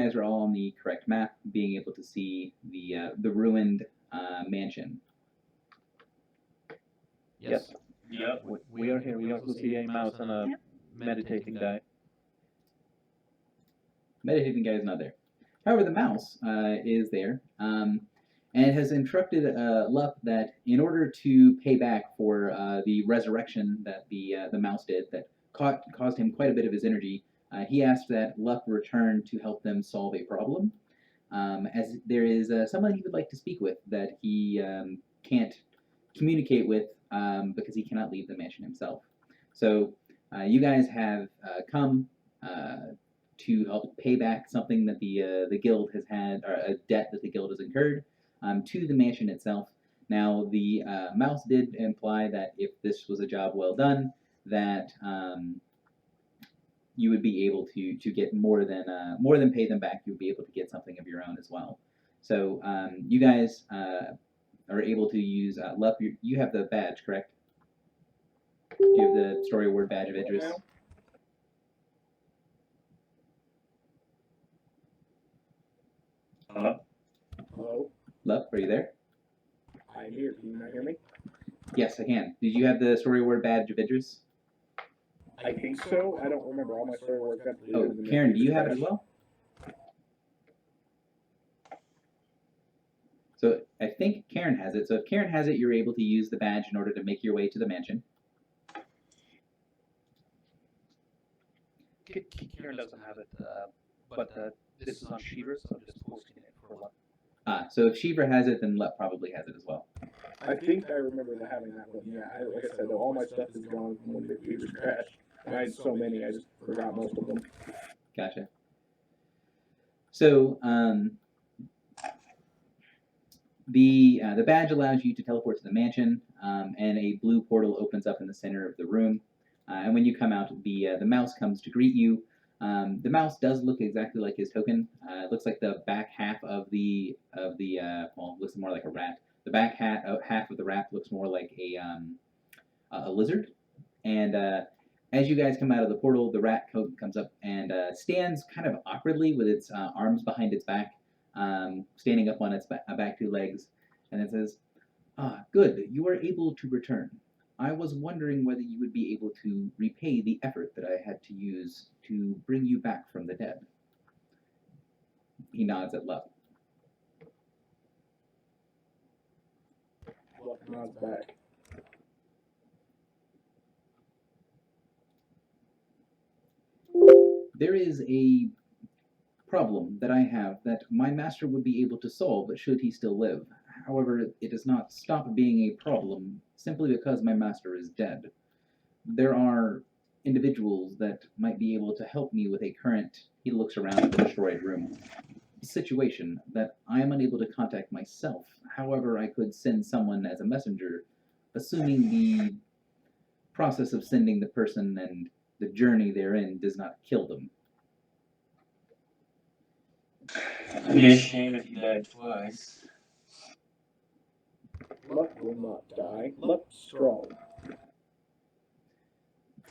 guys are all on the correct map, being able to see the ruined mansion. Yes. Yep. We are here. We also see a mouse and a meditating guy. Meditating guy is not there. However, the mouse is there, and has instructed Luff that in order to pay back for the resurrection that the mouse did, that caused him quite a bit of his energy, he asked that Luff return to help them solve a problem. As there is someone he would like to speak with that he can't communicate with because he cannot leave the mansion himself. So you guys have come to help pay back something that the guild has had, or a debt that the guild has incurred to the mansion itself. Now, the mouse did imply that if this was a job well done, that you would be able to get more than pay them back. You would be able to get something of your own as well. So you guys are able to use Lup. You have the badge, correct? Do you have the story award badge of Idris? Hello? Lup, are you there? I'm here. Can you not hear me? Yes, I can. Did you have the story award badge of Idris? I think so. I don't remember. All my story work got to Oh, Karen, do you have it as well? So I think Karen has it. So if Karen has it, you're able to use the badge in order to make your way to the mansion. Kieran doesn't have it, but this is on Shiver, so I'm just posting it for Lup. So if Shiva has it, then Lup probably has it as well. I think I remember having that one. Yeah, like I said, though, all my stuff is gone from when the computers crashed. And I had so many, I just forgot most of them. Gotcha. So the badge allows you to teleport to the mansion, and a blue portal opens up in the center of the room. And when you come out, the mouse comes to greet you. The mouse does look exactly like his token. It looks like the back half of the well, looks more like a rat. The back half of the rat looks more like a lizard. And as you guys come out of the portal, the rat comes up and stands kind of awkwardly with its arms behind its back, standing up on its back two legs, and it says, "Ah, good, you are able to return. I was wondering whether you would be able to repay the effort that I had to use to bring you back from the dead." He nods at Lup. Luck nods back. There is a problem that I have that my master would be able to solve should he still live. However, it does not stop being a problem simply because my master is dead. There are individuals that might be able to help me with a current, he looks around the destroyed room, situation that I am unable to contact myself. However, I could send someone as a messenger, assuming the process of sending the person and the journey therein does not kill them. I'd be ashamed if you died twice. Luck will not die. Luck's strong.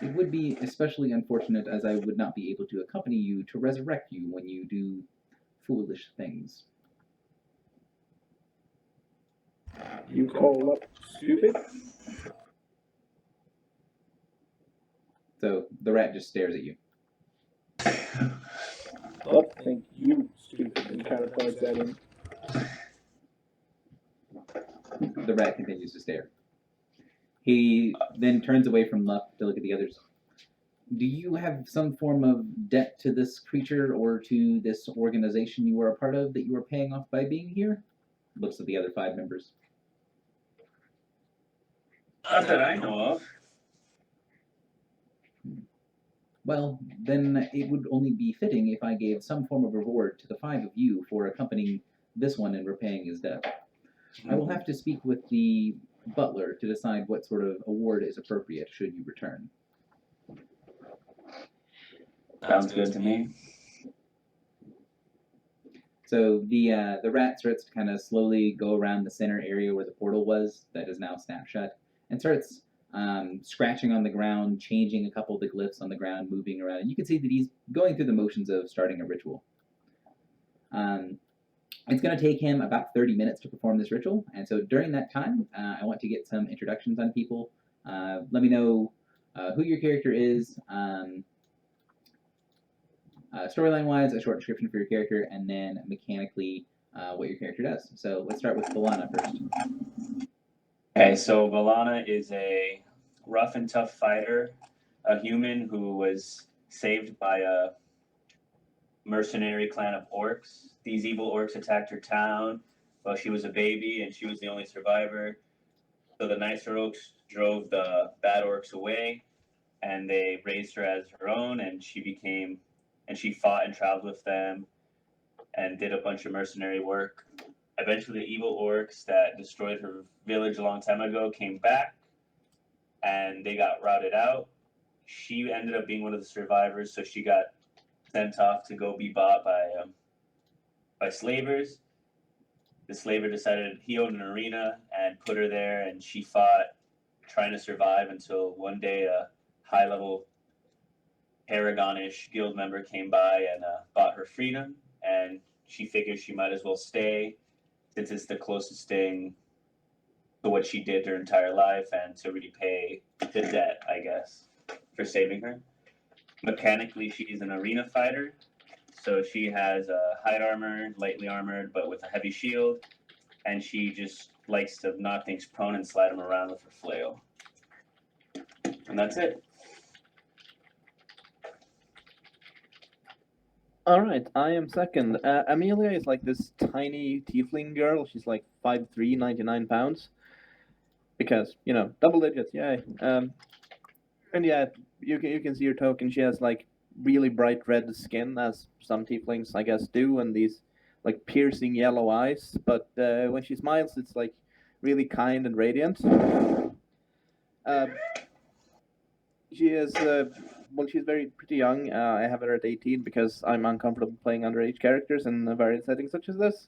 It would be especially unfortunate as I would not be able to accompany you to resurrect you when you do foolish things. You call Luck stupid? So the rat just stares at you. Luck think you stupid and kind of points at him. The rat continues to stare. He then turns away from Luck to look at the others. Do you have some form of debt to this creature or to this organization you are a part of that you are paying off by being here? Looks at the other 5 members. Not that I know of. Well, then it would only be fitting if I gave some form of reward to the 5 of you for accompanying this one and repaying his debt. I will have to speak with the butler to decide what sort of award is appropriate should you return. Sounds good to me. So the rat starts to kind of slowly go around the center area where the portal was that is now snapped shut, and starts scratching on the ground, changing a couple of the glyphs on the ground, moving around. And you can see that he's going through the motions of starting a ritual. It's going to take him about 30 minutes to perform this ritual, and so during that time, I want to get some introductions on people. Let me know who your character is, storyline-wise, a short description for your character, and then mechanically what your character does. So let's start with Balana first. Okay, so Valana is a rough and tough fighter, a human who was saved by a mercenary clan of orcs. These evil orcs attacked her town while she was a baby, and she was the only survivor. So the nicer orcs drove the bad orcs away, and they raised her as her own, and she fought and traveled with them, and did a bunch of mercenary work. Eventually, the evil orcs that destroyed her village a long time ago came back, and they got routed out. She ended up being one of the survivors, so she got sent off to go be bought by slavers. The slaver decided he owned an arena and put her there, and she fought, trying to survive until one day a high-level Paragonish guild member came by and bought her freedom, and she figured she might as well stay since it's the closest thing to what she did her entire life and to repay the debt, I guess, for saving her. Mechanically, she's an arena fighter, so she has hide armor, lightly armored, but with a heavy shield, and she just likes to knock things prone and slide them around with her flail. And that's it. All right, I am second. Amelia is like this tiny tiefling girl. She's like 5'3", 99 pounds. Because, double digits, yay. And yeah, you can see her token. She has like really bright red skin, as some tieflings, I guess, do, and these like piercing yellow eyes. But when she smiles, it's like really kind and radiant. She is she's pretty young. I have her at 18 because I'm uncomfortable playing underage characters in various settings such as this,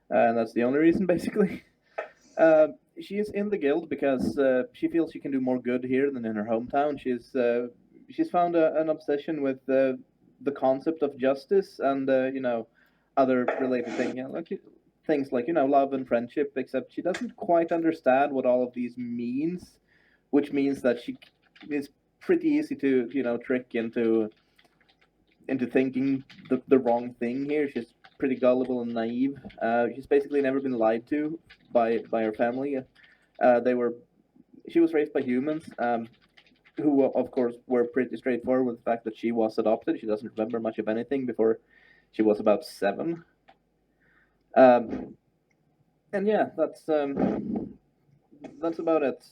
and that's the only reason basically. She is in the guild because she feels she can do more good here than in her hometown. She's found an obsession with the concept of justice and other related things like love and friendship. Except she doesn't quite understand what all of these means, which means that she is pretty easy to trick into thinking the wrong thing here. She's pretty gullible and naive. She's basically never been lied to by her family. She was raised by humans, who of course were pretty straightforward with the fact that she was adopted. She doesn't remember much of anything before she was about 7. And yeah, that's about it.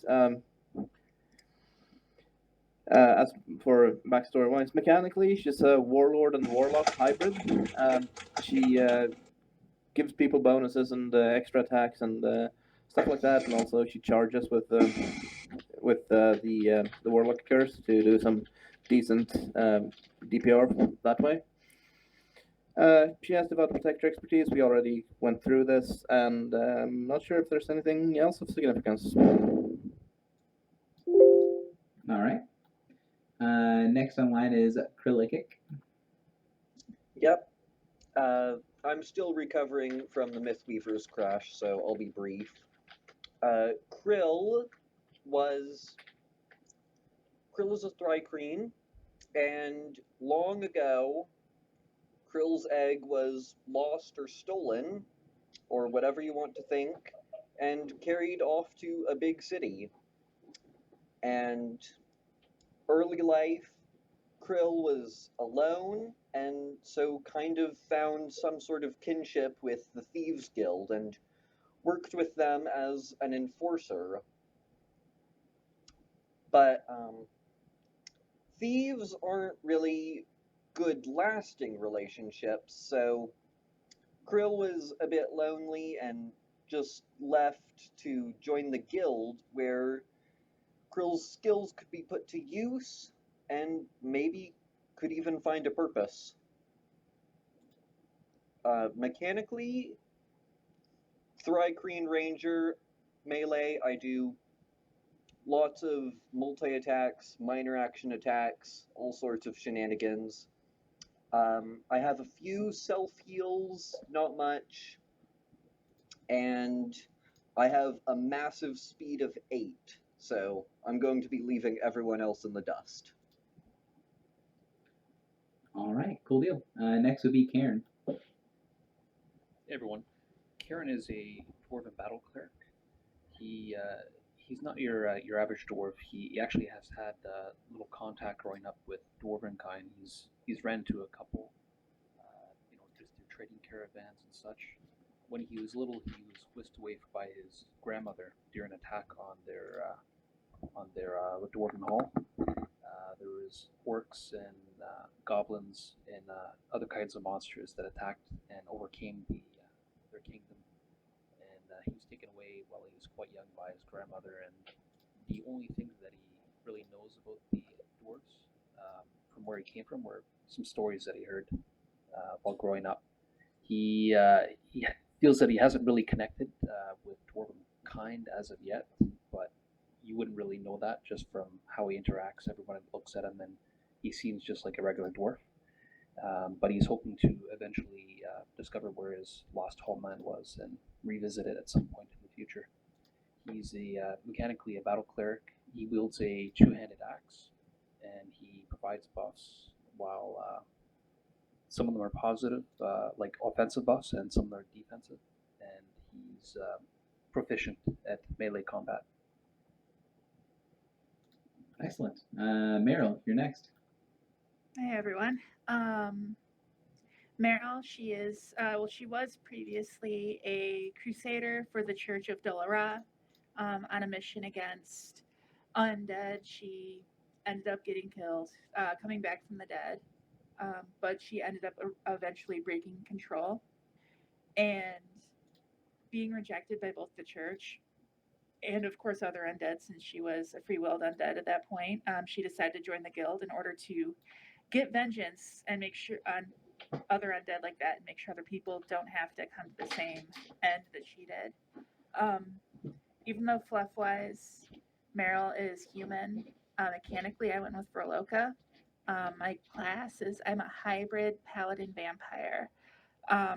As for backstory-wise, mechanically, she's a warlord and warlock hybrid. She gives people bonuses and extra attacks and stuff like that, and also she charges with the warlock curse to do some decent DPR that way. She has devout protector expertise. We already went through this, and I'm not sure if there's anything else of significance. All right. Next on line is Krilikic. Yep. I'm still recovering from the Mythweaver's crash, so I'll be brief. Krill is a Thrycreen, and long ago, Krill's egg was lost or stolen, or whatever you want to think, and carried off to a big city. And early life, Krill was alone, and so kind of found some sort of kinship with the Thieves Guild and worked with them as an enforcer. But thieves aren't really good lasting relationships, so Krill was a bit lonely and just left to join the guild, where Krill's skills could be put to use and maybe could even find a purpose. Mechanically, Thrycreen Ranger, melee, I do lots of multi-attacks, minor action attacks, all sorts of shenanigans. I have a few self heals, not much, and I have a massive speed of 8, so I'm going to be leaving everyone else in the dust. All right, cool deal. Next would be Karen. Hey everyone, Karen is a dwarven battle cleric. He's not your average dwarf. He actually has had little contact growing up with dwarven kind. He's ran to a couple, just through trading caravans and such. When he was little, he was whisked away by his grandmother during an attack on their dwarven hall. There was orcs and goblins and other kinds of monsters that attacked and overcame their kingdom. And he was taken away while he was quite young by his grandmother. And the only things that he really knows about the dwarves, from where he came from, were some stories that he heard while growing up. He feels that he hasn't really connected with dwarven kind as of yet, but you wouldn't really know that just from how he interacts. Everyone looks at him and he seems just like a regular dwarf. But he's hoping to eventually discover where his lost homeland was and revisit it at some point in the future. He's mechanically a battle cleric. He wields a two-handed axe, and he provides buffs, while some of them are positive, like offensive buffs, and some are defensive. And he's proficient at melee combat. Excellent. Meryl, you're next. Hey everyone. Meryl, she is she was previously a crusader for the Church of Dolora, on a mission against undead. She ended up getting killed, coming back from the dead, but she ended up eventually breaking control and being rejected by both the church and of course other undead, since she was a free-willed undead at that point. She decided to join the guild in order to get vengeance and make sure on other undead like that, and make sure other people don't have to come to the same end that she did. Even though fluff-wise, Meryl is human, mechanically I went with Verloka. My class is I'm a hybrid paladin vampire. I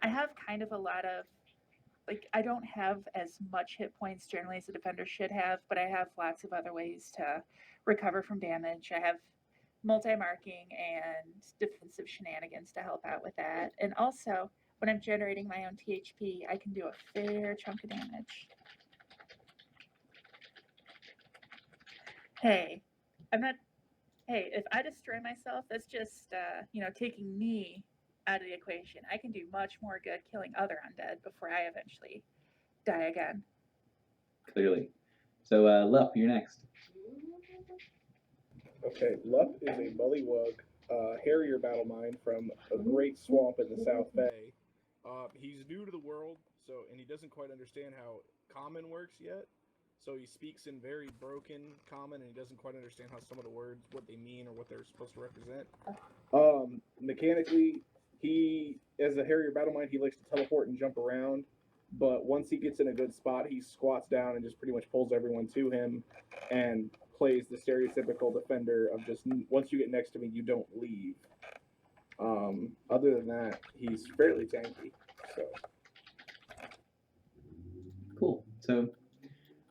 have kind of a lot of, like, I don't have as much hit points generally as a defender should have, but I have lots of other ways to recover from damage. I have multi-marking and defensive shenanigans to help out with that. And also, when I'm generating my own THP, I can do a fair chunk of damage. Hey, if I destroy myself, that's just, taking me out of the equation. I can do much more good killing other undead before I eventually die again. Clearly. So, Lup, you're next. Okay, Lup is a bullywug harrier battle mind from a great swamp in the South Bay. He's new to the world, and he doesn't quite understand how common works yet. So he speaks in very broken common, and he doesn't quite understand how some of the words, what they mean or what they're supposed to represent. Mechanically, he, as a harrier battle mind, he likes to teleport and jump around. But once he gets in a good spot, he squats down and just pretty much pulls everyone to him and plays the stereotypical defender of just, once you get next to me, you don't leave. Other than that, he's fairly tanky. So Cool. So,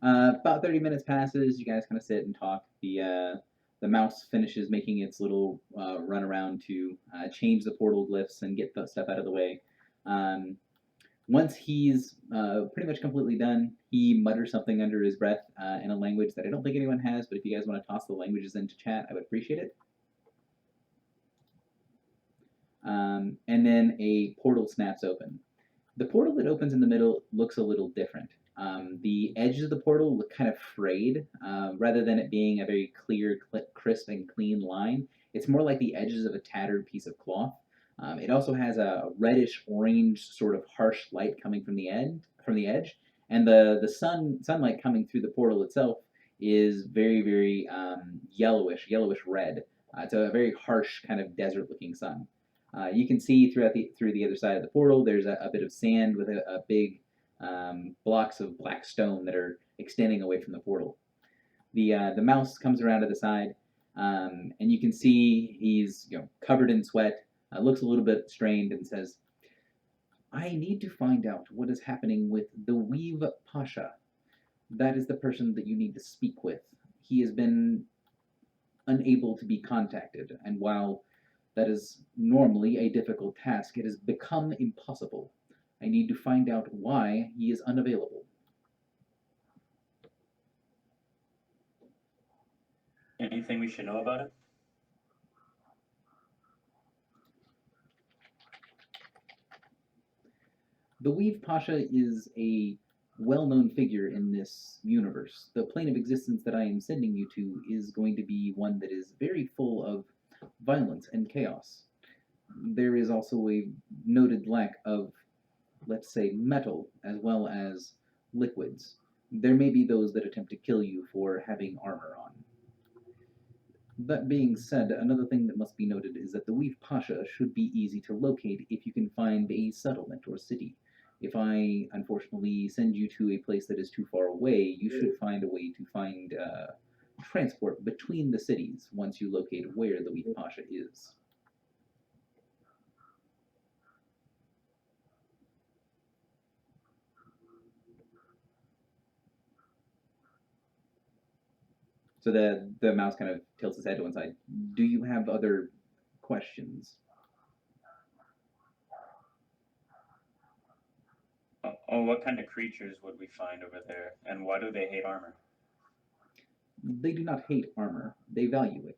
about 30 minutes passes. You guys kind of sit and talk. The mouse finishes making its little run around to change the portal glyphs and get the stuff out of the way. Once he's pretty much completely done, he mutters something under his breath in a language that I don't think anyone has, but if you guys want to toss the languages into chat, I would appreciate it. And then a portal snaps open. The portal that opens in the middle looks a little different. The edges of the portal look kind of frayed. Rather than it being a very clear, crisp, and clean line, it's more like the edges of a tattered piece of cloth. It also has a reddish-orange sort of harsh light coming from the edge, and the sunlight coming through the portal itself is very, very yellowish red. It's a very harsh kind of desert-looking sun. You can see through the other side of the portal, there's a bit of sand with a big blocks of black stone that are extending away from the portal. The mouse comes around to the side, And you can see he's covered in sweat, looks a little bit strained, and says, "I need to find out what is happening with the Weave Pasha. That is the person that you need to speak with. He has been unable to be contacted, and while that is normally a difficult task, it has become impossible. I need to find out why he is unavailable." Anything we should know about it? The Weave Pasha is a well-known figure in this universe. The plane of existence that I am sending you to is going to be one that is very full of violence and chaos. There is also a noted lack of, let's say, metal as well as liquids. There may be those that attempt to kill you for having armor on. That being said, another thing that must be noted is that the Weave Pasha should be easy to locate if you can find a settlement or city. If I unfortunately send you to a place that is too far away, you should find a way to find transport between the cities once you locate where the Weave Pasha is. So the mouse kind of tilts his head to one side. Do you have other questions? Oh, what kind of creatures would we find over there, and why do they hate armor? They do not hate armor, they value it.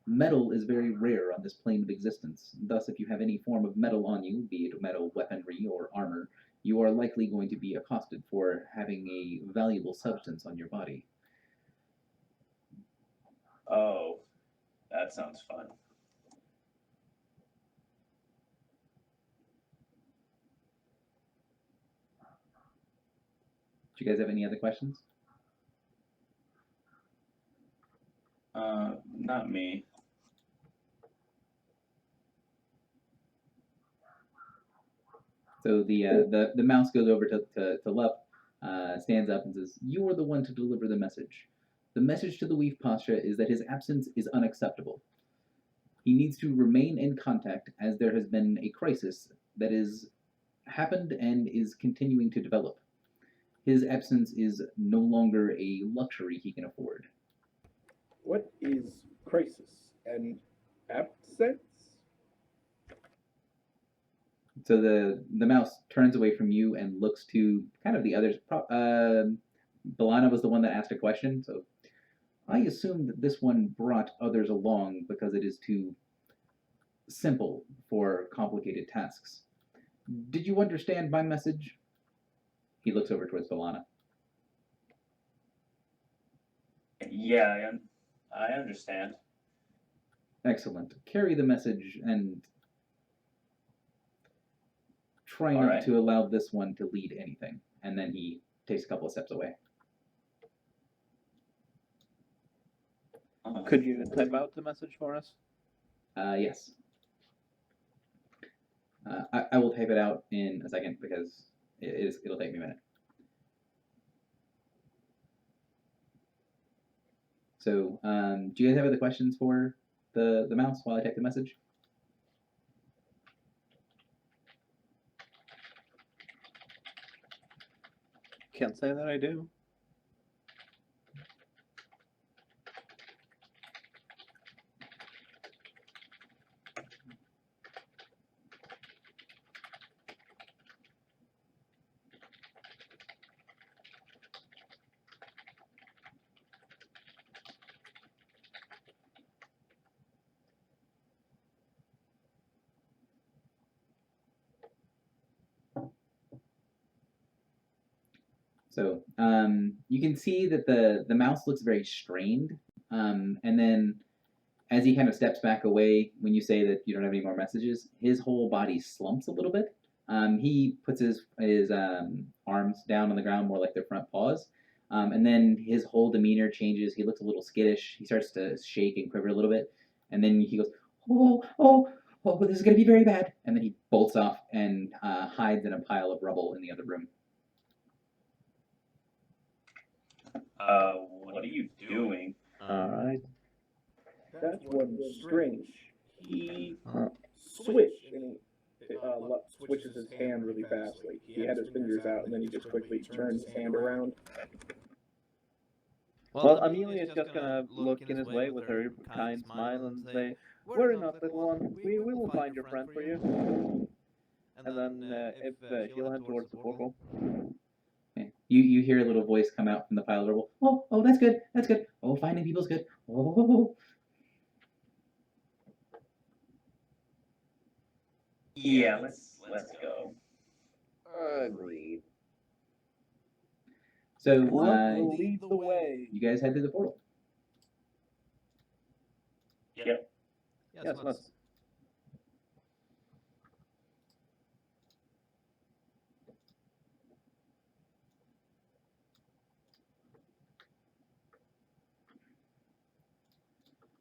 Metal is very rare on this plane of existence. Thus, if you have any form of metal on you, be it metal weaponry or armor, you are likely going to be accosted for having a valuable substance on your body. Oh, that sounds fun. Do you guys have any other questions? Not me. So the mouse goes over to Lup, stands up and says, "You are the one to deliver the message. The message to the Weave Pasha is that his absence is unacceptable. He needs to remain in contact as there has been a crisis that is happened and is continuing to develop. His absence is no longer a luxury he can afford." What is crisis and absence? So the mouse turns away from you and looks to kind of the others. Balana was the one that asked a question, so I assume that this one brought others along because it is too simple for complicated tasks. Did you understand my message? He looks over towards Balana. Yeah, I understand. Excellent. Carry the message and try All not right. to allow this one to lead anything. And then he takes a couple of steps away. Could you type out the message for us? Yes. I will type it out in a second because it'll take me a minute. So, do you guys have other questions for the mouse while I type the message? Can't say that I do. So you can see that the mouse looks very strained, and then as he kind of steps back away, when you say that you don't have any more messages, his whole body slumps a little bit. He puts his arms down on the ground, more like their front paws, and then his whole demeanor changes. He looks a little skittish. He starts to shake and quiver a little bit, and then he goes, "Oh, oh, oh! This is going to be very bad!" And then he bolts off and hides in a pile of rubble in the other room. What are you doing? All right. That's one strange. He Huh. switched and switches his hand really fast. Like he had his fingers out and then he just quickly turns his hand around. Well, Amelia is just gonna look in his way with her kind smile and say, "Worry not, little one. We will find your friend for you." And then, if she'll head towards the portal. Okay. You hear a little voice come out from the pile of rubble. Oh, that's good. That's good. Oh, finding people's good. Oh. Yeah, let's go. Agreed. So Luck will lead the way. you guys head to the portal. Yep. Yes, let's.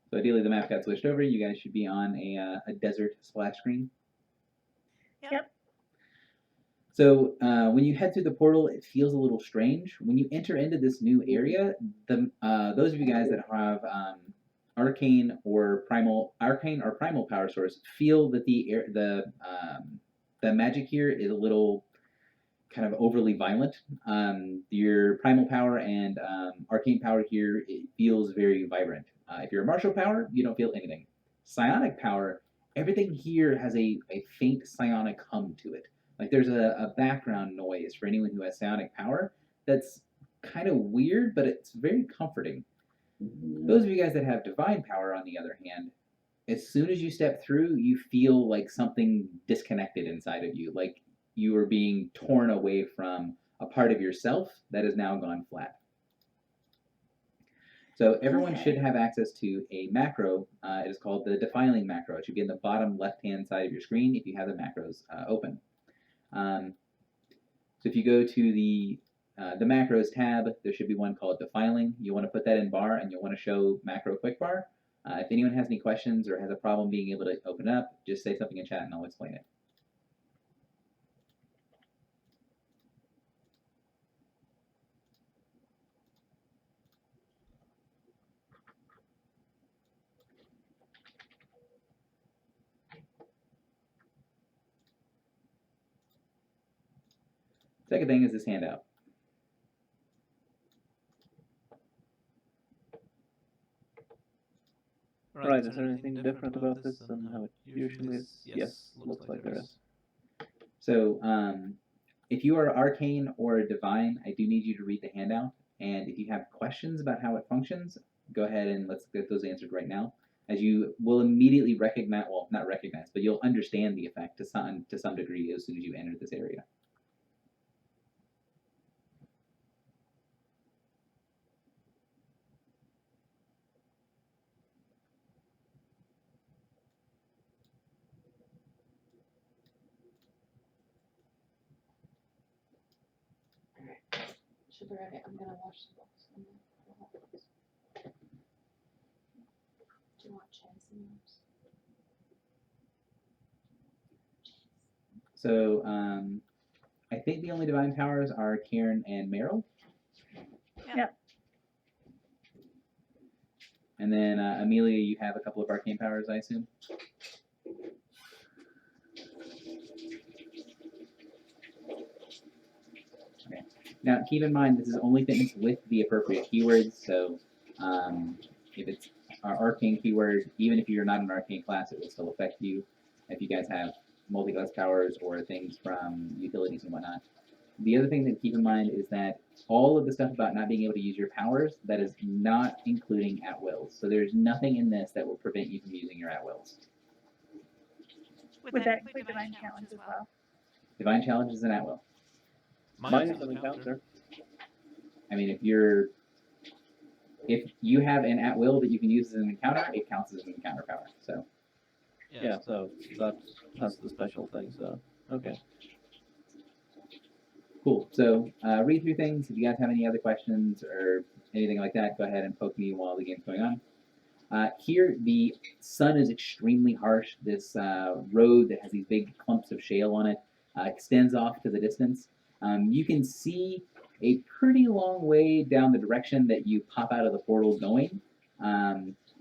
So ideally, the map got switched over. You guys should be on a desert splash screen. Yep. So when you head through the portal, it feels a little strange. When you enter into this new area, those of you guys that have arcane or primal power source feel that the magic here is a little kind of overly violent. Your primal power and arcane power here, it feels very vibrant. If you're a martial power, you don't feel anything. Psionic power, everything here has a faint psionic hum to it. Like there's a background noise for anyone who has psionic power that's kind of weird, but it's very comforting. Those of you guys that have divine power, on the other hand, as soon as you step through, you feel like something disconnected inside of you, like you are being torn away from a part of yourself that has now gone flat. So everyone should have access to a macro. It is called the defiling macro. It should be in the bottom left-hand side of your screen if you have the macros open. So if you go to the macros tab, there should be one called defiling. You want to put that in bar, and you'll want to show macro quick bar. If anyone has any questions or has a problem being able to open it up, just say something in chat and I'll explain it. Second thing is this handout. Right, is there anything different about this than how it usually is? Yes, looks like there is. So if you are arcane or divine, I do need you to read the handout. And if you have questions about how it functions, go ahead and let's get those answered right now. As you will immediately recognize, well, not recognize, but you'll understand the effect to some degree as soon as you enter this area. Should be ready. I'm gonna wash the books. Do you want chance in yours? So I think the only divine powers are Karen and Meryl. Yep. And then Amelia, you have a couple of arcane powers, I assume? Okay. Now, keep in mind, this is only things with the appropriate keywords, so if it's an arcane keyword, even if you're not an arcane class, it will still affect you. If you guys have multi-class powers or things from utilities and whatnot. The other thing to keep in mind is that all of the stuff about not being able to use your powers, that is not including at-wills. So there's nothing in this that will prevent you from using your at-wills. Would that include divine challenge as well? Divine challenge is an at-will. Mine is an encounter. I mean, if you have an at-will that you can use as an encounter, it counts as an encounter power. So Yeah, so that's the special thing, so okay. cool. So read through things. If you guys have any other questions or anything like that, go ahead and poke me while the game's going on. Here, the sun is extremely harsh. This road that has these big clumps of shale on it extends off to the distance. You can see a pretty long way down the direction that you pop out of the portal going.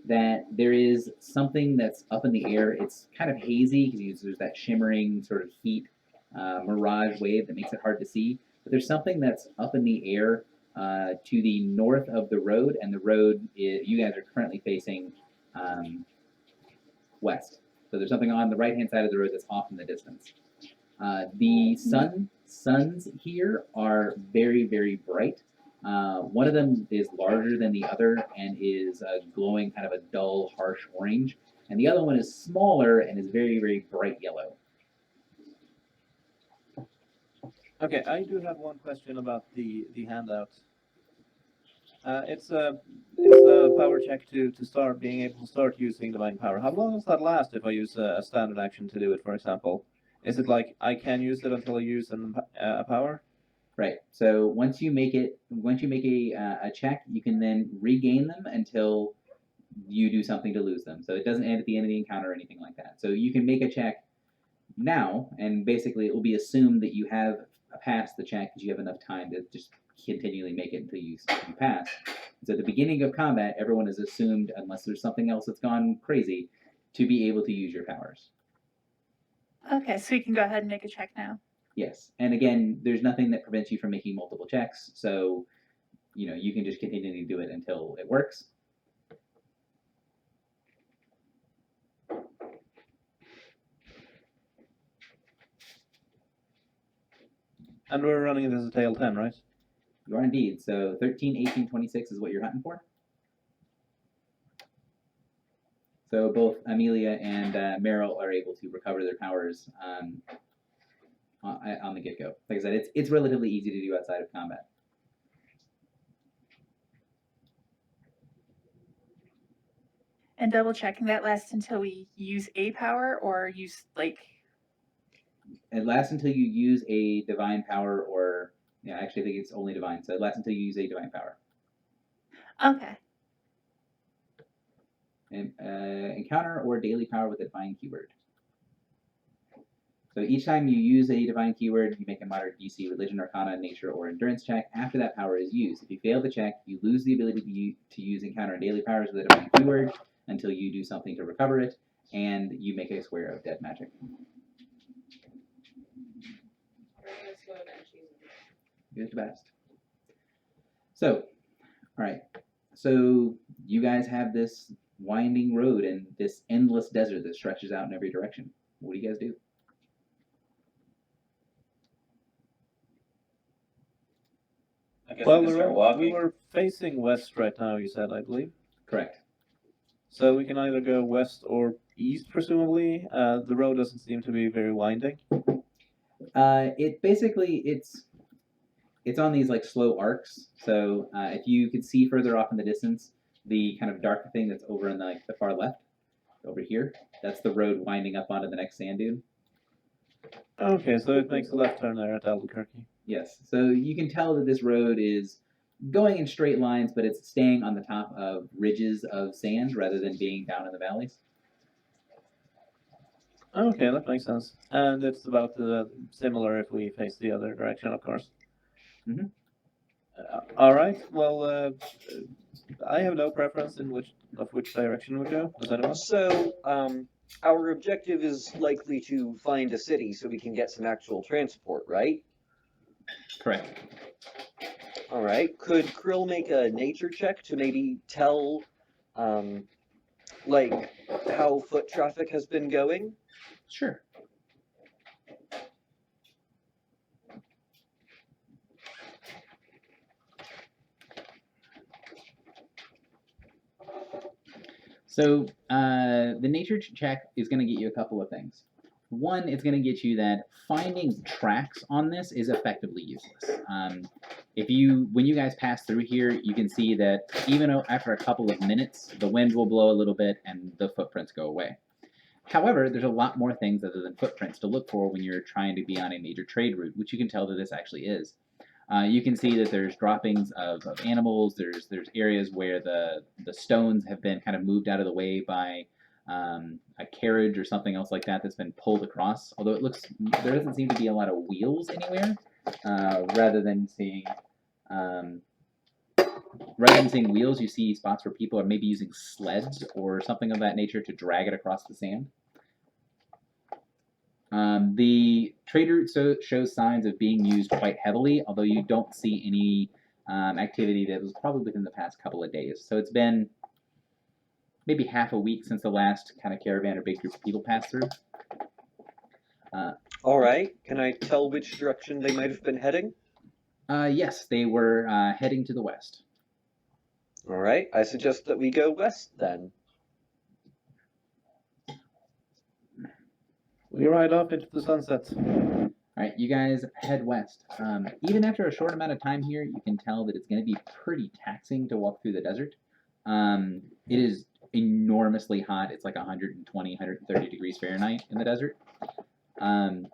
that there is something that's up in the air. It's kind of hazy because there's that shimmering sort of heat mirage wave that makes it hard to see. But there's something that's up in the air to the north of the road, and the road you guys are currently facing west. So there's something on the right-hand side of the road that's off in the distance. The suns here are very, very bright. One of them is larger than the other and is glowing kind of a dull, harsh orange. And the other one is smaller and is very, very bright yellow. Okay, I do have one question about the handout. It's a power check to start being able to start using divine power. How long does that last if I use a standard action to do it, for example? Is it like I can use it until I use a power? Right. So once you make a check, you can then regain them until you do something to lose them. So it doesn't end at the end of the encounter or anything like that. So you can make a check now, and basically it will be assumed that you have passed the check because you have enough time to just continually make it until you pass. So at the beginning of combat, everyone is assumed, unless there's something else that's gone crazy, to be able to use your powers. Okay, so you can go ahead and make a check now. Yes, and again, there's nothing that prevents you from making multiple checks, so you can just continually do it until it works. And we're running this as AL10, right? You are indeed. So 13, 18, 26 is what you're hunting for. So both Amelia and Meryl are able to recover their powers on the get-go. Like I said, it's relatively easy to do outside of combat. And double checking that lasts until we use a power or use like. It lasts until you use a divine power, or actually I think it's only divine. So it lasts until you use a divine power. Okay. And encounter or daily power with a divine keyword. So each time you use a divine keyword, you make a moderate DC religion, arcana, nature, or endurance check after that power is used. If you fail the check, you lose the ability to use encounter and daily powers with a divine keyword until you do something to recover it, and you make a square of dead magic. Good to best. So, all right. So you guys have this winding road and this endless desert that stretches out in every direction. What do you guys do? I guess Well, we can start we walking. were facing west right now, you said, I believe. Correct. So we can either go west or east, presumably. The road doesn't seem to be very winding. It's on these like slow arcs. So if you could see further off in the distance, the kind of dark thing that's over in the far left, over here, that's the road winding up onto the next sand dune. Okay, so it makes a left turn there at Albuquerque. Yes. So you can tell that this road is going in straight lines, but it's staying on the top of ridges of sand rather than being down in the valleys. Okay, that makes sense. And it's about similar if we face the other direction, of course. Mhm. All right. Well, I have no preference in which direction we go. Does anyone? So, our objective is likely to find a city so we can get some actual transport, right? Correct. All right. Could Krill make a nature check to maybe tell, like, how foot traffic has been going? Sure. So the nature check is going to get you a couple of things. One, it's going to get you that finding tracks on this is effectively useless. When you guys pass through here, you can see that even after a couple of minutes, the wind will blow a little bit and the footprints go away. However, there's a lot more things other than footprints to look for when you're trying to be on a major trade route, which you can tell that this actually is. You can see that there's droppings of animals. There's areas where the stones have been kind of moved out of the way by a carriage or something else like that that's been pulled across. Although there doesn't seem to be a lot of wheels anywhere, rather than seeing rather than seeing wheels, you see spots where people are maybe using sleds or something of that nature to drag it across the sand. The trade route shows signs of being used quite heavily, although you don't see any activity that was probably within the past couple of days. So it's been maybe half a week since the last kind of caravan or big group of people passed through. All right. Can I tell which direction they might have been heading? Yes, they were heading to the west. All right. I suggest that we go west then. We ride off into the sunset. All right, you guys head west. Even after a short amount of time here, you can tell that it's going to be pretty taxing to walk through the desert. It is enormously hot. It's like 120, 130 degrees Fahrenheit in the desert. And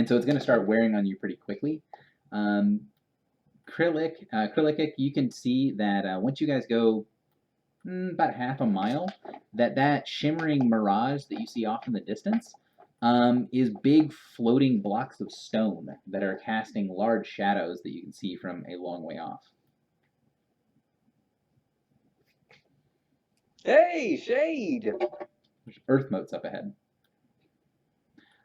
so it's going to start wearing on you pretty quickly. Krillik, you can see that once you guys go about half a mile, that shimmering mirage that you see off in the distance is big floating blocks of stone that are casting large shadows that you can see from a long way off. Hey, shade! There's earth motes up ahead.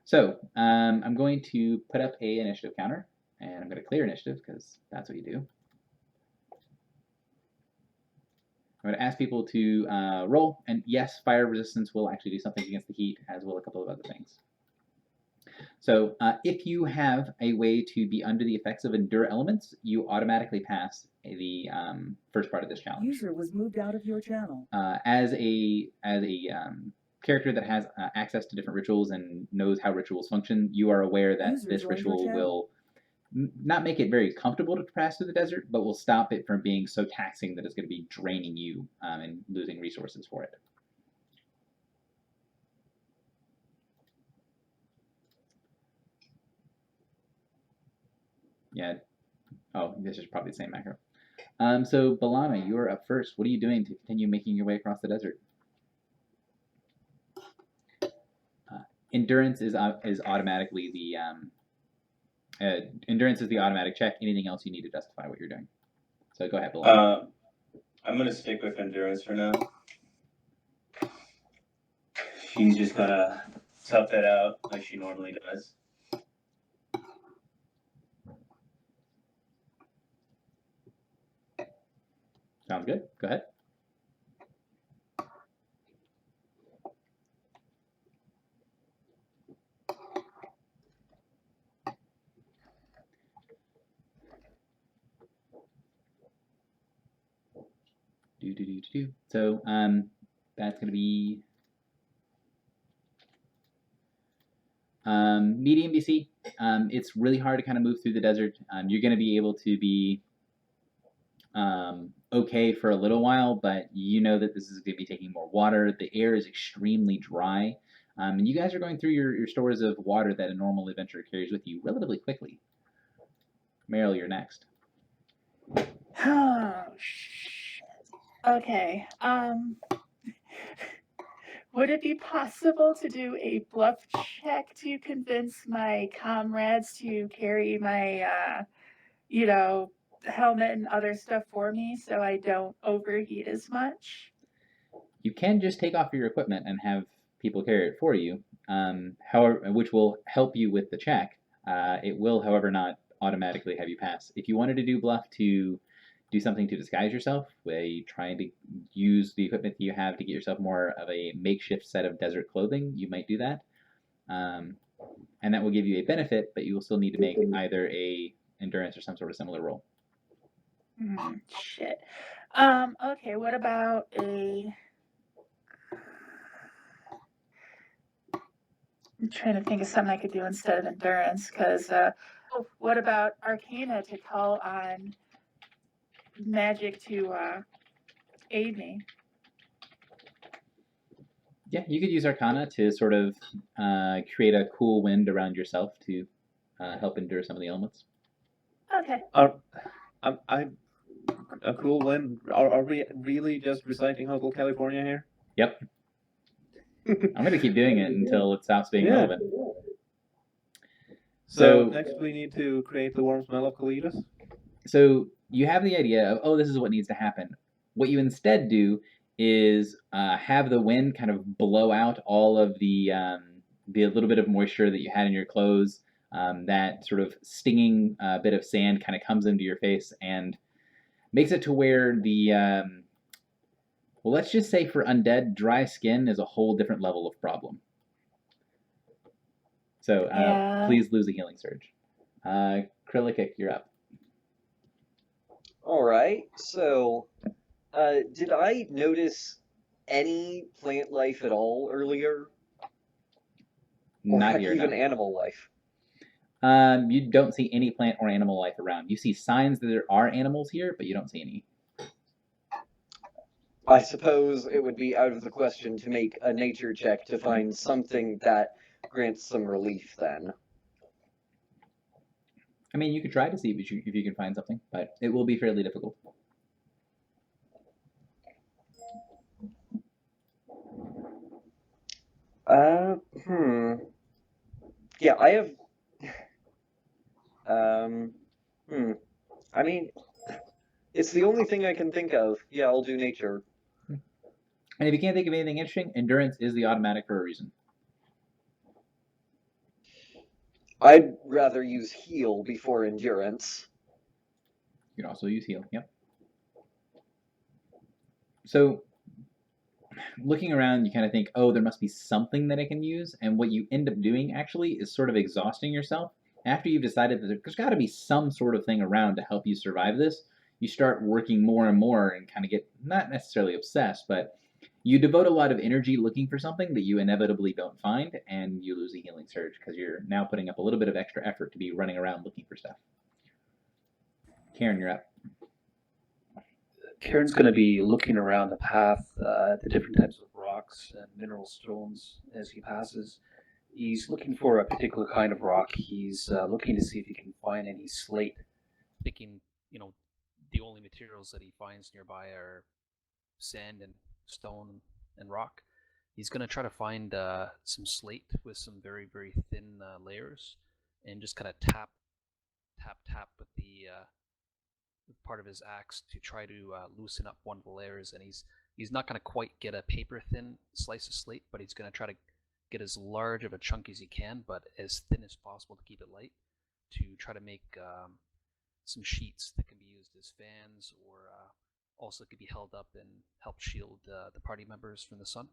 So I'm going to put up a initiative counter, and I'm going to clear initiative because that's what you do. I'm going to ask people to roll, and yes, fire resistance will actually do something against the heat, as will a couple of other things. So if you have a way to be under the effects of endure elements, you automatically pass the first part of this challenge. User was moved out of your channel. As a character that has access to different rituals and knows how rituals function, you are aware that User this joined your ritual channel. will not make it very comfortable to pass through the desert, but will stop it from being so taxing that it's going to be draining you and losing resources for it. Yeah. Oh, this is probably the same macro. So, Balana, you are up first. What are you doing to continue making your way across the desert? Endurance is automatically the endurance is the automatic check. Anything else you need to justify what you're doing. So go ahead, Balana. I'm gonna stick with endurance for now. She's just gonna tough it out like she normally does. Sounds good. Go ahead. So that's going to be medium BC. It's really hard to kind of move through the desert. You're going to be able to be okay for a little while, but you know that this is going to be taking more water. The air is extremely dry. And you guys are going through your stores of water that a normal adventurer carries with you relatively quickly. Meryl, you're next. Oh, shit. Okay. Would it be possible to do a bluff check to convince my comrades to carry my, helmet and other stuff for me so I don't overheat as much? You can just take off your equipment and have people carry it for you, however, which will help you with the check. It will, however, not automatically have you pass. If you wanted to do bluff to do something to disguise yourself, by trying to use the equipment that you have to get yourself more of a makeshift set of desert clothing, you might do that. And that will give you a benefit, but you will still need to make either a endurance or some sort of similar roll. Shit. Okay, what about I'm trying to think of something I could do instead of endurance, because, what about Arcana to call on magic to aid me? Yeah, you could use Arcana to sort of create a cool wind around yourself to help endure some of the elements. Okay. A cool wind. Are we really just reciting Hotel California here? Yep. I'm going to keep doing it until it stops being relevant. So next we need to create the warm smell of colitas. So you have the idea of, oh, this is what needs to happen. What you instead do is have the wind kind of blow out all of the little bit of moisture that you had in your clothes. That sort of stinging bit of sand kind of comes into your face and makes it to where the well, let's just say for undead, dry skin is a whole different level of problem. So Yeah. please lose a healing surge. Krillakik, you're up. All right. So, did I notice any plant life at all earlier, or Not heck, here, even no. animal life? You don't see any plant or animal life around. You see signs that there are animals here, but you don't see any. I suppose it would be out of the question to make a nature check to find something that grants some relief then. I mean, you could try to see if you can find something, but it will be fairly difficult. Yeah, I have. I mean, it's the only thing I can think of. Yeah, I'll do nature. And if you can't think of anything interesting, endurance is the automatic for a reason. I'd rather use heal before endurance. You can also use heal. Yep. So, looking around, you kind of think, oh, there must be something that I can use. And what you end up doing actually is sort of exhausting yourself. After you've decided that there's got to be some sort of thing around to help you survive this, you start working more and more and kind of get not necessarily obsessed, but you devote a lot of energy looking for something that you inevitably don't find, and you lose a healing surge because you're now putting up a little bit of extra effort to be running around looking for stuff. Karen, you're up. Karen's going to be looking around the path at the different types of rocks and mineral stones as he passes. He's looking for a particular kind of rock. He's looking to see if he can find any slate, thinking, the only materials that he finds nearby are sand and stone and rock. He's going to try to find some slate with some very, very thin layers and just kind of tap with the part of his axe to try to loosen up one of the layers. And he's not going to quite get a paper thin slice of slate, but he's going to try to get as large of a chunk as he can, but as thin as possible to keep it light, to try to make some sheets that can be used as fans, or also could be held up and help shield the party members from the sun.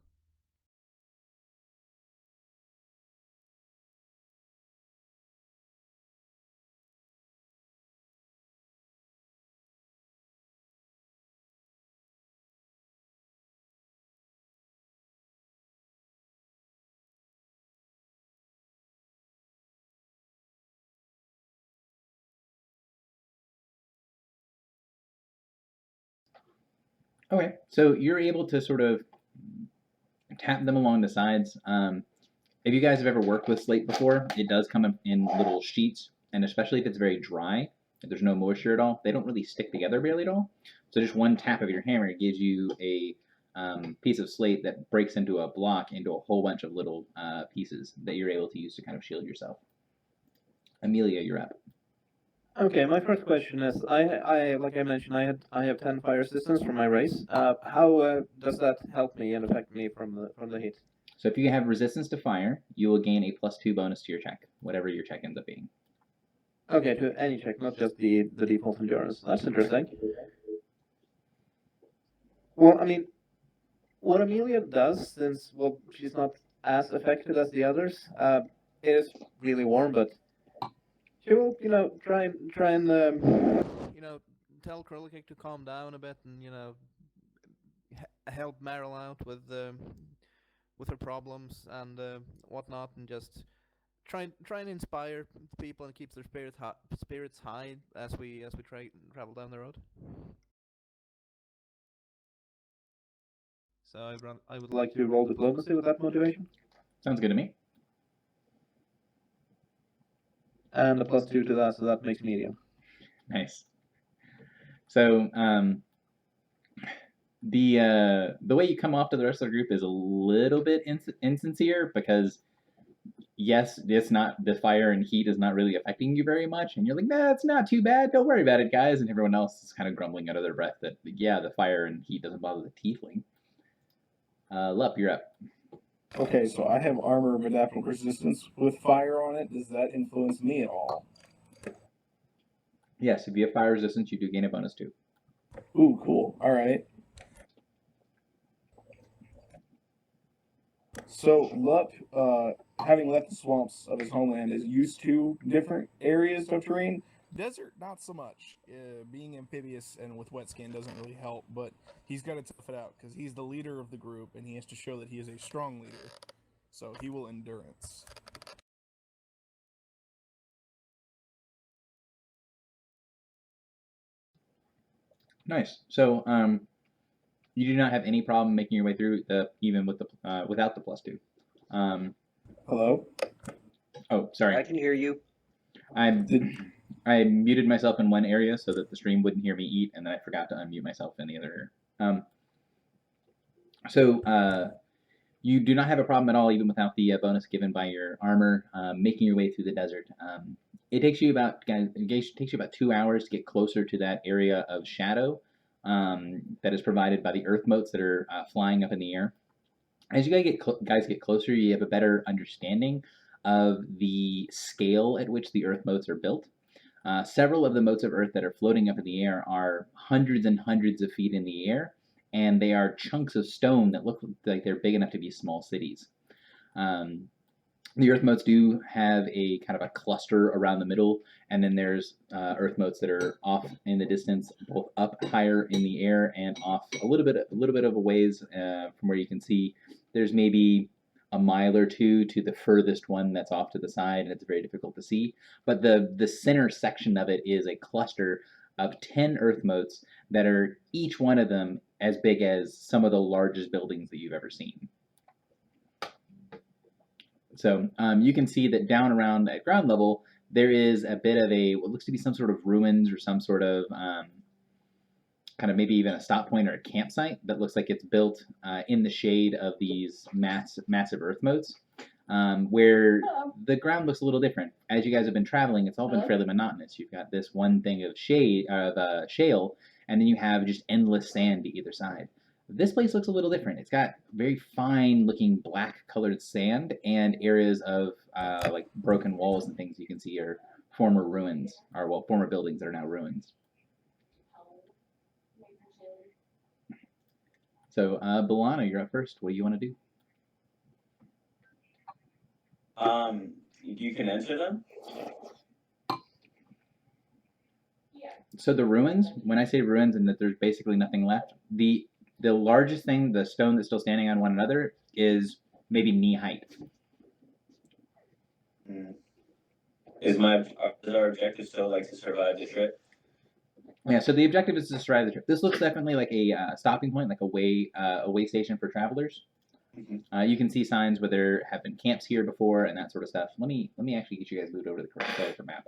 Okay, so you're able to sort of tap them along the sides. If you guys have ever worked with slate before, it does come in little sheets, and especially if it's very dry, if there's no moisture at all, they don't really stick together barely at all. So just one tap of your hammer gives you a piece of slate that breaks into a block into a whole bunch of little pieces that you're able to use to kind of shield yourself. Amelia, you're up. Okay, my first question is, I like I mentioned, I have 10 fire resistance from my race. How does that help me and affect me from the heat? So if you have resistance to fire, you will gain a +2 bonus to your check, whatever your check ends up being. Okay, to any check, not just the default endurance. That's interesting. Well, I mean, what Amelia does, since she's not as affected as the others, it is really warm, but she will, try and tell Krillakik to calm down a bit and help Meryl out with her problems and whatnot, and just try and inspire people and keep their spirits high as we travel down the road. So I would like to roll diplomacy with that motivation. Sounds good to me. And a +2 to that, so that makes medium. Nice. So the way you come off to the rest of the group is a little bit insincere, because yes, it's not, the fire and heat is not really affecting you very much, and you're like, nah, it's not too bad. Don't worry about it, guys. And everyone else is kind of grumbling under their breath that yeah, the fire and heat doesn't bother the tiefling. Lup, you're up. Okay, so I have armor of adaptable resistance with fire on it. Does that influence me at all? Yes, if you have fire resistance, you do gain a bonus too. Ooh, cool. All right. So Lup, having left the swamps of his homeland, is used to different areas of terrain. Desert, not so much. Being amphibious and with wet skin doesn't really help, but he's got to tough it out because he's the leader of the group and he has to show that he is a strong leader. So he will endurance. Nice. So, you do not have any problem making your way through even with the without the +2. Hello? Oh, sorry. I can hear you. I muted myself in one area so that the stream wouldn't hear me eat, and then I forgot to unmute myself in the other area. So you do not have a problem at all, even without the bonus given by your armor, making your way through the desert. It takes you about 2 hours to get closer to that area of shadow that is provided by the earth motes that are flying up in the air. As you guys get closer, you have a better understanding of the scale at which the earth motes are built. Several of the motes of earth that are floating up in the air are hundreds and hundreds of feet in the air, and they are chunks of stone that look like they're big enough to be small cities. The earth motes do have a kind of a cluster around the middle, and then there's earth motes that are off in the distance, both up higher in the air and off a little bit of a ways from where you can see. There's maybe a mile or two to the furthest one that's off to the side, and it's very difficult to see. But the center section of it is a cluster of 10 earth motes that are each one of them as big as some of the largest buildings that you've ever seen. So you can see that down around at ground level, there is a bit of what looks to be some sort of ruins or some sort of kind of maybe even a stop point or a campsite that looks like it's built in the shade of these massive earth motes, where the ground looks a little different. As you guys have been traveling, it's all been fairly monotonous. You've got this one thing of shale, and then you have just endless sand to either side. This place looks a little different. It's got very fine looking black colored sand and areas of like broken walls and things you can see are former ruins, or well, former buildings that are now ruins. So, Balana, you're up first. What do you want to do? You can enter them? So the ruins, when I say ruins and that there's basically nothing left, the largest thing, the stone that's still standing on one another, is maybe knee height. Is our objective still like to survive the trip? Yeah, so the objective is to survive the trip. This looks definitely like a stopping point, like a way station for travelers. Mm-hmm. You can see signs where there have been camps here before and that sort of stuff. Let me actually get you guys moved over to the correct side of the map.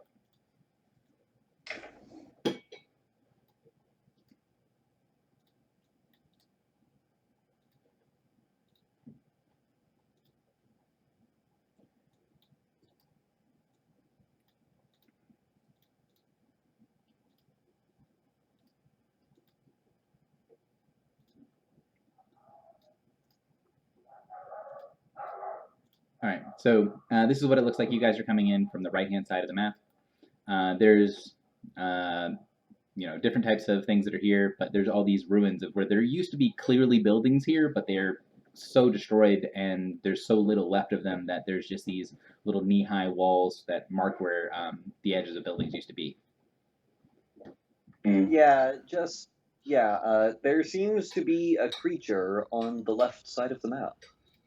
All right, so this is what it looks like. You guys are coming in from the right-hand side of the map. There's different types of things that are here, but there's all these ruins of where there used to be clearly buildings here, but they're so destroyed and there's so little left of them that there's just these little knee-high walls that mark where the edges of buildings used to be. Yeah, there seems to be a creature on the left side of the map.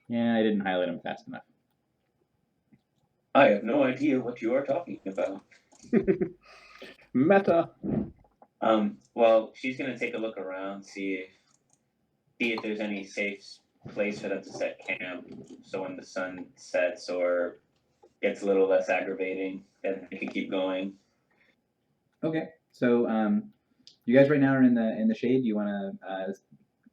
Yeah, I didn't highlight them fast enough. I have no idea what you are talking about. Meta. Well, she's gonna take a look around, see if there's any safe place for them to set camp, so when the sun sets or gets a little less aggravating, then they can keep going. Okay, so you guys right now are in the shade. You want to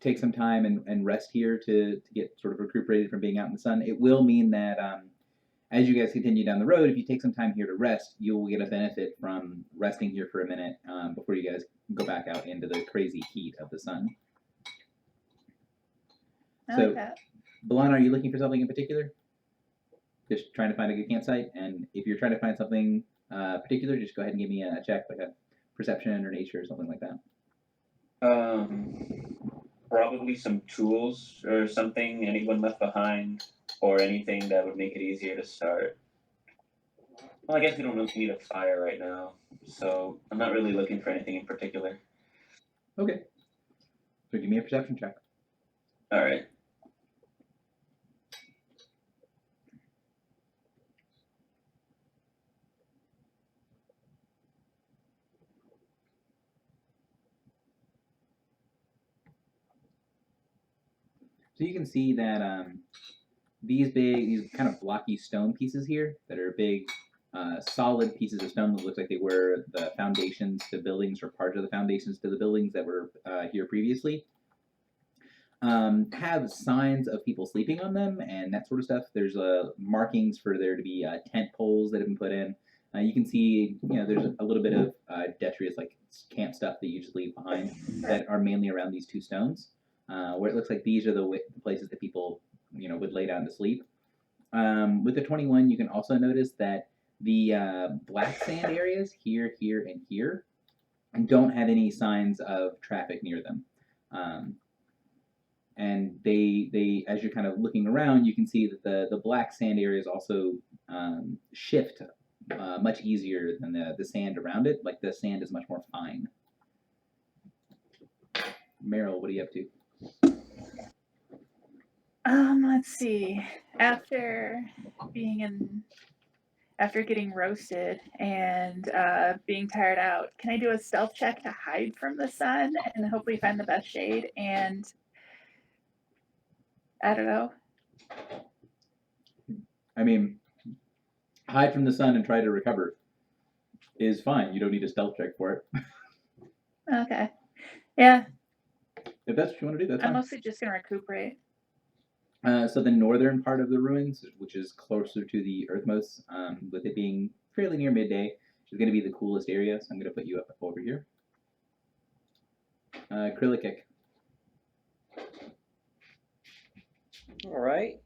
take some time and rest here to get sort of recuperated from being out in the sun. It will mean that as you guys continue down the road, if you take some time here to rest, you'll get a benefit from resting here for a minute before you guys go back out into the crazy heat of the sun. I So, like that. Balana, are you looking for something in particular? Just trying to find a good campsite, and if you're trying to find something particular, just go ahead and give me a check, like a perception or nature or something like that. Probably some tools or something anyone left behind, or anything that would make it easier to start. Well, I guess we don't really need a fire right now, so I'm not really looking for anything in particular. Okay. So give me a perception check. All right. So you can see that these kind of blocky stone pieces here that are big, solid pieces of stone that look like they were the foundations to buildings or part of the foundations to the buildings that were here previously, have signs of people sleeping on them and that sort of stuff. There's markings for there to be tent poles that have been put in. You can see, there's a little bit of detritus, like camp stuff that you just leave behind that are mainly around these two stones. Where it looks like these are the places that people, would lay down to sleep. With the 21, you can also notice that the black sand areas here, and here don't have any signs of traffic near them. And they, as you're kind of looking around, you can see that the black sand areas also shift much easier than the sand around it. Like the sand is much more fine. Meryl, what are you up to? Let's see. After getting roasted and being tired out, can I do a stealth check to hide from the sun and hopefully find the best shade? And I don't know. I mean, hide from the sun and try to recover is fine. You don't need a stealth check for it. Okay. Yeah. If that's what you want to do, that's I'm fine. mostly just gonna recuperate. So the northern part of the ruins, which is closer to the earthmost, with it being fairly near midday, is going to be the coolest area. So I'm going to put you up over here. Acrylic. All right.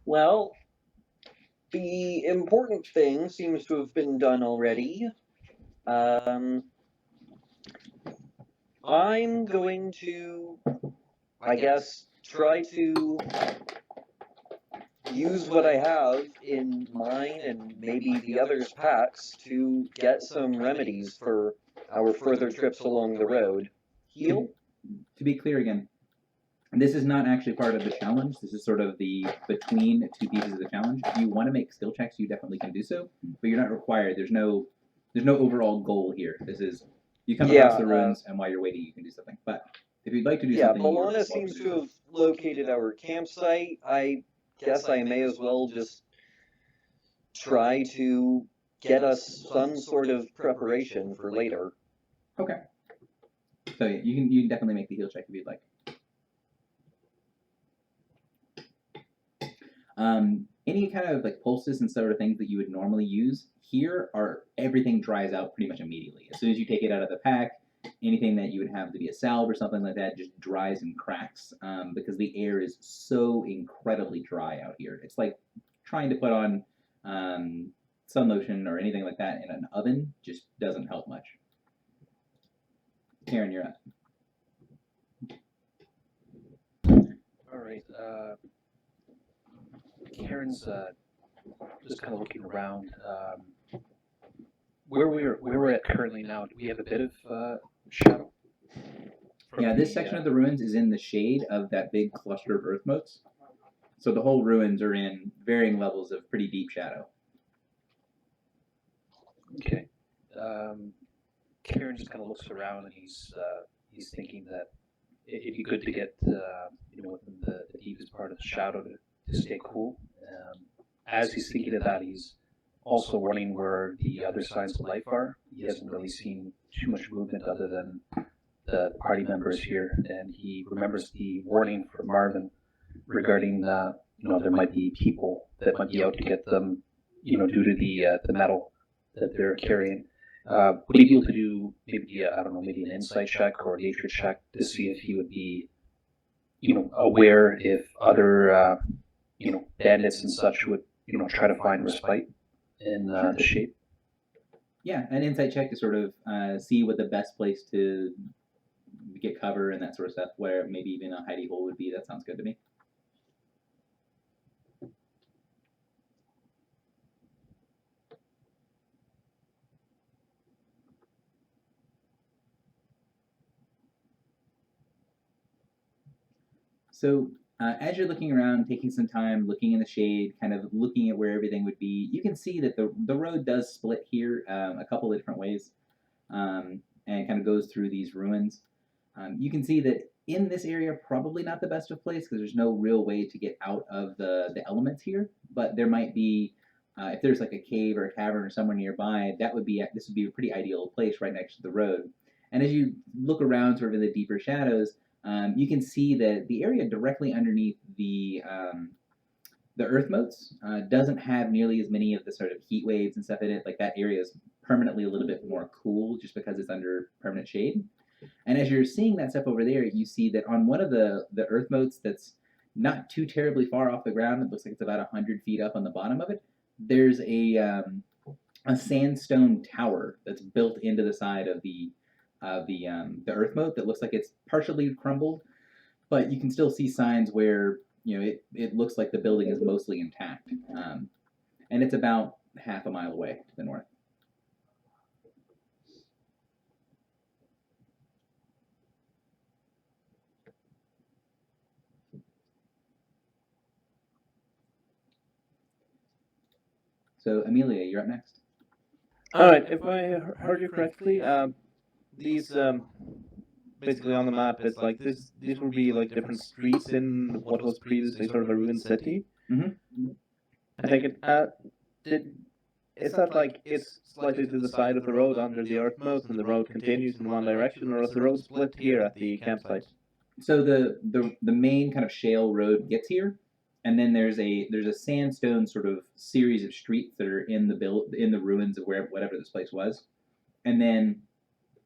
Well, the important thing seems to have been done already. I'm going to, I guess, try to use what I have in mine and maybe the others' packs to get some remedies for our further trips along the road. Heal? To be clear again, this is not actually part of the challenge. This is sort of the between two pieces of the challenge. If you want to make skill checks, you definitely can do so, but you're not required. There's no overall goal here. This is you come across the ruins, and while you're waiting, you can do something. But if you'd like to do something, Balana seems to have located our campsite. I guess I may as well just try to get us some sort of preparation for later. Okay. So yeah, you can definitely make the heal check if you'd like. Any kind of like pulses and sort of things that you would normally use here everything dries out pretty much immediately. As soon as you take it out of the pack, anything that you would have to be a salve or something like that just dries and cracks because the air is so incredibly dry out here. It's like trying to put on sun lotion or anything like that in an oven just doesn't help much. Karen, you're up. All right. Karen's just kind of looking around. Where we're at currently now, do we have a bit of shadow? Yeah, this section of the ruins is in the shade of that big cluster of earth motes. So the whole ruins are in varying levels of pretty deep shadow. Okay. Karen just kind of looks around and he's thinking that it'd be good to get within the deepest part of the shadow to stay cool. As he's thinking of that, he's also wondering where the other signs of life are. He hasn't really seen too much movement other than the party members here, and he remembers the warning from Marvin regarding there might be people that might be out to get them, due to the metal that they're carrying. Would he be able to do maybe I don't know, maybe an insight check or a nature check to see if he would be, aware if other bandits and such would try to find respite in the shape? Yeah, an insight check to sort of see what the best place to get cover and that sort of stuff, where maybe even a hidey hole would be. That sounds good to me. So as you're looking around, taking some time, looking in the shade, kind of looking at where everything would be, you can see that the road does split here a couple of different ways, and kind of goes through these ruins. You can see that in this area, probably not the best of place because there's no real way to get out of the elements here. But there might be, if there's like a cave or a cavern or somewhere nearby, this would be a pretty ideal place right next to the road. And as you look around, sort of in the deeper shadows, you can see that the area directly underneath the earth moats doesn't have nearly as many of the sort of heat waves and stuff in it. Like that area is permanently a little bit more cool just because it's under permanent shade. And as you're seeing that stuff over there, you see that on one of the earth moats that's not too terribly far off the ground, it looks like it's about 100 feet up on the bottom of it, there's a sandstone tower that's built into the side of the earth moat that looks like it's partially crumbled, but you can still see signs where it looks like the building is mostly intact, and it's about half a mile away to the north. So Amelia, you're up next. All right, if I heard you correctly, these basically on the map, it's like this. These would be like different streets in what was previously sort of a ruined city. Mm-hmm. I take it. Is that like it's slightly to the side of the road under the earth moat, and the road continues in one direction, or is the road split here at the campsite? So the main kind of shale road gets here, and then there's a sandstone sort of series of streets that are in the ruins of whatever this place was, and then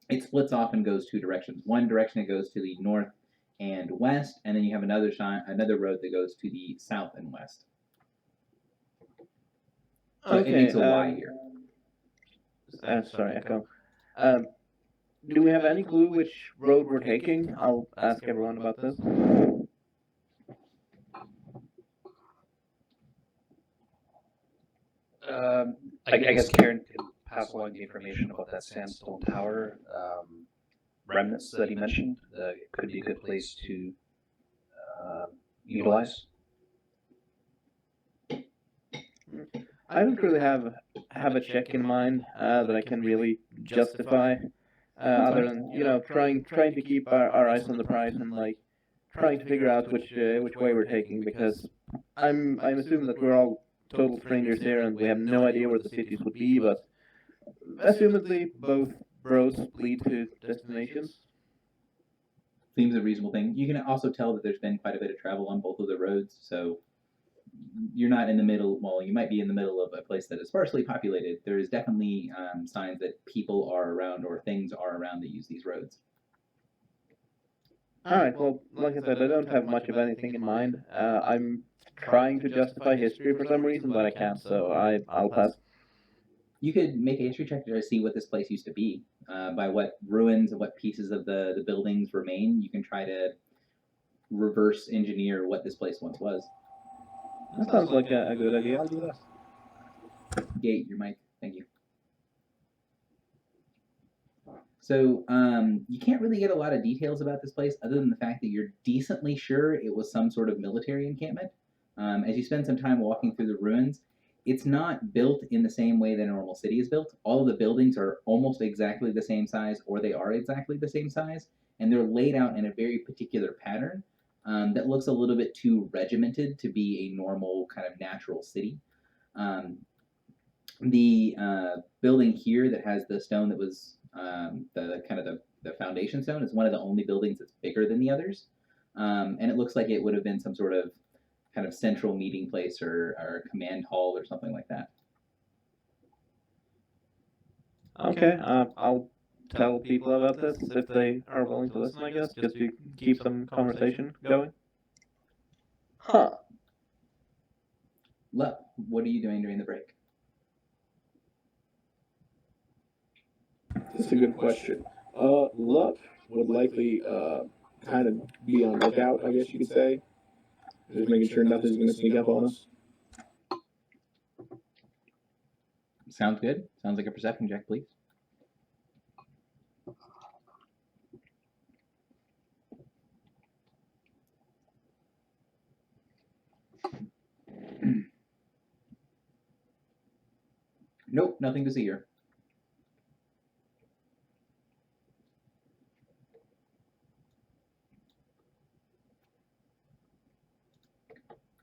it splits off and goes two directions. One direction it goes to the north and west, and then you have another road that goes to the south and west. So Okay, it makes a Y here. Sorry, Echo. Do we have any clue which road we're taking? I'll ask everyone about this. I guess Karen can pass along the information about that sandstone tower remnants that he mentioned. It could be a good place to utilize. I don't really have a check in mind that I can really justify, other than trying to keep our eyes on the prize and like trying to figure out which way we're taking, because I'm assuming that we're all total strangers here and we have no idea where the cities would be, but assumedly both roads lead to destinations. Seems a reasonable thing. You can also tell that there's been quite a bit of travel on both of the roads, so you're not in the middle. Well, you might be in the middle of a place that is sparsely populated. There is definitely signs that people are around or things are around that use these roads. All right. Well, like I said, I don't have much of anything in mind. I'm trying to justify history for some reason, but I can't. So I'll pass. You could make a history check to see what this place used to be. By what ruins and what pieces of the buildings remain, you can try to reverse engineer what this place once was. That sounds like a good idea. I'll do that. Gate, your mic. Thank you. So you can't really get a lot of details about this place other than the fact that you're decently sure it was some sort of military encampment. As you spend some time walking through the ruins, it's not built in the same way that a normal city is built. All of the buildings are almost exactly the same size, or they are exactly the same size, and they're laid out in a very particular pattern that looks a little bit too regimented to be a normal kind of natural city. The building here that has the stone that was the foundation stone is one of the only buildings that's bigger than the others, and it looks like it would have been some sort of kind of central meeting place or command hall or something like that. Okay, I'll tell people about this if they are willing to listen, I guess, just to keep some conversation going. Huh. Lup, what are you doing during the break? That's a good question. Luck would likely kind of be on lookout, I guess you could say. Just making sure nothing's going to sneak up on us. Sounds good. Sounds like a perception check, please. Nope, nothing to see here.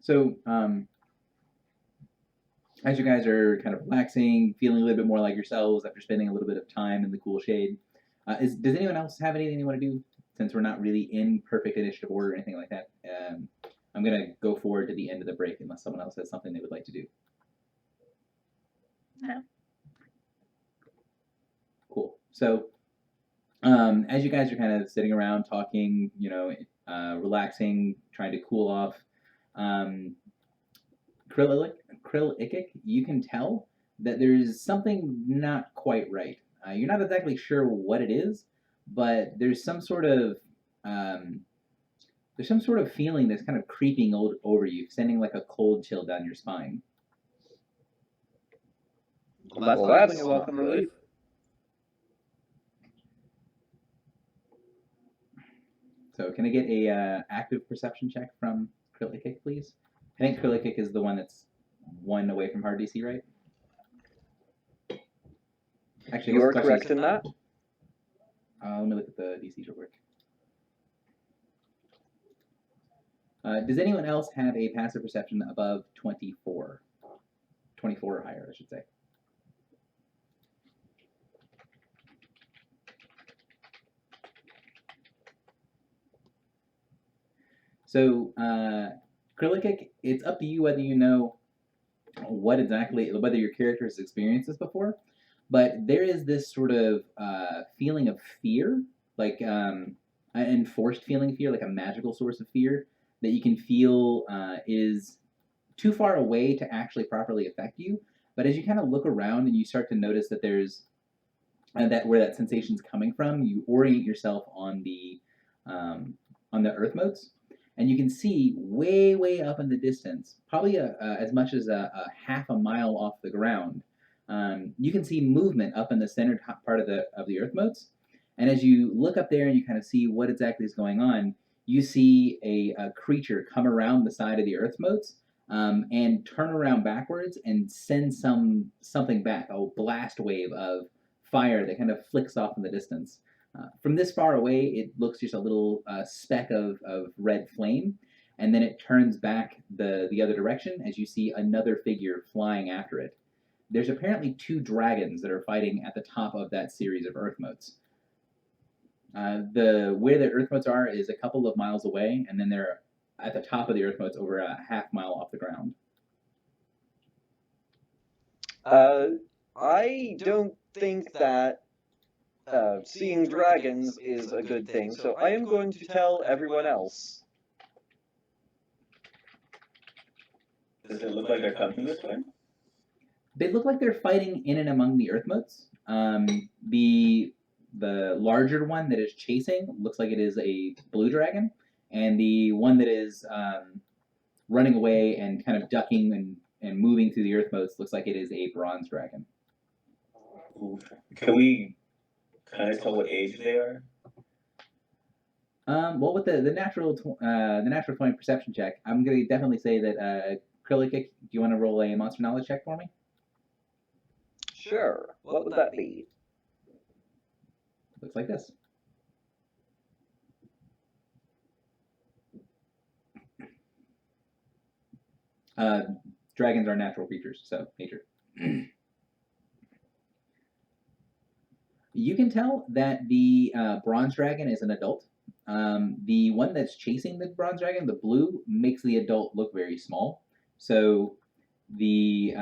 So, as you guys are kind of relaxing, feeling a little bit more like yourselves after spending a little bit of time in the cool shade, does anyone else have anything they want to do? Since we're not really in perfect initiative order or anything like that, I'm going to go forward to the end of the break unless someone else has something they would like to do. No. Cool. So, as you guys are kind of sitting around talking, relaxing, trying to cool off, Krill-Ikik, you can tell that there's something not quite right. You're not exactly sure what it is, but there's some sort of feeling that's kind of creeping over you, sending like a cold chill down your spine. Well, that's a welcome relief. So can I get a active perception check from Krill-Ikik, please? I think Krill-Ikik is the one that's one away from hard DC, right? Actually, You are correct in that. Let me look at the DCs real quick. Does anyone else have a passive perception above 24? 24 or higher, I should say. So, Krill-Ikik, it's up to you whether you know whether your character has experienced this before, but there is this sort of feeling of fear, like an enforced feeling of fear, like a magical source of fear that you can feel is too far away to actually properly affect you. But as you kind of look around and you start to notice that there's where that sensation's coming from, you orient yourself on the earth motes. And you can see way, way up in the distance, probably as much as a half a mile off the ground, you can see movement up in the center part of the earth motes. And as you look up there and you kind of see what exactly is going on, you see a creature come around the side of the earth motes and turn around backwards and send something back, a blast wave of fire that kind of flicks off in the distance. From this far away, it looks just a little speck of red flame, and then it turns back the other direction as you see another figure flying after it. There's apparently 2 dragons that are fighting at the top of that series of earth motes. Where the earth motes are is a couple of miles away, and then they're at the top of the earth motes over a half mile off the ground. I don't think that seeing dragons is a good thing, so I am going to tell everyone else. Does it look like they're coming this way? They look like they're fighting in and among the earth motes. The larger one that is chasing looks like it is a blue dragon, and the one that is running away and kind of ducking and moving through the earth motes looks like it is a bronze dragon. Can we kind of tell what age they are? Well, with the natural 20 perception check, I'm going to definitely say that Krill-Ikik, do you want to roll a monster knowledge check for me? Sure. What would that be? Looks like this. Dragons are natural creatures, so nature. You can tell that the bronze dragon is an adult. The one that's chasing the bronze dragon, the blue, makes the adult look very small. So the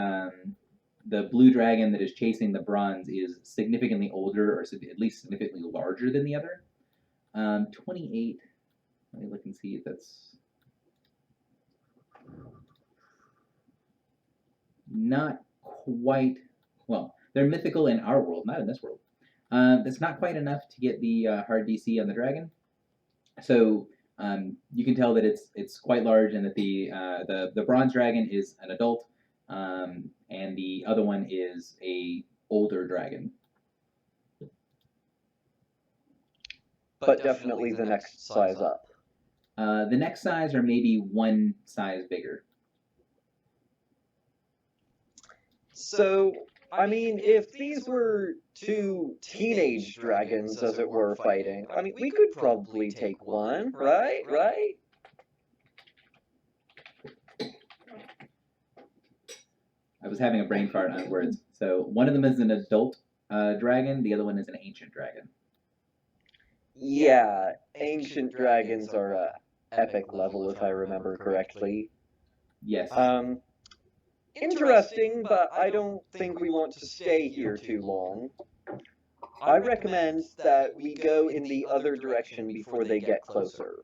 blue dragon that is chasing the bronze is significantly older, or at least significantly larger than the other. 28. Let me look and see if that's not quite. Well, they're mythical in our world, not in this world. That's not quite enough to get the hard DC on the dragon. So you can tell that it's quite large, and that the bronze dragon is an adult, and the other one is a older dragon. But definitely the next size up. The next size are maybe one size bigger. So, I mean, if these were two teenage dragons, as it were, fighting, I mean, we could probably take one, right? Right? I was having a brain fart on words. So one of them is an adult dragon, the other one is an ancient dragon. Yeah, ancient dragons are epic level, if I remember correctly. Yes. Interesting, but I don't think we want to stay here too long. I recommend that we go in the other direction before they get closer.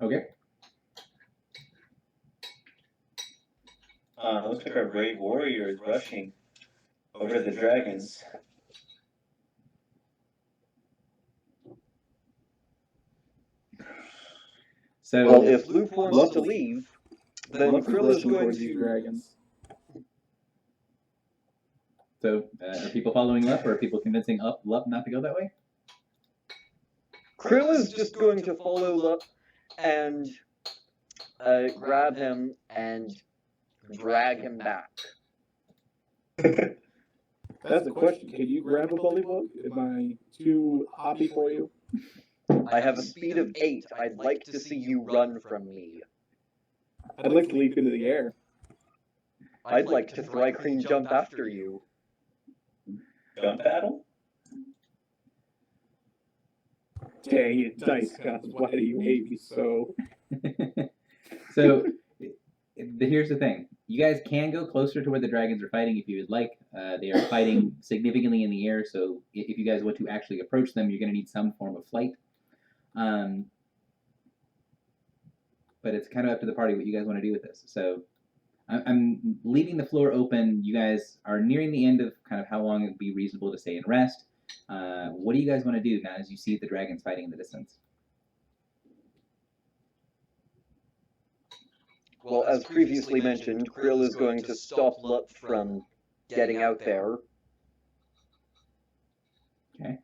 Okay. Looks like our brave warrior is rushing over to the dragons. So Well, if Luke wants to leave, then Luck Krill is listen going towards these to... dragons. So are people following Lup, or are people convincing Lup not to go that way? Krill is just going to follow Lup and grab him and drag him back. That's the question. Can you grab a bullywug? Am I too hoppy for you? I have a speed of 8. I'd like to see you run from me. I'd like to leap into the air. I'd like to Thry-Kreen jump after you. Jump battle? Dang it, dice gods, why do you hate me so? So here's the thing. You guys can go closer to where the dragons are fighting if you would like. They are fighting significantly in the air, so if you guys want to actually approach them, you're going to need some form of flight. But it's kind of up to the party what you guys want to do with this. So I'm leaving the floor open. You guys are nearing the end of kind of how long it would be reasonable to stay and rest. What do you guys want to do now as you see the dragons fighting in the distance? Well, as previously mentioned, Krill is going to stop Lup from getting out there. Okay.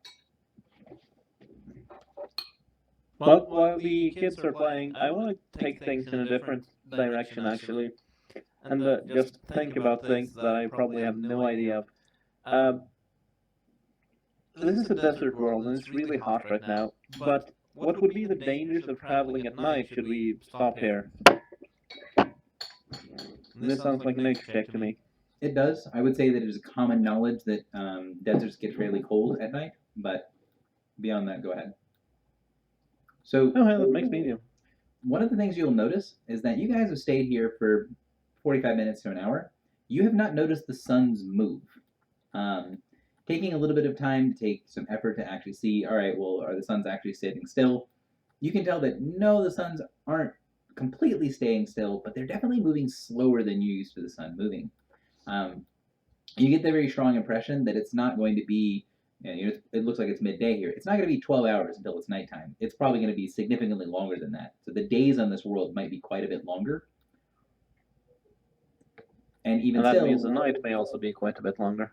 But while the kids are playing, I want to take things in a different direction, actually. And just think about things that I probably have no idea of. This is a desert world, and it's really hot right now. But what would be the dangers of traveling at night should we stop here? This sounds like a nature check to me. It does. I would say that it is common knowledge that deserts get fairly cold at night, but beyond that, go ahead. So, Oh, that makes medium. One of the things you'll notice is that you guys have stayed here for 45 minutes to an hour. You have not noticed the suns move. Taking a little bit of time to take some effort to actually see, all right, well, are the suns actually sitting still? You can tell that no, the suns aren't completely staying still, but they're definitely moving slower than you're used to the sun moving. You get the very strong impression that it's not going to be, it looks like it's midday here. It's not going to be 12 hours until it's nighttime. It's probably going to be significantly longer than that. So the days on this world might be quite a bit longer. And even that still, means the night may also be quite a bit longer.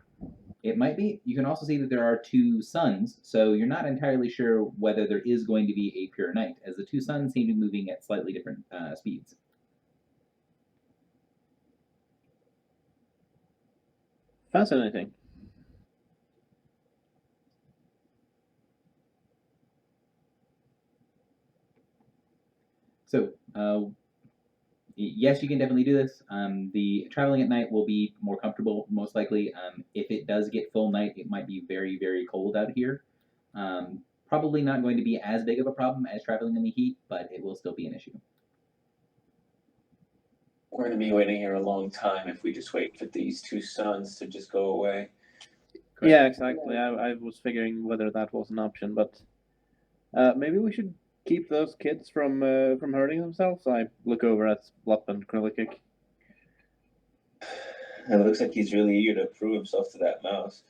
It might be. You can also see that there are two suns, so you're not entirely sure whether there is going to be a pure night, as the two suns seem to be moving at slightly different speeds. Fascinating. So, yes, you can definitely do this. The traveling at night will be more comfortable, most likely. If it does get full night, it might be very, very cold out here. Probably not going to be as big of a problem as traveling in the heat, but it will still be an issue. We're gonna be waiting here a long time if we just wait for these two suns to just go away. Yeah, exactly. I was figuring whether that was an option, but maybe we should keep those kids from hurting themselves. I look over at Blup and Krillikik. It looks like he's really eager to prove himself to that mouse.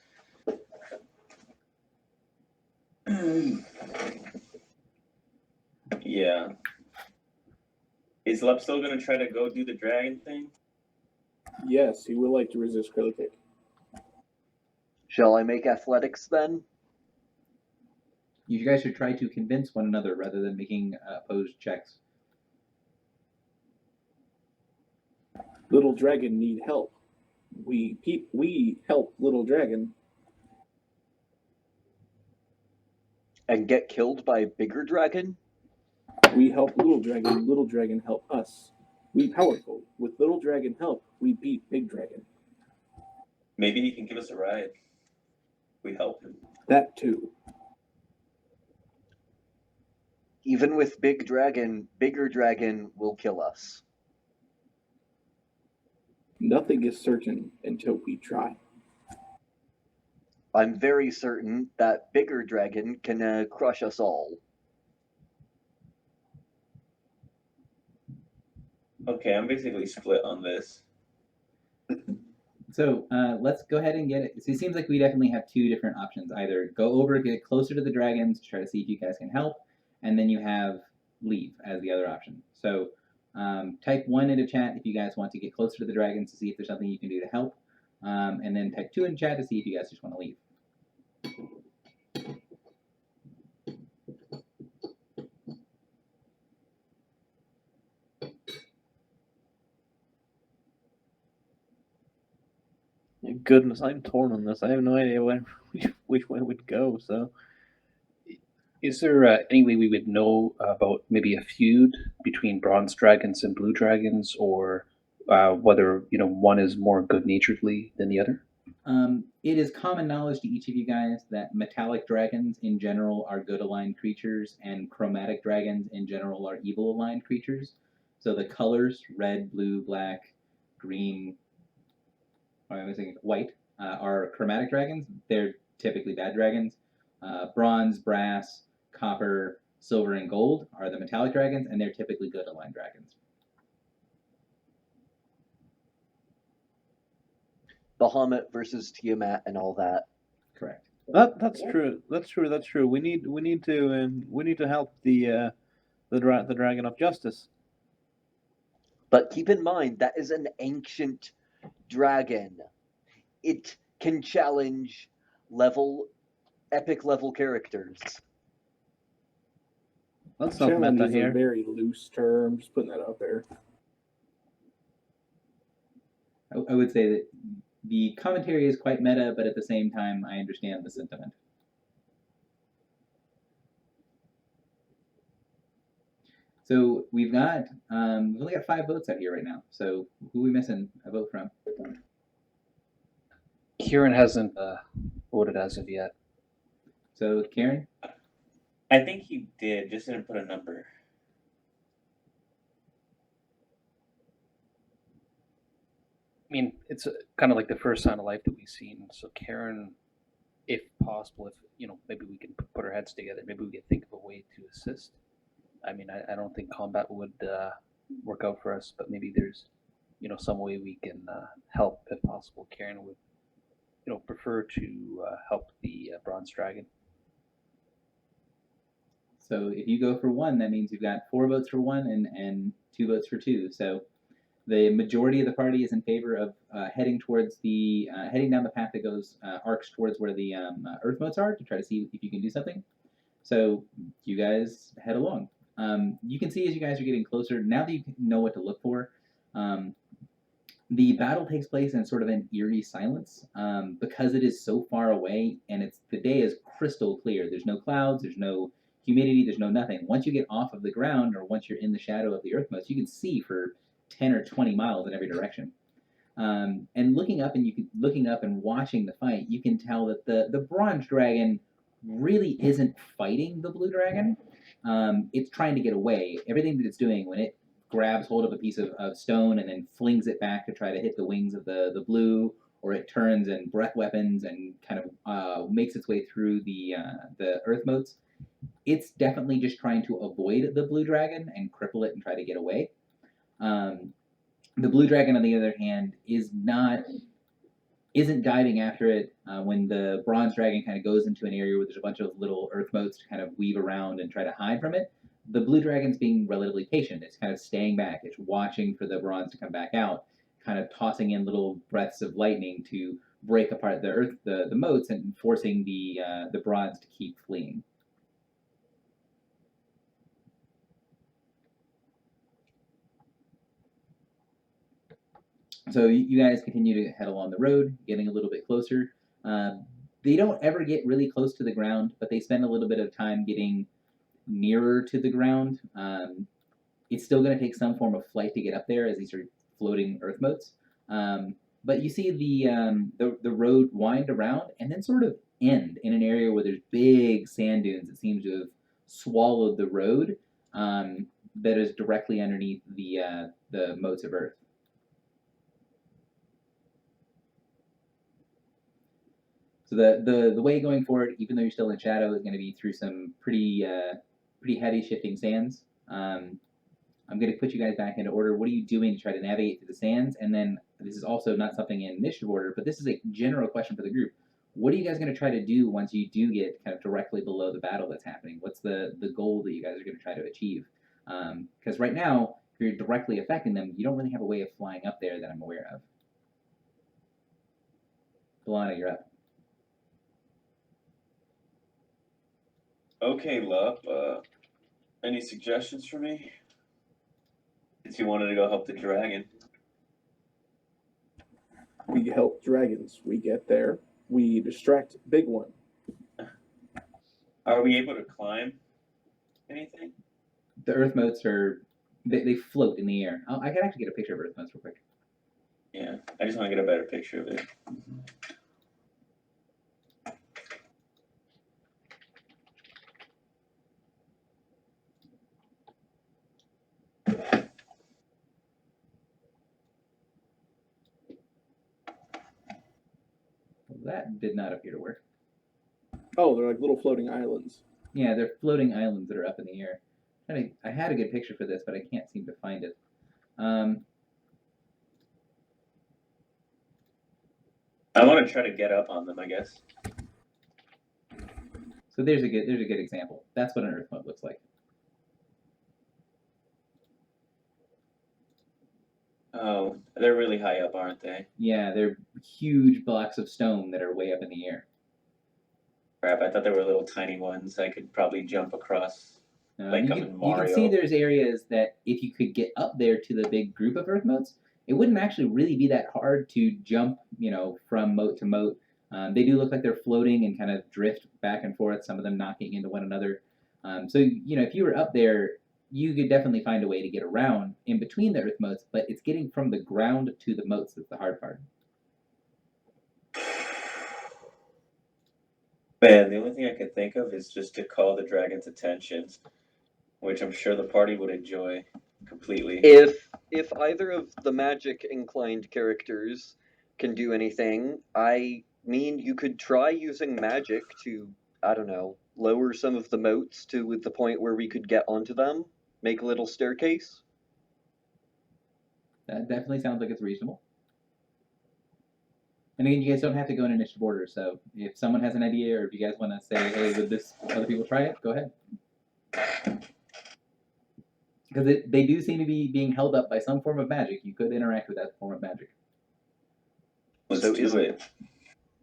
Yeah. Is Lup still gonna try to go do the dragon thing? Yes, he would like to resist Krillikik. Shall I make athletics then? You guys should try to convince one another rather than making opposed checks. Little Dragon need help. We help Little Dragon. And get killed by a bigger dragon? We help Little Dragon. Little Dragon help us. We powerful. With Little Dragon help, we beat Big Dragon. Maybe he can give us a ride. We help him. That too. Even with bigger dragon will kill us. Nothing is certain until we try. I'm very certain that bigger dragon can crush us all. Okay, I'm basically split on this. So let's go ahead and get it. So it seems like we definitely have two different options. Either go over, get closer to the dragons, try to see if you guys can help, and then you have leave as the other option. So type 1 into chat if you guys want to get closer to the dragons to see if there's something you can do to help. And then type 2 in chat to see if you guys just want to leave. Goodness, I'm torn on this. I have no idea which way would go. So, Is there any way we would know about maybe a feud between bronze dragons and blue dragons, or whether one is more good-naturedly than the other? It is common knowledge to each of you guys that metallic dragons in general are good aligned creatures, and chromatic dragons in general are evil aligned creatures. So the colors red, blue, black, green, white are chromatic dragons. They're typically bad dragons. Bronze, brass, copper, silver, and gold are the metallic dragons, and they're typically good aligned dragons. Bahamut versus Tiamat and all that. Correct. that's true. That's true. We need to help the dragon of justice. But keep in mind, that is an ancient dragon. It can challenge epic level characters. Let's not Challenge meta is a here. very loose term. Just putting that out there. I would say that the commentary is quite meta, but at the same time, I understand the sentiment. So we've only got 5 votes out here right now. So who are we missing a vote from? Kieran hasn't voted as of yet. So Karen? I think he did, just didn't put a number. I mean, it's kind of like the first sign of life that we've seen. So Karen, if possible, if maybe we can put our heads together, maybe we can think of a way to assist. I mean, I don't think combat would work out for us, but maybe there's some way we can help if possible. Karen would prefer to help the bronze dragon. So if you go for 1, that means you've got 4 votes for 1 and 2 votes for 2. So the majority of the party is in favor of heading down the path that goes arcs towards where the earth motes are to try to see if you can do something. So you guys head along. You can see as you guys are getting closer, now that you know what to look for, the battle takes place in sort of an eerie silence because it is so far away, and the day is crystal clear. There's no clouds, there's no humidity, there's no nothing. Once you get off of the ground, or once you're in the shadow of the earth motes, you can see for 10 or 20 miles in every direction. And looking up and watching the fight, you can tell that the bronze dragon really isn't fighting the blue dragon. It's trying to get away. Everything that it's doing when it grabs hold of a piece of stone and then flings it back to try to hit the wings of the blue, or it turns and breath weapons and kind of makes its way through the earth motes. It's definitely just trying to avoid the blue dragon and cripple it and try to get away. The blue dragon, on the other hand, isn't diving after it. When the bronze dragon kind of goes into an area where there's a bunch of little earth motes to kind of weave around and try to hide from it, the blue dragon's being relatively patient. It's kind of staying back. It's watching for the bronze to come back out, kind of tossing in little breaths of lightning to break apart the motes, and forcing the bronze to keep fleeing. So you guys continue to head along the road, getting a little bit closer. They don't ever get really close to the ground, but they spend a little bit of time getting nearer to the ground. It's still going to take some form of flight to get up there, as these are floating earth motes. But you see the road wind around and then sort of end in an area where there's big sand dunes that seem to have swallowed the road, that is directly underneath the motes of earth. So the way going forward, even though you're still in shadow, is going to be through some pretty heavy shifting sands. I'm going to put you guys back into order. What are you doing to try to navigate through the sands? And then this is also not something in initiative order, but this is a general question for the group. What are you guys going to try to do once you do get kind of directly below the battle that's happening? What's the goal that you guys are going to try to achieve? Because right now, if you're directly affecting them, you don't really have a way of flying up there that I'm aware of. Delana, you're up. Okay, Lup. Any suggestions for me? Since you wanted to go help the dragon. We help dragons. We get there. We distract Big One. Are we able to climb anything? The earth motes they float in the air. I can actually get a picture of earth motes real quick. Yeah, I just want to get a better picture of it. That did not appear to work. Oh, they're like little floating islands. Yeah, they're floating islands that are up in the air. I had a good picture for this, but I can't seem to find it. I want to try to get up on them, I guess. So there's a good example. That's what an earth mote looks like. Oh, they're really high up, aren't they? Yeah, they're huge blocks of stone that are way up in the air. Crap, I thought they were little tiny ones I could probably jump across. Like You I'm in can Mario. see there's areas that if you could get up there to the big group of earth motes, it wouldn't actually really be that hard to jump, from mote to mote. They do look like they're floating and kind of drift back and forth, some of them knocking into one another. So, if you were up there, you could definitely find a way to get around in between the earth motes, but it's getting from the ground to the motes that's the hard part. Man, the only thing I could think of is just to call the dragon's attention, which I'm sure the party would enjoy completely. If either of the magic inclined characters can do anything, I mean, you could try using magic to, I don't know, lower some of the motes to the point where we could get onto them, make a little staircase. That definitely sounds like it's reasonable. And again, you guys don't have to go in initiative order, so if someone has an idea or if you guys want to say, hey, would this other people try it, go ahead. Because they do seem to be being held up by some form of magic. You could interact with that form of magic. Let's do it.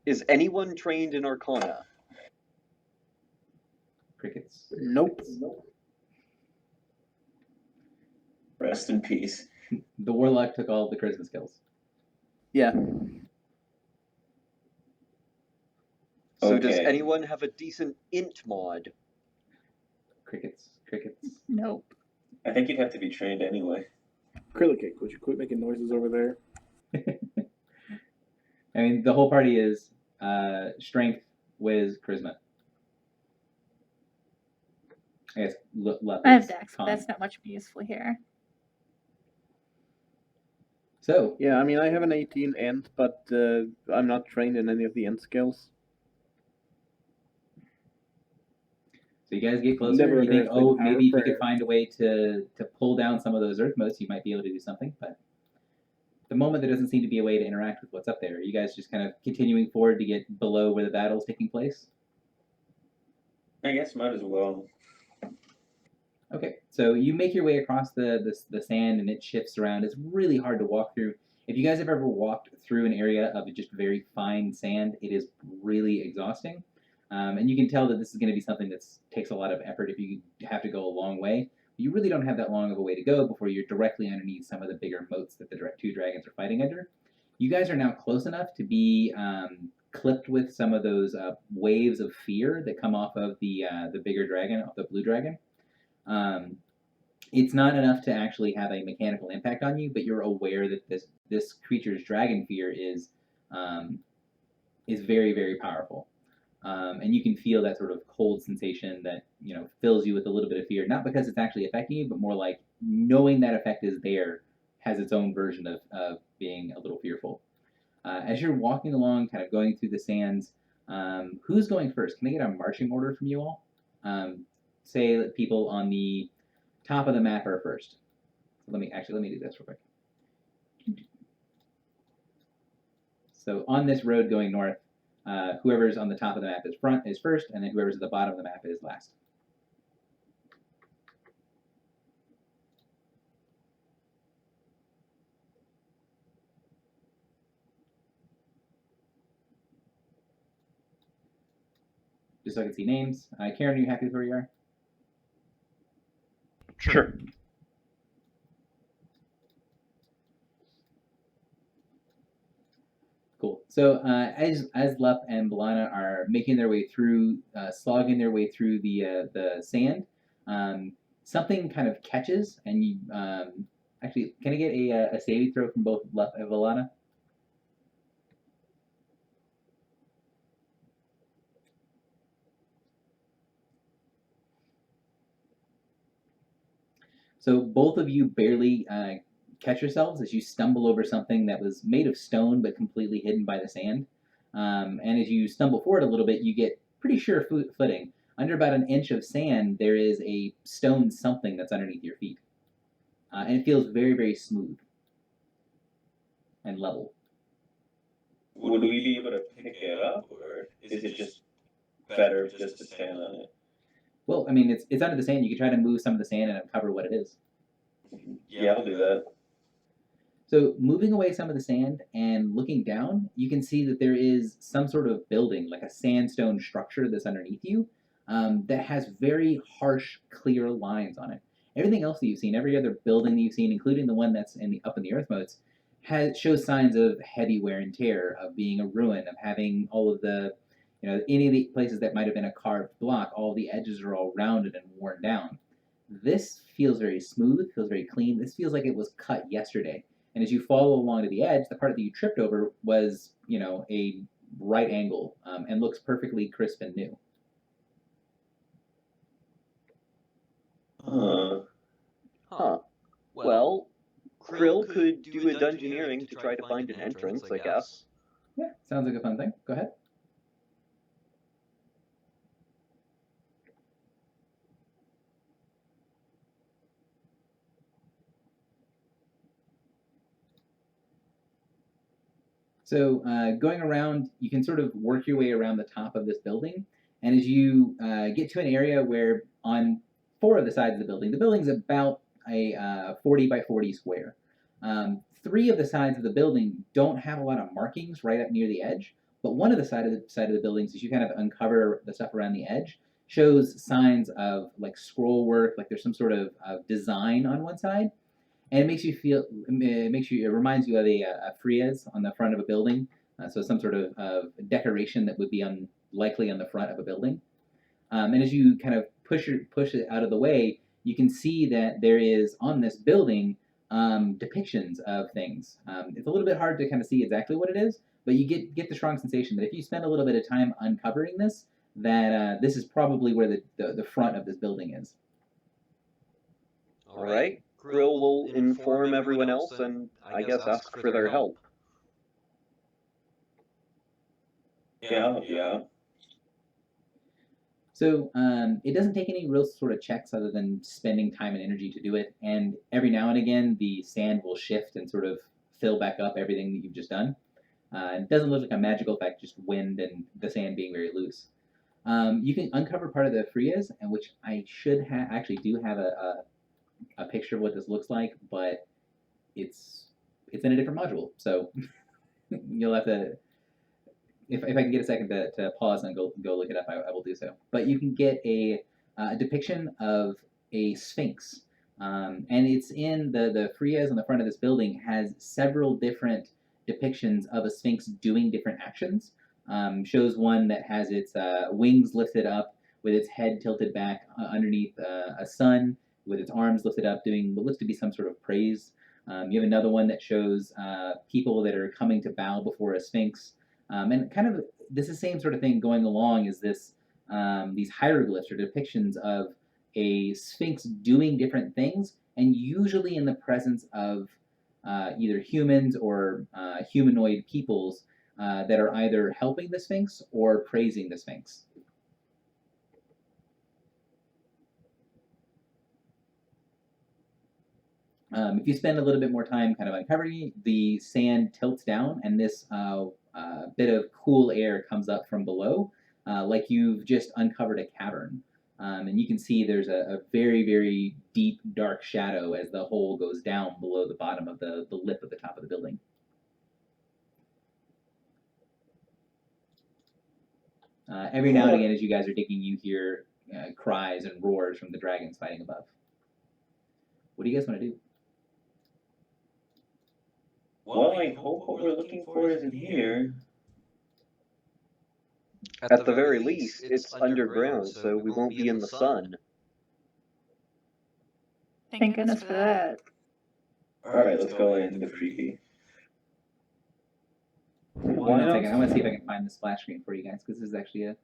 Is anyone trained in Arcana? Crickets. Nope. Rest in peace. The warlock took all of the charisma skills. Yeah. So does Okay. anyone have a decent int mod? Crickets. Nope. I think you'd have to be trained anyway. Acrylic, would you quit making noises over there? I mean, the whole party is strength, whiz, charisma. I guess luck I have is Dex, but con. that's not much useful here. So Yeah, I mean, I have an 18 int, but I'm not trained in any of the int skills. you guys get closer. Never You think, underestimate oh, the power maybe of if you could prayer. find a way to pull down some of those earth motes, you might be able to do something. But at the moment, there doesn't seem to be a way to interact with what's up there. Are you guys just kind of continuing forward to get below where the battle's taking place? I guess might as well. Okay, so you make your way across the sand and it shifts around. It's really hard to walk through. If you guys have ever walked through an area of just very fine sand, it is really exhausting. And you can tell that this is going to be something that takes a lot of effort if you have to go a long way. You really don't have that long of a way to go before you're directly underneath some of the bigger moats that the two dragons are fighting under. You guys are now close enough to be clipped with some of those waves of fear that come off of the bigger dragon, off the blue dragon. It's not enough to actually have a mechanical impact on you, but you're aware that this creature's dragon fear is very, very powerful. And you can feel that sort of cold sensation that fills you with a little bit of fear, not because it's actually affecting you, but more like knowing that effect is there has its own version of being a little fearful. As you're walking along, kind of going through the sands, who's going first? Can I get a marching order from you all? Say that people on the top of the map are first. Let me do this real quick. So on this road going north, whoever's on the top of the map is first, and then whoever's at the bottom of the map is last. Just so I can see names. Karen, are you happy with where you are? Sure. Cool. So as Lup and Balana are making their way through, slogging their way through the sand, something kind of catches, and you actually, can I get a saving throw from both Lup and Balana? So both of you barely catch yourselves as you stumble over something that was made of stone but completely hidden by the sand. And as you stumble forward a little bit, you get pretty sure footing. Under about an inch of sand, there is a stone something that's underneath your feet. And it feels very, very smooth and level. Would we be able to pick it up, or is it just better just to stand on it? Well, I mean, it's under the sand. You can try to move some of the sand and uncover what it is. Yeah, I'll do that. So moving away some of the sand and looking down, you can see that there is some sort of building, like a sandstone structure that's underneath you, that has very harsh, clear lines on it. Everything else that you've seen, every other building that you've seen, including the one that's up in the earth modes, shows signs of heavy wear and tear, of being a ruin, of having all of the, any of the places that might have been a carved block, all the edges are all rounded and worn down. This feels very smooth, feels very clean. This feels like it was cut yesterday. And as you follow along to the edge, the part that you tripped over was, a right angle, and looks perfectly crisp and new. Huh. Well, Krill could do a dungeoneering to try to find an entrance, I guess. Yeah, sounds like a fun thing. Go ahead. So going around, you can sort of work your way around the top of this building. And as you get to an area where on 4 of the sides of the building's about a 40 by 40 square. 3 of the sides of the building don't have a lot of markings right up near the edge, but one of the side of the buildings, as you kind of uncover the stuff around the edge, shows signs of like scroll work, like there's some sort of design on one side. And it reminds you of a frieze on the front of a building, so some sort of decoration that would be likely on the front of a building. And as you kind of push it out of the way, you can see that there is on this building depictions of things. It's a little bit hard to kind of see exactly what it is, but you get the strong sensation that if you spend a little bit of time uncovering this, that this is probably where the front of this building is. All right. Grill will inform everyone else and I guess ask for their help. Yeah. So it doesn't take any real sort of checks other than spending time and energy to do it. And every now and again, the sand will shift and sort of fill back up everything that you've just done. It doesn't look like a magical effect, just wind and the sand being very loose. You can uncover part of the frieze, and which I should actually do have a picture of what this looks like, but it's in a different module, so you'll have to. If I can get a second to pause and go look it up, I will do so. But you can get a depiction of a sphinx, and it's in the frieze on the front of this building has several different depictions of a sphinx doing different actions. Shows one that has its wings lifted up with its head tilted back underneath a sun, with its arms lifted up, doing what looks to be some sort of praise. You have another one that shows people that are coming to bow before a sphinx. And kind of this is the same sort of thing going along is this these hieroglyphs or depictions of a sphinx doing different things, and usually in the presence of either humans or humanoid peoples that are either helping the sphinx or praising the sphinx. If you spend a little bit more time kind of uncovering, the sand tilts down, and this bit of cool air comes up from below, like you've just uncovered a cavern. And you can see there's a very, very deep, dark shadow as the hole goes down below the bottom of the lip of the top of the building. Every now and again, as you guys are digging, you hear cries and roars from the dragons fighting above. What do you guys want to do? Well, I hope what we're looking for is in here. At the very least, it's underground, so we won't be in the sun. Thank goodness for that. Alright, let's go into the creepy. Hold on a second. I want to see if I can find the splash screen for you guys, because this is actually a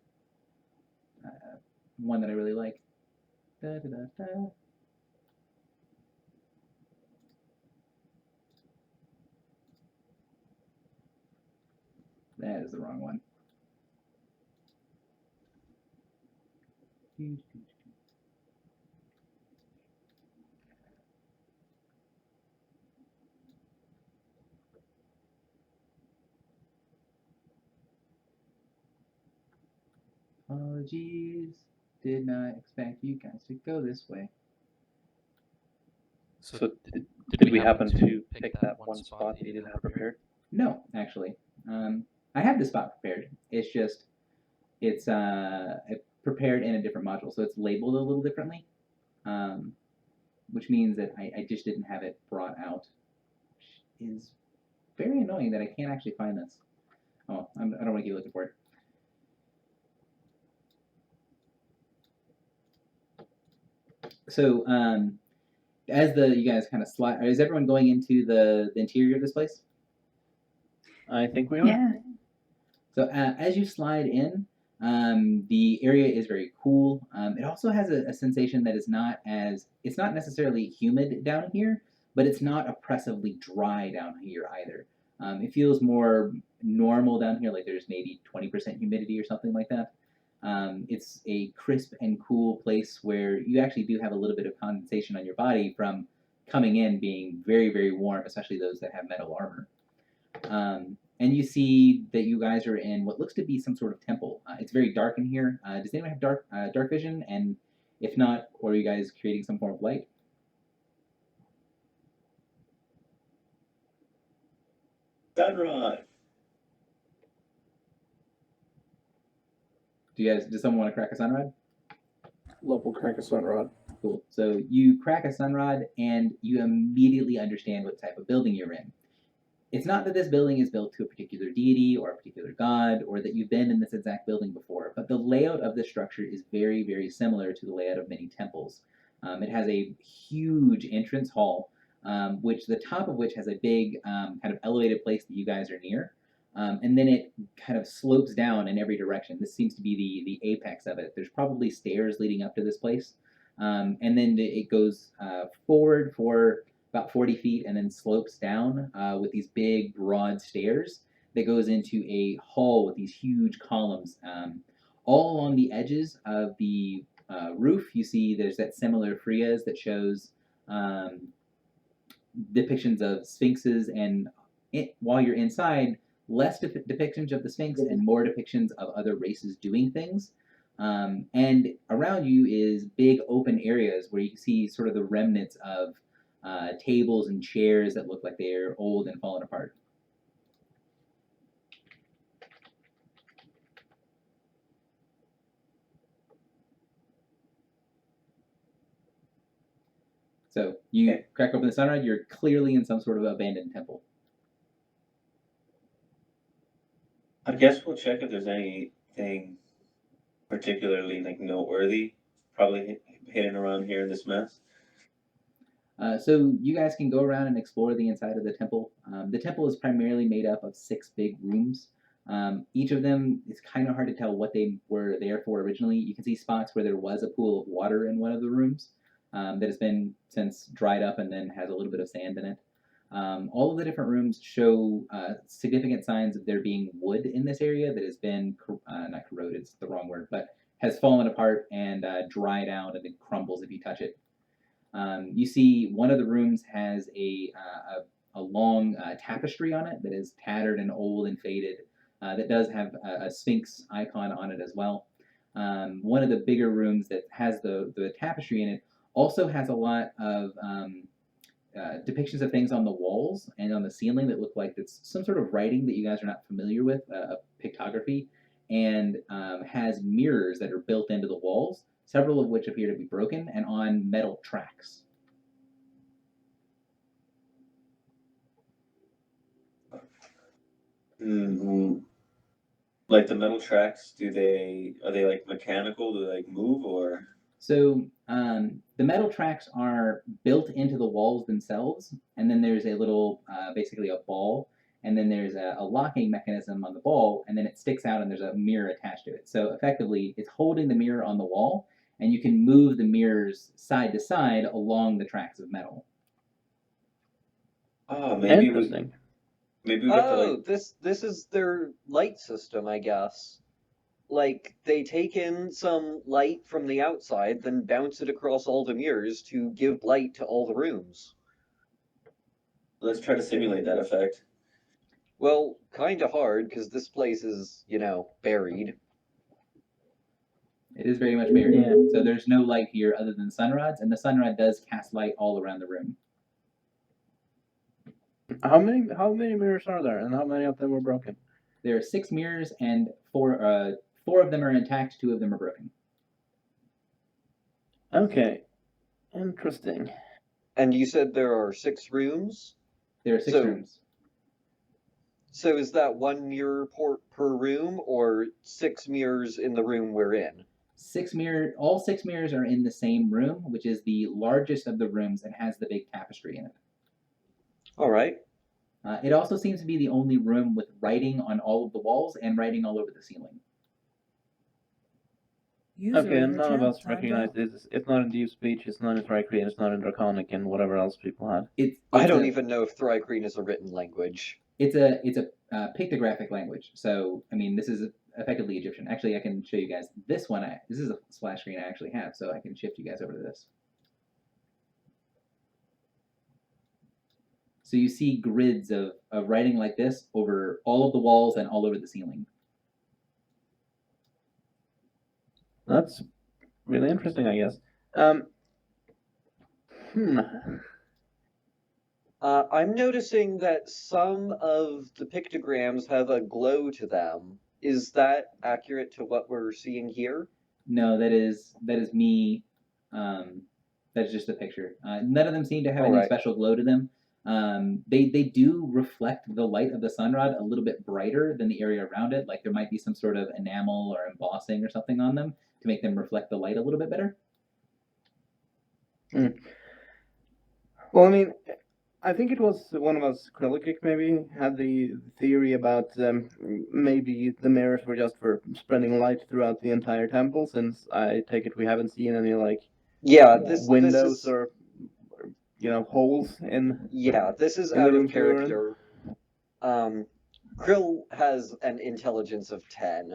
one that I really like. Da, da, da, da. That is the wrong one. Apologies. Did not expect you guys to go this way. So did we happen to pick that one spot that you didn't have prepared? No, actually. I have the spot prepared. It's just it's prepared in a different module, so it's labeled a little differently, which means that I just didn't have it brought out. Which is very annoying that I can't actually find this. Oh, I don't want to keep looking for it. So as you guys kind of slide, is everyone going into the interior of this place? I think we are. Yeah. So as you slide in, the area is very cool. It also has a sensation that it's not necessarily humid down here, but it's not oppressively dry down here either. It feels more normal down here, like there's maybe 20% humidity or something like that. It's a crisp and cool place where you actually do have a little bit of condensation on your body from coming in being very, very warm, especially those that have metal armor. And you see that you guys are in what looks to be some sort of temple. It's very dark in here. Does anyone have dark vision? And if not, or are you guys creating some form of light? Sunrod. Does someone want to crack a sunrod? Love will crack a sunrod. Cool. So you crack a sunrod and you immediately understand what type of building you're in. It's not that this building is built to a particular deity or a particular god or that you've been in this exact building before, but the layout of this structure is very, very similar to the layout of many temples. It has a huge entrance hall which the top of which has a big kind of elevated place that you guys are near. And then it kind of slopes down in every direction. This seems to be the apex of it. There's probably stairs leading up to this place. And then it goes forward for about 40 feet and then slopes down with these big, broad stairs that goes into a hall with these huge columns. All along the edges of the roof, you see there's that similar frieze that shows depictions of sphinxes, and while you're inside, less depictions of the sphinx and more depictions of other races doing things. And around you is big open areas where you can see sort of the remnants of tables and chairs that look like they're old and fallen apart. So you crack open the sunrod, you're clearly in some sort of abandoned temple. I guess we'll check if there's anything particularly like noteworthy, probably hidden around here in this mess. So you guys can go around and explore the inside of the temple. The temple is primarily made up of 6 big rooms. Each of them is kind of hard to tell what they were there for originally. You can see spots where there was a pool of water in one of the rooms that has been since dried up and then has a little bit of sand in it. All of the different rooms show significant signs of there being wood in this area that has been, not corroded, it's the wrong word, but has fallen apart and dried out and then crumbles if you touch it. You see one of the rooms has a long tapestry on it that is tattered and old and faded that does have a sphinx icon on it as well. One of the bigger rooms that has the tapestry in it also has a lot of depictions of things on the walls and on the ceiling that look like it's some sort of writing that you guys are not familiar with, pictography, and has mirrors that are built into the walls, several of which appear to be broken and on metal tracks. Mm-hmm. Like the metal tracks, are they like mechanical? Do they like move or? So the metal tracks are built into the walls themselves, and then there's a little, basically a ball, and then there's a locking mechanism on the ball, and then it sticks out and there's a mirror attached to it. So effectively, it's holding the mirror on the wall, and you can move the mirrors side to side along the tracks of metal. Oh, maybe Interesting. maybe we get to Oh, like. this is their light system, I guess. Like they take in some light from the outside, then bounce it across all the mirrors to give light to all the rooms. Let's try to simulate that effect. Well, kind of hard because this place is, buried. It is very much buried. So there's no light here other than sun rods, and the sun rod does cast light all around the room. How many mirrors are there, and how many of them were broken? There are 6 mirrors, and four of them are intact. 2 of them are broken. Okay, interesting. And you said there are 6 rooms? There are 6 rooms. So is that 1 mirror per room, or 6 mirrors in the room we're in? All 6 mirrors are in the same room, which is the largest of the rooms and has the big tapestry in it. All right. It also seems to be the only room with writing on all of the walls and writing all over the ceiling. Okay, and none of us recognize this. It's not in Deep Speech, it's not in Thrycreen, it's not in Draconic, and whatever else people had. I don't even know if Thrycreen is a written language. It's a pictographic language. So, I mean, this is effectively Egyptian. Actually, I can show you guys this one. This is a splash screen I actually have, so I can shift you guys over to this. So you see grids of writing like this over all of the walls and all over the ceiling. That's really interesting, I guess. I'm noticing that some of the pictograms have a glow to them. Is that accurate to what we're seeing here? No, that is me. That's just a picture. None of them seem to have any special glow to them. They do reflect the light of the sunrod a little bit brighter than the area around it. Like there might be some sort of enamel or embossing or something on them to make them reflect the light a little bit better. Well, I mean, I think it was one of us, Krillkick maybe, had the theory about maybe the mirrors were just for spreading light throughout the entire temple, since I take it we haven't seen any, like, Yeah, this windows is or, holes in this is in the out of rooms we were in. character. Krill has an intelligence of 10.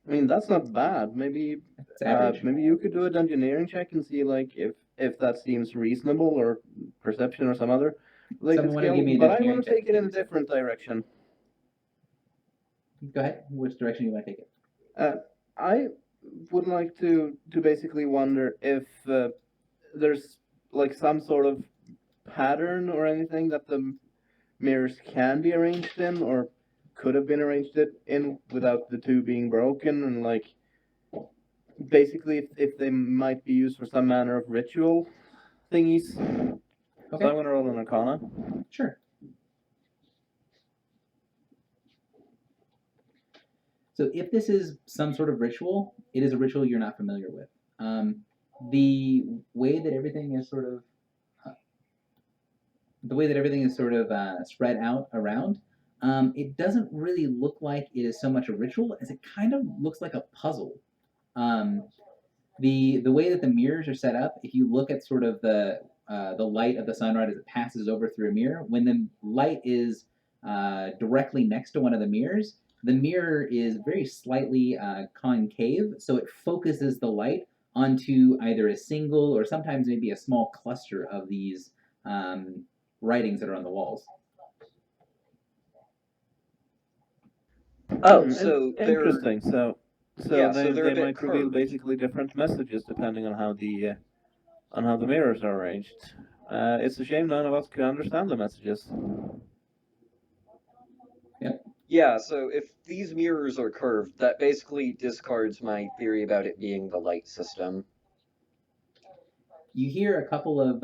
I mean, that's not bad. Maybe It's average. maybe you could do a dungeoneering check and see, like, if that seems reasonable, or perception or some other related Someone wanna skill. give me a But I dungeoneering want to check? take it in a different direction. Go ahead. Which direction you want to take it? I would like to basically wonder if there's, like, some sort of pattern or anything that the mirrors can be arranged in, or could have been arranged in without the two being broken, and, like, basically if they might be used for some manner of ritual thingies. Okay. So I'm gonna roll an Arcana. Sure. So if this is some sort of ritual, it is a ritual you're not familiar with. The way that everything is sort of spread out around, it doesn't really look like it is so much a ritual as it kind of looks like a puzzle. The way that the mirrors are set up, if you look at sort of the light of the sunrise as it passes over through a mirror, when the light is directly next to one of the mirrors, the mirror is very slightly concave, so it focuses the light onto either a single or sometimes maybe a small cluster of these writings that are on the walls. Oh, so they're interesting. So Yeah, so they're a they bit might reveal curved. basically different messages depending on how the mirrors are arranged. It's a shame none of us can understand the messages. Yeah, so if these mirrors are curved, that basically discards my theory about it being the light system. You hear a couple of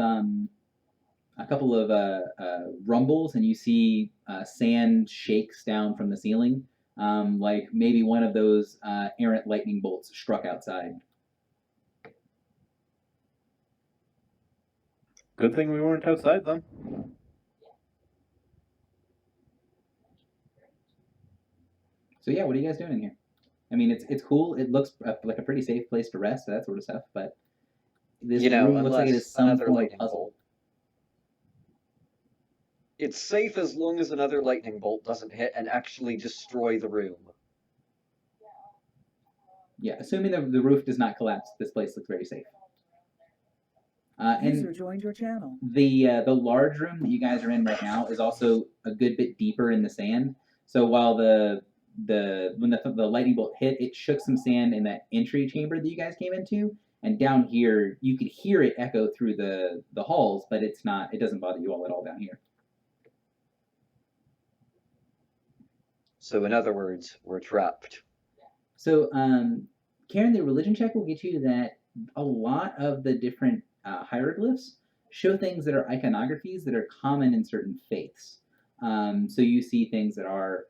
rumbles, and you see sand shakes down from the ceiling, like maybe one of those errant lightning bolts struck outside. Good thing we weren't outside then. So yeah, what are you guys doing in here? I mean, it's cool. It looks like a pretty safe place to rest, that sort of stuff. But this room looks like it is some another form of lightning puzzle. bolt. It's safe as long as another lightning bolt doesn't hit and actually destroy the room. Yeah, assuming the roof does not collapse, this place looks very safe. User And joined your channel. the large room that you guys are in right now is also a good bit deeper in the sand. So while when the lightning bolt hit, it shook some sand in that entry chamber that you guys came into, and down here you could hear it echo through the halls, but it doesn't bother you all at all down here. So in other words, we're trapped. So Karen, the religion check will get you that a lot of the different hieroglyphs show things that are iconographies that are common in certain faiths. So you see things that are,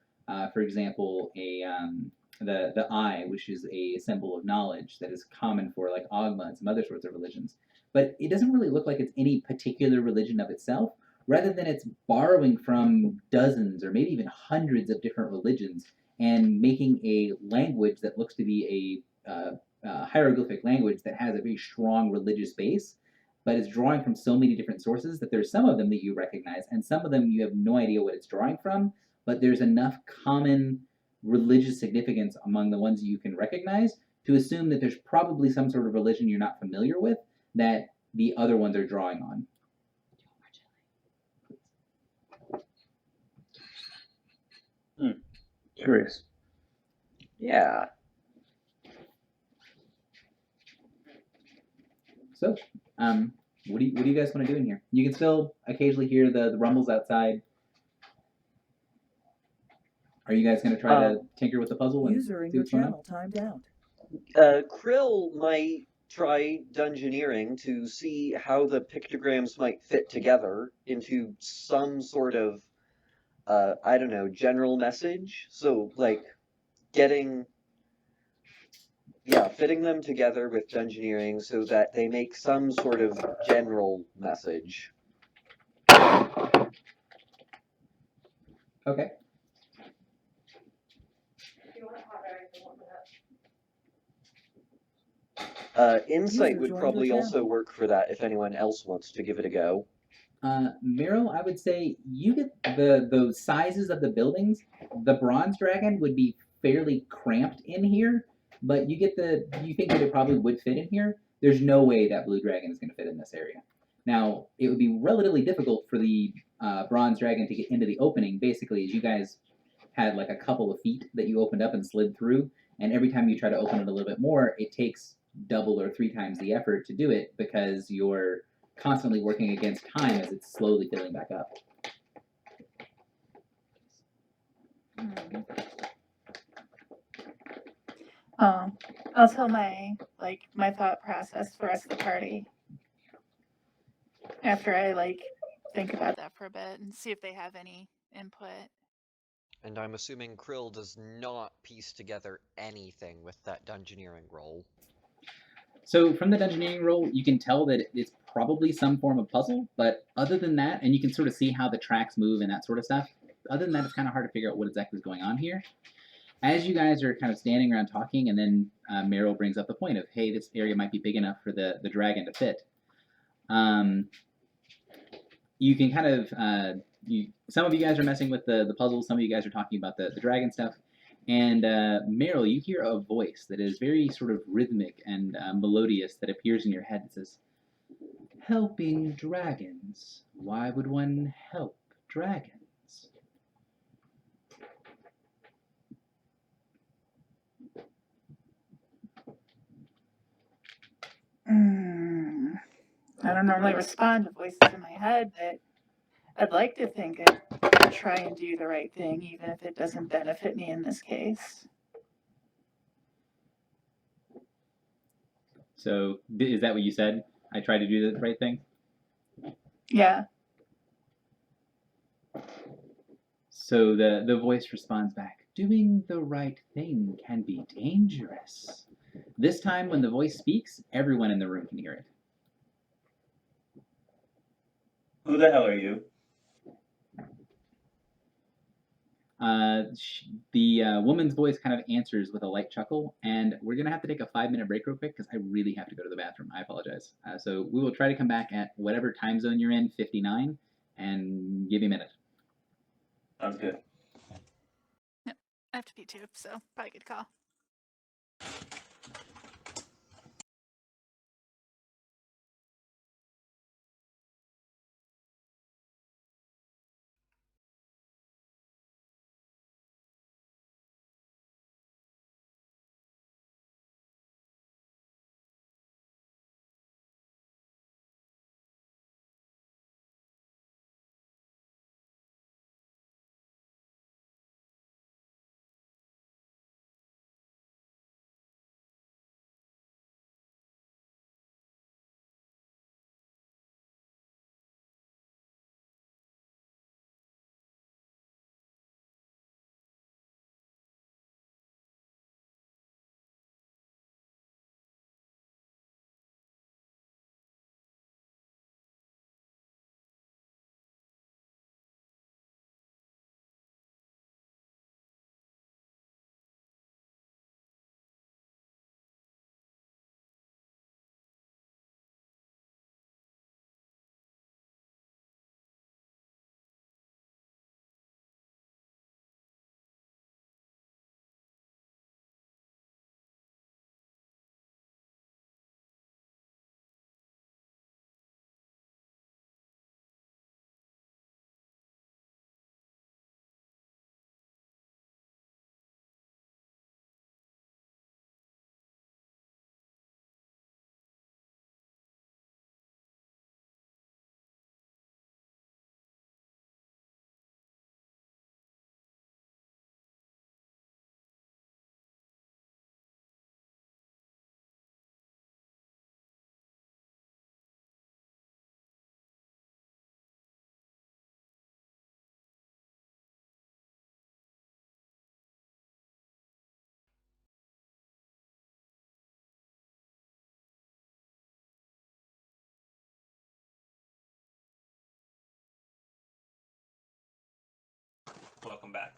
for example, the eye, which is a symbol of knowledge that is common for like Agma and some other sorts of religions. But it doesn't really look like it's any particular religion of itself, rather than it's borrowing from dozens or maybe even hundreds of different religions and making a language that looks to be a hieroglyphic language that has a very strong religious base, but it's drawing from so many different sources that there's some of them that you recognize and some of them you have no idea what it's drawing from, but there's enough common religious significance among the ones that you can recognize to assume that there's probably some sort of religion you're not familiar with that the other ones are drawing on. Curious. Yeah. So, what do you guys want to do in here? You can still occasionally hear the rumbles outside. Are you guys going to try to tinker with the puzzle? User in your channel timed out. Krill might try dungeoneering to see how the pictograms might fit together into some sort of, I don't know, general message. So, like, fitting them together with dungeoneering so that they make some sort of general message. Okay. Insight User would joined your probably also channel. work for that if anyone else wants to give it a go. Meryl, I would say you get the sizes of the buildings. The bronze dragon would be fairly cramped in here, but you think that it probably would fit in here. There's no way that blue dragon is going to fit in this area. Now, it would be relatively difficult for the bronze dragon to get into the opening. Basically, as you guys had like a couple of feet that you opened up and slid through, and every time you try to open it a little bit more, it takes double or three times the effort to do it because you're constantly working against time as it's slowly filling back up. I'll tell my thought process for the rest of the party after I think about that for a bit and see if they have any input. And I'm assuming Krill does not piece together anything with that dungeoneering roll. So from the dungeoneering roll, you can tell that it's probably some form of puzzle, but other than that, and you can sort of see how the tracks move and that sort of stuff, other than that, it's kind of hard to figure out what exactly is going on here. As you guys are kind of standing around talking, and then Meryl brings up the point of, hey, this area might be big enough for the dragon to fit. You can kind of, some of you guys are messing with the puzzles, some of you guys are talking about the dragon stuff, and Meryl, you hear a voice that is very sort of rhythmic and melodious that appears in your head that says, helping dragons. Why would one help dragons? I don't normally respond to voices in my head, but I'd like to think I'd try and do the right thing, even if it doesn't benefit me in this case. So, is that what you said? I tried to do the right thing? Yeah. So the voice responds back, doing the right thing can be dangerous. This time when the voice speaks, everyone in the room can hear it. Who the hell are you? The woman's voice kind of answers with a light chuckle, and we're going to have to take a 5-minute break real quick because I really have to go to the bathroom. I apologize. So we will try to come back at whatever time zone you're in, 59, and give me a minute. Sounds good. Yep, I have to pee too, so probably a good call. welcome back.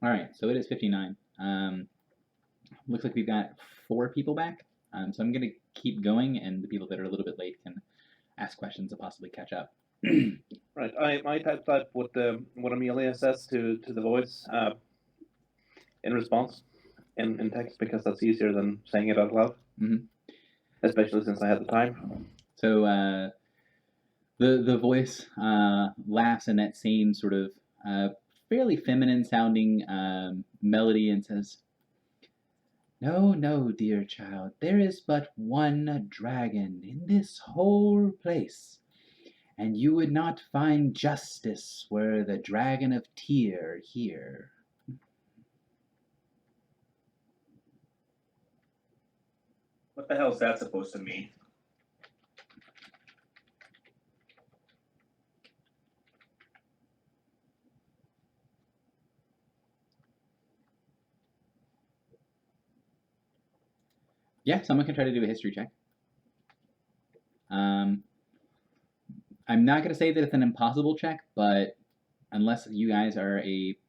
All right, so it is 59. Looks like we've got 4 people back. So I'm going to keep going, and the people that are a little bit late can ask questions and possibly catch up. Right, I might type what Amelia says to the voice in response in text, because that's easier than saying it out loud. Mhm. Especially since I had the time. So the voice laughs in that same sort of fairly feminine sounding melody and says, "No, no, dear child, there is but one dragon in this whole place, and you would not find justice were the dragon of Tyr here." What the hell is that supposed to mean? Yeah, someone can try to do a history check. I'm not going to say that it's an impossible check, but unless you guys are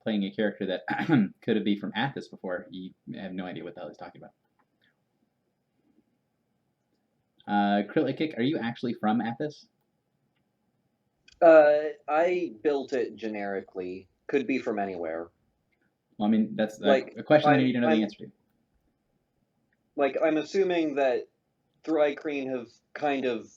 playing a character that could be from Athos before, you have no idea what the hell he's talking about. Krillkick, are you actually from Athos? I built it generically. Could be from anywhere. Well, I mean, that's Like, a question I I'm- need to know the I'm- answer to. Like, I'm assuming that Thrycreen have kind of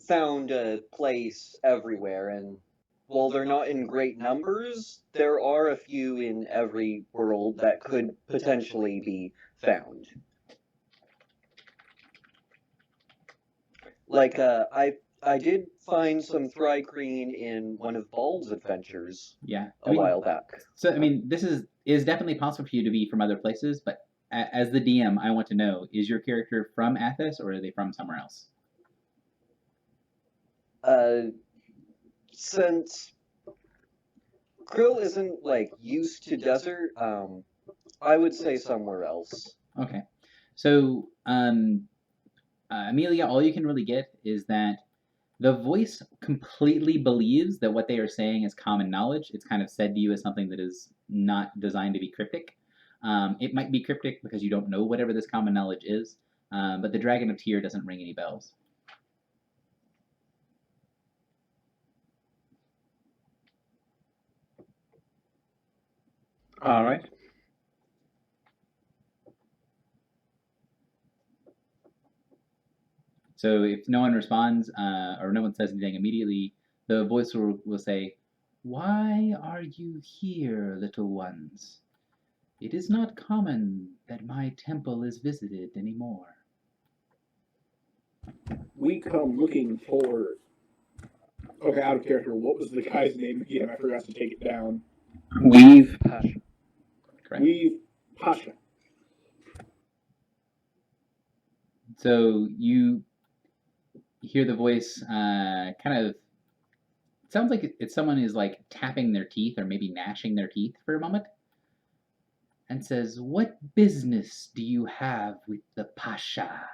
found a place everywhere, and while they're not in great numbers, there are a few in every world that could potentially be found. Like, I did find some Thrycreen in one of Bald's adventures Yeah, a while back. So, I mean, this is definitely possible for you to be from other places, but as the DM, I want to know, is your character from Athos, or are they from somewhere else? Since Krill isn't like used to desert. I would say somewhere else. Okay. So, Amelia, all you can really get is that the voice completely believes that what they are saying is common knowledge. It's kind of said to you as something that is not designed to be cryptic. It might be cryptic because you don't know whatever this common knowledge is, but the Dragon of Tyr doesn't ring any bells. All right. So if no one responds or no one says anything immediately, the voice will say, "Why are you here, little ones? It is not common that my temple is visited anymore." We come looking for. Okay, out of character. What was the guy's name again? I forgot to take it down. We've. Correct. We've Pasha. So you hear the voice kind of. It sounds like it's someone is like tapping their teeth or maybe gnashing their teeth for a moment, and says, "What business do you have with the Pasha?"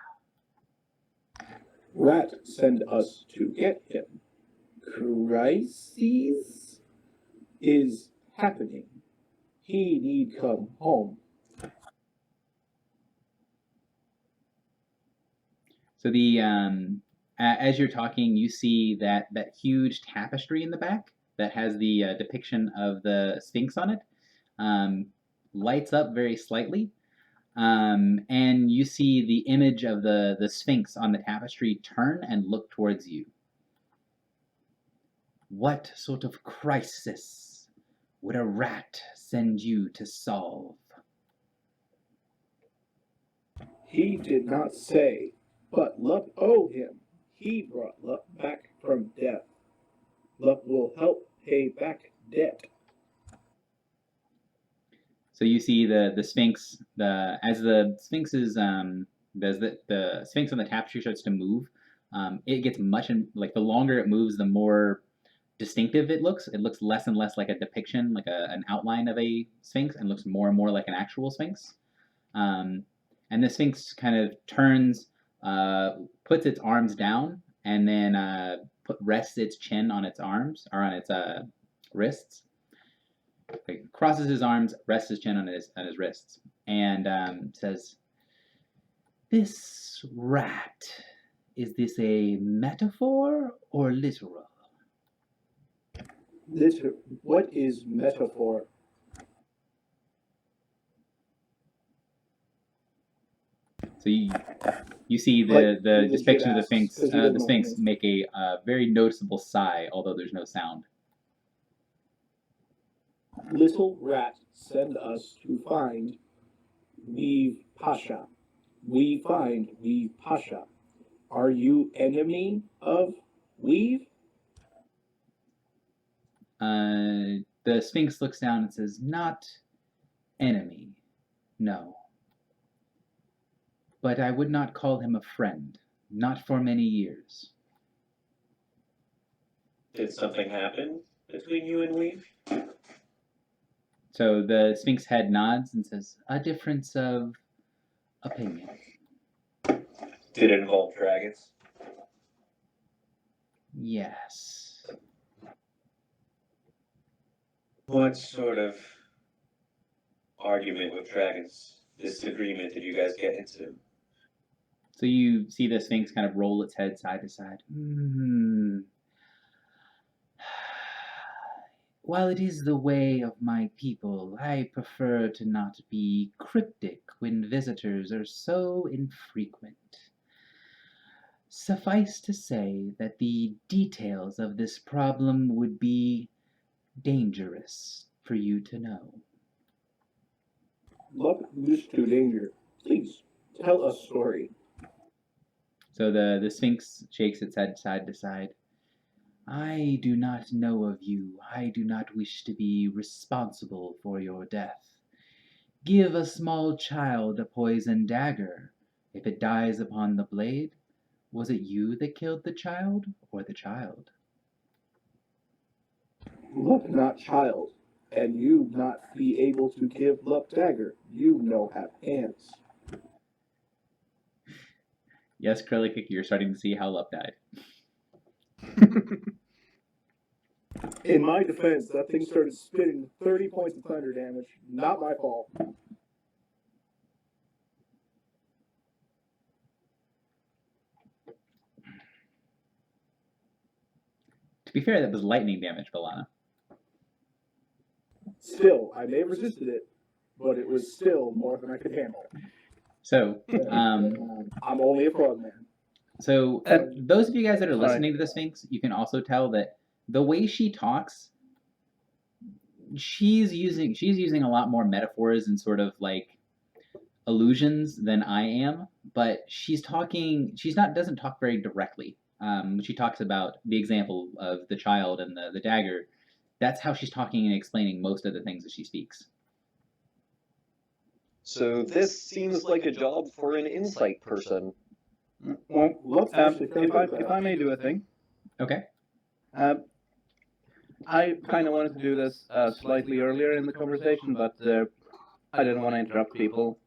Rat send us to get him. Crises is happening. He need come home. So the as you're talking, you see that huge tapestry in the back that has the depiction of the Sphinx on it, lights up very slightly, and you see the image of the Sphinx on the tapestry turn and look towards you. "What sort of crisis would a rat send you to solve?" He did not say, but luck owe him. He brought luck back from death. Luck will help pay back debt. So you see the Sphinx, as the Sphinx is as the Sphinx on the tapestry starts to move, it gets like the longer it moves, the more distinctive it looks. It looks less and less like a depiction, like an outline of a Sphinx, and looks more and more like an actual Sphinx. And the Sphinx kind of turns, puts its arms down, and then rests its chin on its arms or on its wrists. Okay, crosses his arms, rests his chin on his wrists, and says, "This rat, is this a metaphor or literal?" What is metaphor? So you see Like, the legit depiction of the asks, Sphinx 'cause he doesn't know what it Sphinx is. make a very noticeable sigh, although there's no sound. Little rat send us to find Weave Pasha. We find Weave Pasha. Are you enemy of Weave? The Sphinx looks down and says, "Not enemy, no. But I would not call him a friend, not for many years." Did something happen between you and Weave? So the Sphinx head nods and says, "A difference of opinion." Did it involve dragons? Yes. What sort of argument with dragons, disagreement did you guys get into? So you see the Sphinx kind of roll its head side to side. While it is the way of my people, I prefer to not be cryptic when visitors are so infrequent. Suffice to say that the details of this problem would be dangerous for you to know. Luck used to danger. Please tell a story. So the Sphinx shakes its head side to side. "I do not know of you. I do not wish to be responsible for your death. Give a small child a poisoned dagger. If it dies upon the blade, was it you that killed the child or the child?" Luck not child. And you not be able to give Lup dagger. You no have hands. Yes, Curly, you're starting to see how Lup died. In my defense, that thing started spitting 30 points of thunder damage. Not my fault. To be fair, that was lightning damage, Valana. Still, I may have resisted it, but it was still more than I could handle. So, I'm only a frogman. So, those of you guys that are Sorry. listening to the Sphinx, you can also tell that the way she talks, she's using a lot more metaphors and sort of like allusions than I am, but doesn't talk very directly. When she talks about the example of the child and the dagger, that's how she's talking and explaining most of the things that she speaks. So this seems like a job for an insight person. Well, let's if I may do a thing, Okay. I kind of wanted to do this slightly earlier in the conversation, but I didn't want to interrupt people.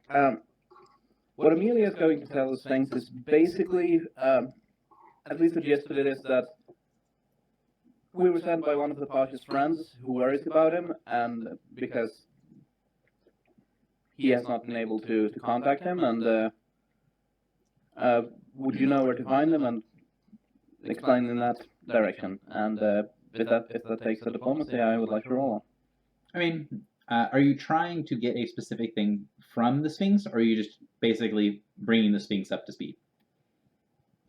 What Amelia is going to tell us things is basically, at least the gist of it is that we were sent by one of the Pasha's friends who worries about him, and because he has not been able to contact him, and would you know where to find him, and explain in that direction. And if that takes the diplomacy, I would like to roll. I mean, are you trying to get a specific thing from the Sphinx, or are you just basically bringing the Sphinx up to speed?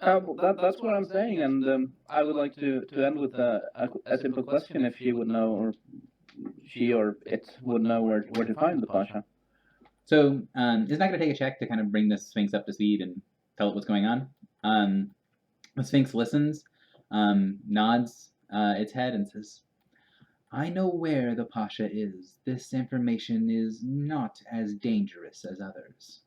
That's what I'm saying, and I would like to end with a simple question: if she would know, or she or it would know where to find the Pasha. So it's not going to take a check to kind of bring the Sphinx up to speed and tell it what's going on. The Sphinx listens, nods its head, and says, "I know where the Pasha is. This information is not as dangerous as others."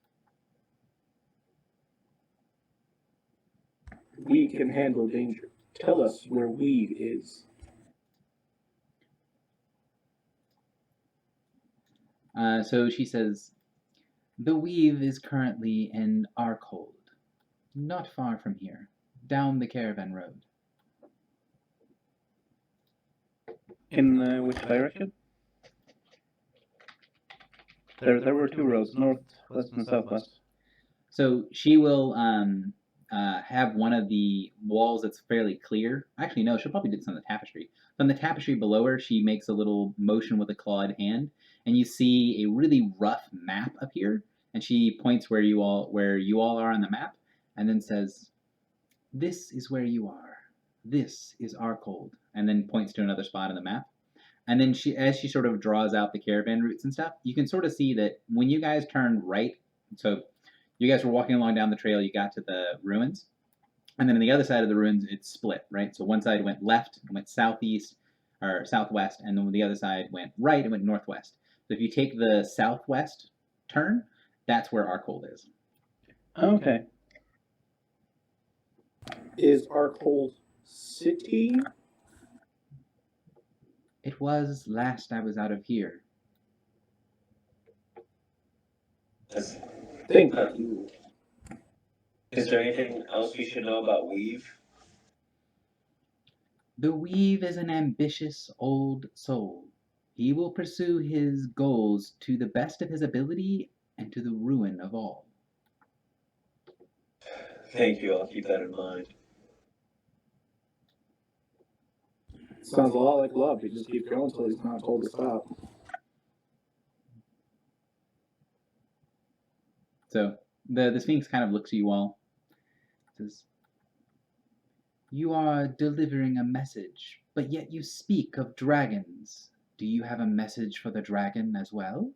We can handle danger. Tell us where weed is. So she says, "The weave is currently in Arkhold, not far from here, down the caravan road." In which direction? There were two roads, north, west, and southwest. So she will have one of the walls that's fairly clear. Actually, no, she'll probably do this on the tapestry. From the tapestry below her, she makes a little motion with a clawed hand, and you see a really rough map appear. And she points where you all are on the map, and then says, "This is where you are. This is Arkhold," and then points to another spot on the map. And then as she sort of draws out the caravan routes and stuff, you can sort of see that when you guys turned right, so you guys were walking along down the trail, you got to the ruins, and then on the other side of the ruins, it's split, right? So one side went left, went southeast, or southwest, and then the other side went right and went northwest. So if you take the southwest turn, that's where Arkhold is. Okay. Is Arkhold city? It was last I was out of here. Thank you. Is there anything else we should know about Weave? The Weave is an ambitious old soul. He will pursue his goals to the best of his ability and to the ruin of all. Thank you, I'll keep that in mind. Sounds a lot like love. He just keeps going until he's not told to stop. So the Sphinx kind of looks at you all. Says, "You are delivering a message, but yet you speak of dragons. Do you have a message for the dragon as well?"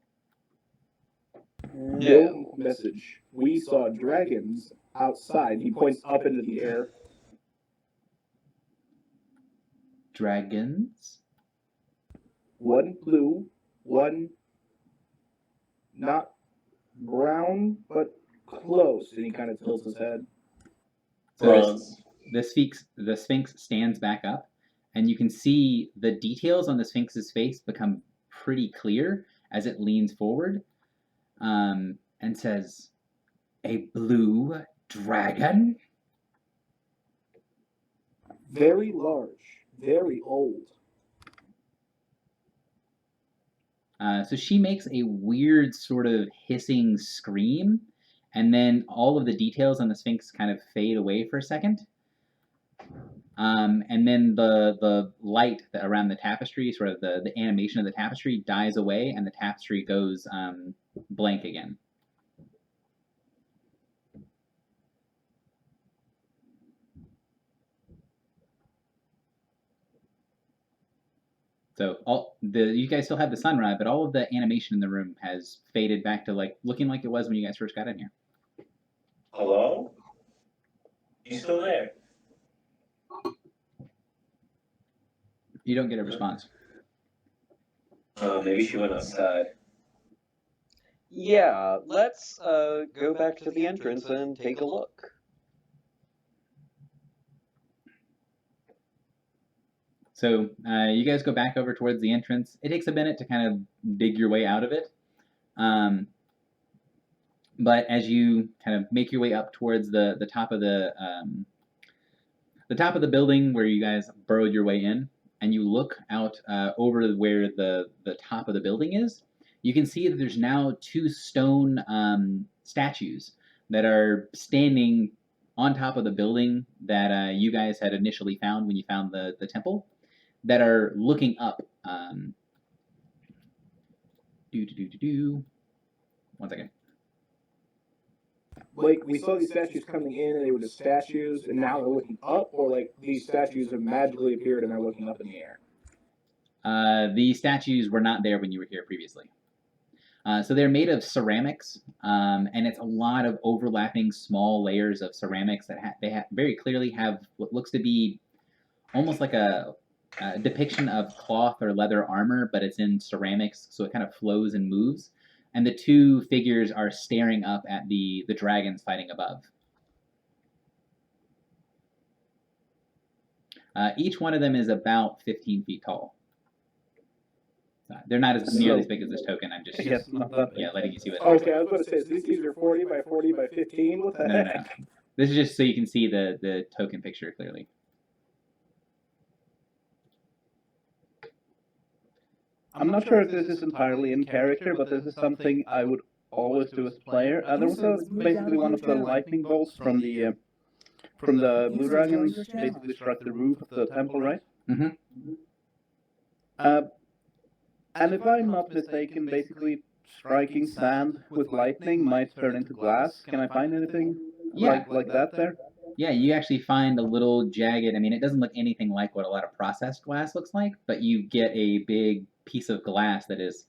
No message. We saw dragons outside. He points up into the air. Dragons? One blue, one not brown, but close. And he kind of tilts his head. So the Sphinx stands back up, and you can see the details on the Sphinx's face become pretty clear as it leans forward, and says, "A blue dragon?" Very large, very old. So she makes a weird sort of hissing scream, and then all of the details on the Sphinx kind of fade away for a second. And then the light around the tapestry, sort of the animation of the tapestry, dies away, and the tapestry goes blank again. So you guys still have the sunrise, but all of the animation in the room has faded back to like looking like it was when you guys first got in here. Hello? You still there? You don't get a response. Maybe she went outside. Yeah, let's go back to the entrance and take a look. So you guys go back over towards the entrance. It takes a minute to kind of dig your way out of it. But as you kind of make your way up towards the top of the top of the building where you guys burrowed your way in, and you look out over where the top of the building is, you can see that there's now two stone statues that are standing on top of the building that you guys had initially found when you found the temple, that are looking up. One second. Like, we saw these statues coming in, and they were just statues, and now they're looking up, or like these statues have magically appeared and are looking up in the air. The statues were not there when you were here previously. So they're made of ceramics, and it's a lot of overlapping small layers of ceramics that they very clearly have what looks to be almost like a depiction of cloth or leather armor, but it's in ceramics, so it kind of flows and moves. And the two figures are staring up at the dragons fighting above. Each one of them is about 15 feet tall. They're not nearly as big as this token. I'm just letting you see what. Okay, I was going to say, so these are 40 by 40 by 15. What the heck? No. This is just so you can see the token picture clearly. I'm not sure if this is entirely in character, but this is something I would always do as a player. There was basically one of the lightning bolts from the blue dragons basically struck the roof of the temple, right? Mm-hmm. And if I'm not mistaken, basically striking sand with lightning might turn into glass. Can I find anything like that there? Yeah, you actually find a little jagged. I mean, it doesn't look anything like what a lot of processed glass looks like, but you get a big piece of glass that is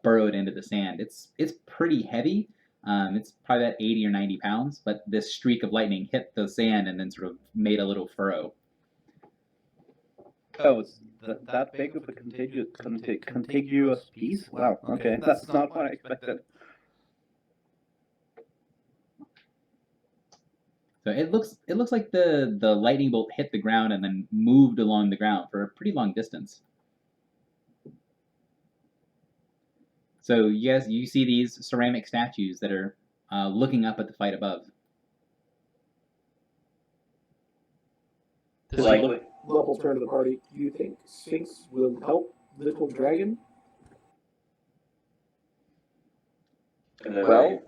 burrowed into the sand. It's pretty heavy. It's probably about 80 or 90 pounds, but this streak of lightning hit the sand and then sort of made a little furrow. Oh, it's that big of a contiguous piece? Wow, okay, that's not what I expected. So it looks like the lightning bolt hit the ground and then moved along the ground for a pretty long distance. So yes, you see these ceramic statues that are looking up at the fight above. Level turn to the party. Do you think Sphinx will help Little Dragon? Well,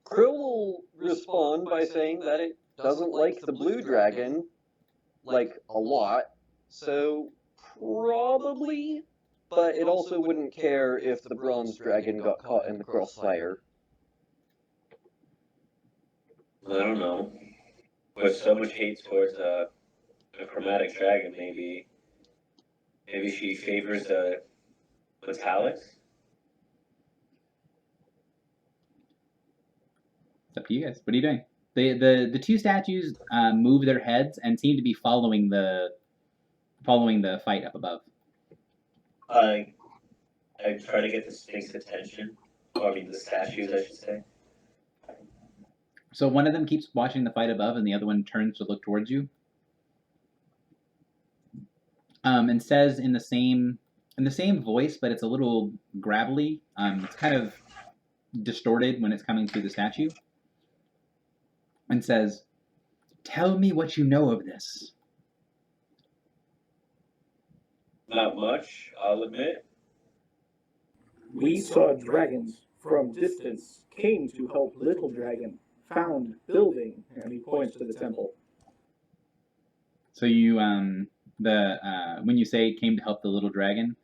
Krill will respond by saying that it doesn't like the blue dragon, like, a lot, so probably, but it also wouldn't care if the bronze dragon got caught in the crossfire. I don't know. With so much hate towards a chromatic dragon, maybe she favors the metallics. It's up to you guys. What are you doing? The two statues move their heads and seem to be following the fight up above. I try to get the Sphinx's attention, or I mean the statues, I should say. So one of them keeps watching the fight above, and the other one turns to look towards you, and says in the same in the same voice, but it's a little gravelly. It's kind of distorted when it's coming through the statue, and says, "Tell me what you know of this." Not much, I'll admit. We saw dragons from distance, came to help Little Dragon, found building, and he points to the temple. So you when you say came to help the little dragon,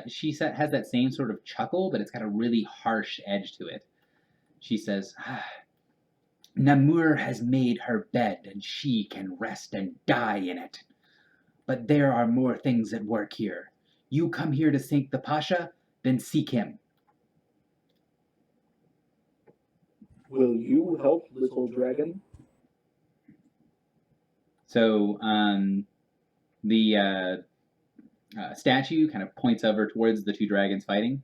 she has that same sort of chuckle, but it's got a really harsh edge to it. She says, "Namur has made her bed, and she can rest and die in it. But there are more things at work here. You come here to seek the Pasha, then seek him." Will you help Little Dragon? So the statue kind of points over towards the two dragons fighting,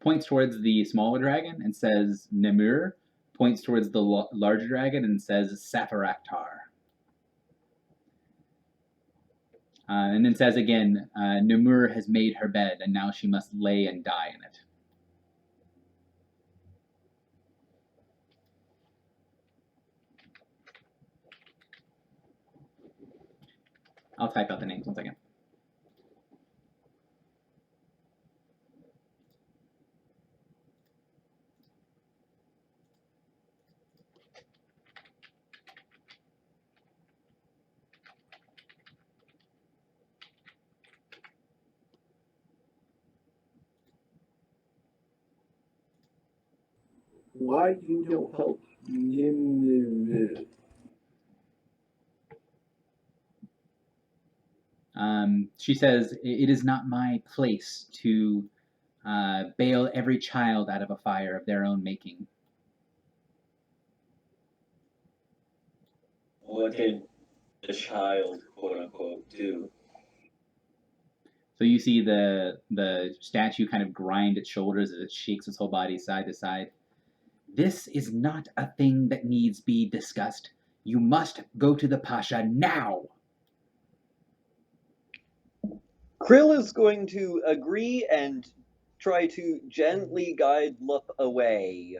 points towards the smaller dragon and says Namur, points towards the larger dragon and says Safaraktar. And then says again, Namur has made her bed, and now she must lay and die in it. I'll type out the names 1 second. Why you don't help Nimue? She says, "It is not my place to bail every child out of a fire of their own making." What did the child, quote unquote, do? So you see the statue kind of grind its shoulders as it shakes its whole body side to side. "This is not a thing that needs be discussed. You must go to the Pasha now." Krill is going to agree and try to gently guide Lup away.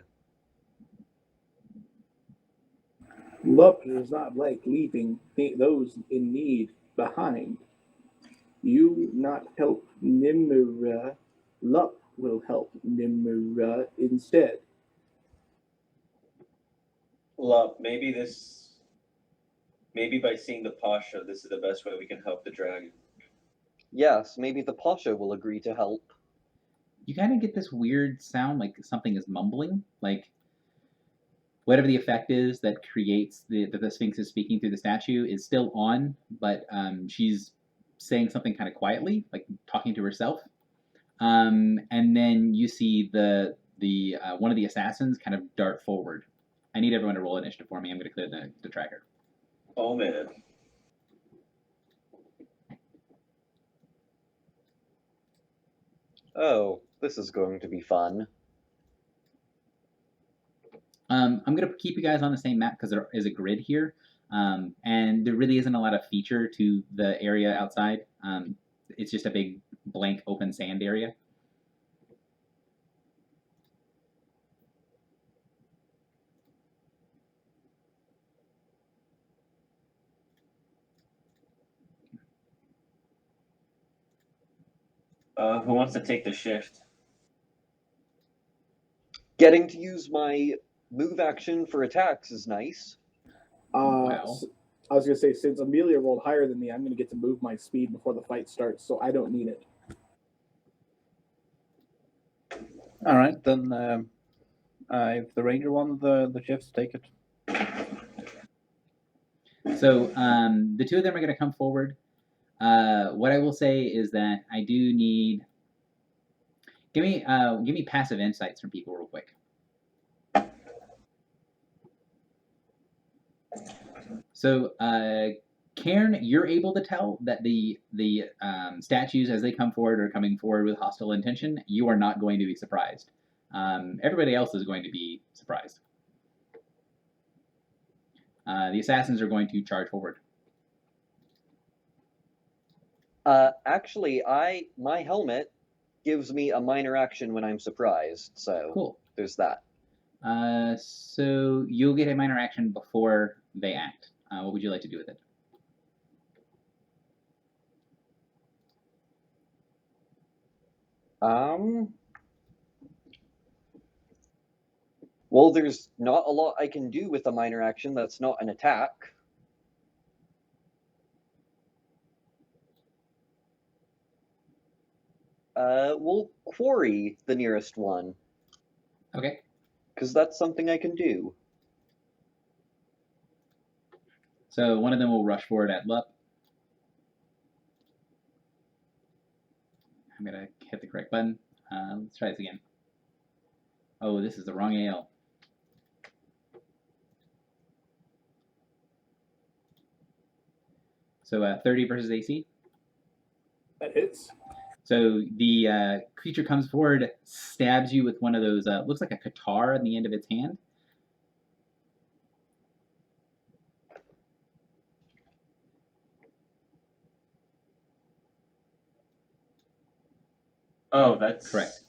Lup does not like leaving those in need behind. You not help Nimura, Lup will help Nimura instead. Well, maybe by seeing the Pasha, this is the best way we can help the dragon. Yes, maybe the Pasha will agree to help. You kind of get this weird sound like something is mumbling, like whatever the effect is that creates that the Sphinx is speaking through the statue is still on, but she's saying something kind of quietly, like talking to herself. And then you see the one of the assassins kind of dart forward. I need everyone to roll initiative for me. I'm going to clear the tracker. Oh man. Oh, this is going to be fun. I'm going to keep you guys on the same map because there is a grid here, and there really isn't a lot of feature to the area outside. It's just a big blank open sand area. Who wants to take the shift? Getting to use my move action for attacks is nice. Wow. I was going to say, since Amelia rolled higher than me, I'm going to get to move my speed before the fight starts, so I don't need it. All right, then if the ranger won the shifts, take it. So the two of them are going to come forward. What I will say is that I do need. Give me passive insights from people real quick. So Cairn, you're able to tell that the statues as they come forward are coming forward with hostile intention. You are not going to be surprised. Everybody else is going to be surprised. The assassins are going to charge forward. Actually, my helmet gives me a minor action when I'm surprised, so Cool. there's that. So you'll get a minor action before they act. What would you like to do with it? Well, there's not a lot I can do with a minor action that's not an attack. We'll quarry the nearest one. Okay. Because that's something I can do. So one of them will rush forward at Lup. I'm gonna hit the correct button. Let's try this again. Oh, this is the wrong AL. So 30 versus AC. That hits. So the creature comes forward, stabs you with one of those, looks like a guitar on the end of its hand. Oh, that's Correct.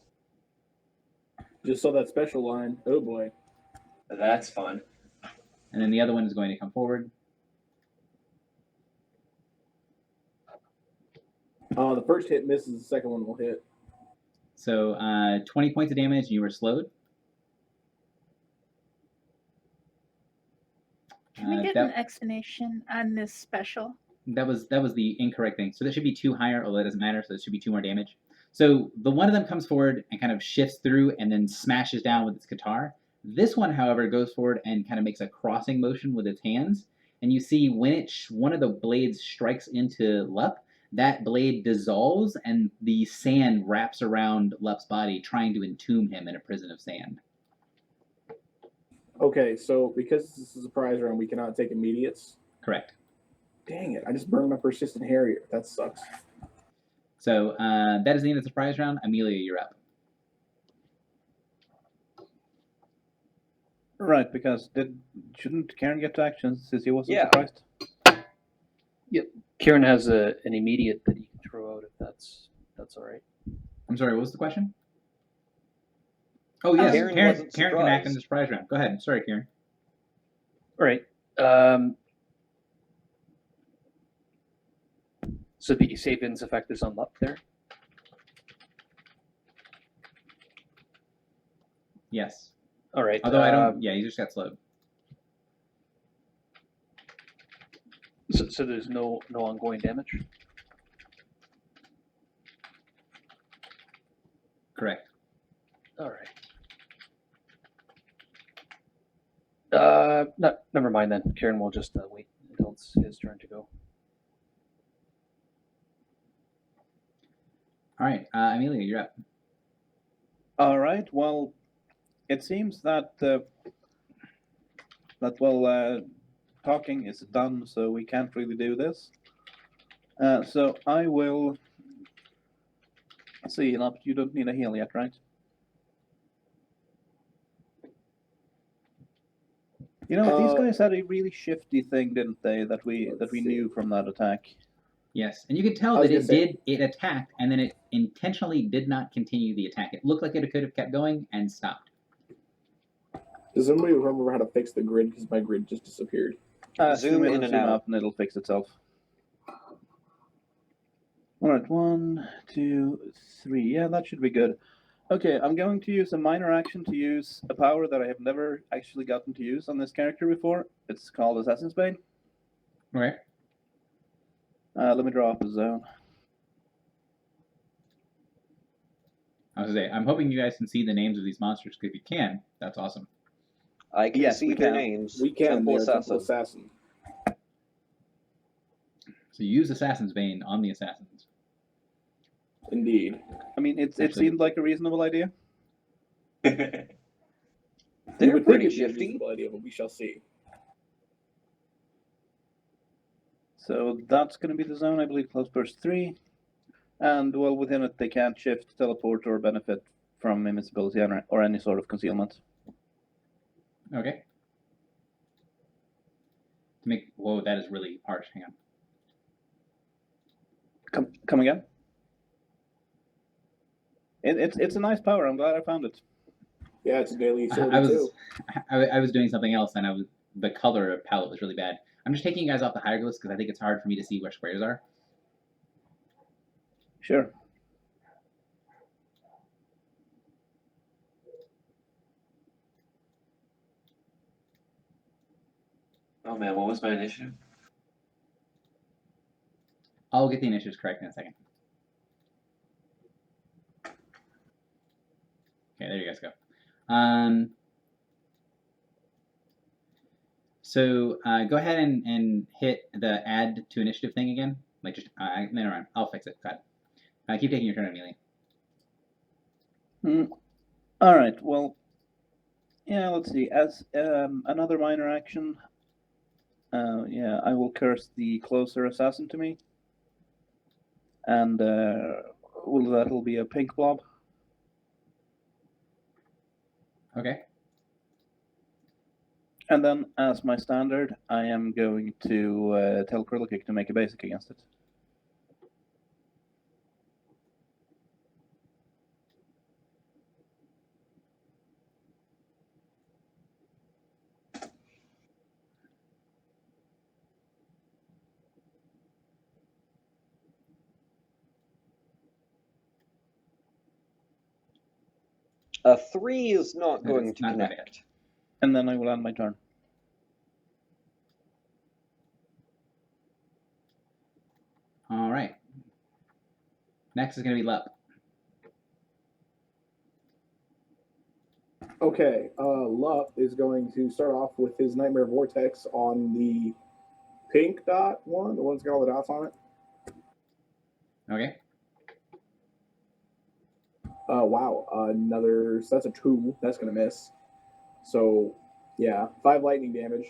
Just saw that special line. Oh boy. That's fun. And then the other one is going to come forward. The first hit misses, the second one will hit. So 20 points of damage, and you were slowed. Can we get an explanation on this special? That was the incorrect thing. So that should be 2 higher, although it doesn't matter, so it should be 2 more damage. So the one of them comes forward and kind of shifts through and then smashes down with its guitar. This one, however, goes forward and kind of makes a crossing motion with its hands. And you see when one of the blades strikes into Lup, that blade dissolves and the sand wraps around Lup's body, trying to entomb him in a prison of sand. Okay, so because this is a prize round, we cannot take immediates. Correct. Dang it, I just burned my persistent Harrier. That sucks. So that is the end of the surprise round. Amelia, you're up. Right, because shouldn't Karen get to action since he wasn't Yeah. surprised? Yep. Kieran has an immediate that he can throw out if that's all right. I'm sorry, what was the question? Oh, yes, Karen Karen wasn't can act in surprised. the surprise round. Go ahead. Sorry, Karen. All right. So the save-ins effect is on Lup there? Yes. All right. Although I don't. Yeah, you just got slowed. So there's no ongoing damage? Correct. All right. Never mind then. Kieran will just wait until it's his turn to go. All right, Amelia, you're up. All right. Well, it seems that talking is done, so we can't really do this. So I will. See, you don't need a heal yet, right? You know, these guys had a really shifty thing, didn't they? That we knew from that attack. Yes, and you could tell that it attacked, and then it intentionally did not continue the attack. It looked like it could have kept going and stopped. Does anybody remember how to fix the grid? Because my grid just disappeared. Zoom in and out. and it'll fix itself. All right, 1, 2, 3. Yeah, that should be good. Okay, I'm going to use a minor action to use a power that I have never actually gotten to use on this character before. It's called Assassin's Bane. Okay. Let me draw up a zone. I was gonna say, I'm hoping you guys can see the names of these monsters, because if you can, that's awesome. I can see their names. We can. Temple Temple Assassin. Assassin. So you use Assassin's Bane on the assassins. Indeed. I mean, it seemed like a reasonable idea. They're pretty pretty shifty. shifty. Idea, but we shall see. So that's going to be the zone, I believe, close burst 3. And, well, within it, they can't shift, teleport, or benefit from invincibility or any sort of concealment. Okay. Whoa, that is really harsh. Hang on. Come again? It's a nice power. I'm glad I found it. Yeah, it's a daily I utility was too. I was doing something else, and the color palette was really bad. I'm just taking you guys off the hieroglyphs because I think it's hard for me to see where squares are. Sure. Oh man, what was my initiative? I'll get the initiatives correct in a second. Okay, there you guys go. So go ahead and hit the add to initiative thing again. Like just never mind. I'll fix it. Go ahead. Keep taking your turn, Amelia. All right. Well, yeah. Let's see. As another minor action, yeah, I will curse the closer assassin to me, and that'll be a pink blob. Okay. And then, as my standard, I am going to tell Krillkick to make a basic against it. A 3 is not That going is to not gonna connect. And then I will end my turn. All right. Next is going to be Lup. Okay, Lup is going to start off with his Nightmare Vortex on the pink dot one, the one that's got all the dots on it. Okay. Wow, so that's a 2. That's going to miss. So, yeah, 5 lightning damage.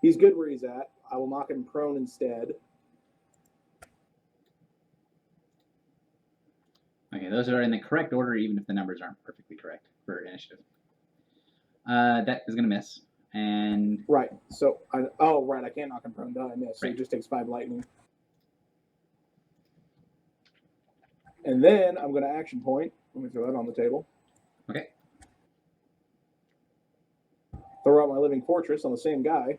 He's good where he's at. I will knock him prone instead. Okay, those are in the correct order, even if the numbers aren't perfectly correct for initiative. That is going to miss. And right, so I can't knock him prone. Done, I miss. So right. he just takes 5 lightning. And then I'm going to action point. Let me throw that on the table. Okay. Throw out my Living Fortress on the same guy.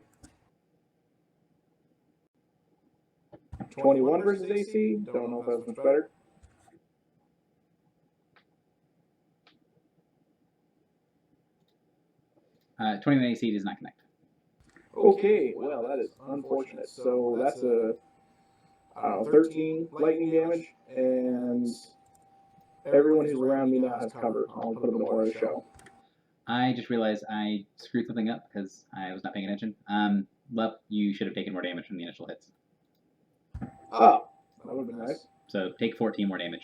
21 versus AC. Don't know if that's much better. Uh, 21 AC does not connect. Okay, well, that is unfortunate. So that's a 13 lightning damage, and everyone who's around me now has cover. I'll put them in the order of the show. I just realized I screwed something up because I was not paying attention. Lup, you should have taken more damage from the initial hits. Oh, that would have been nice. So take 14 more damage.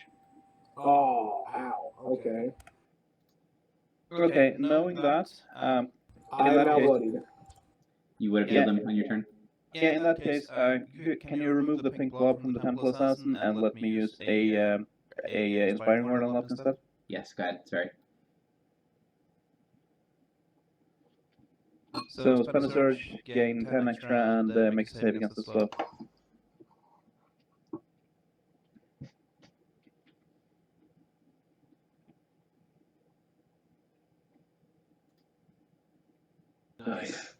Oh, ow. Okay. Okay, knowing that, I'm now bloodied. You would have healed them on your turn? Yeah, in that case, can you remove the pink blob from the Temple Assassin and let me use a Inspiring Word on Lup instead? Yes, go ahead. Sorry. So spend a surge, gain 10 extra, and make a save against the slow. Nice.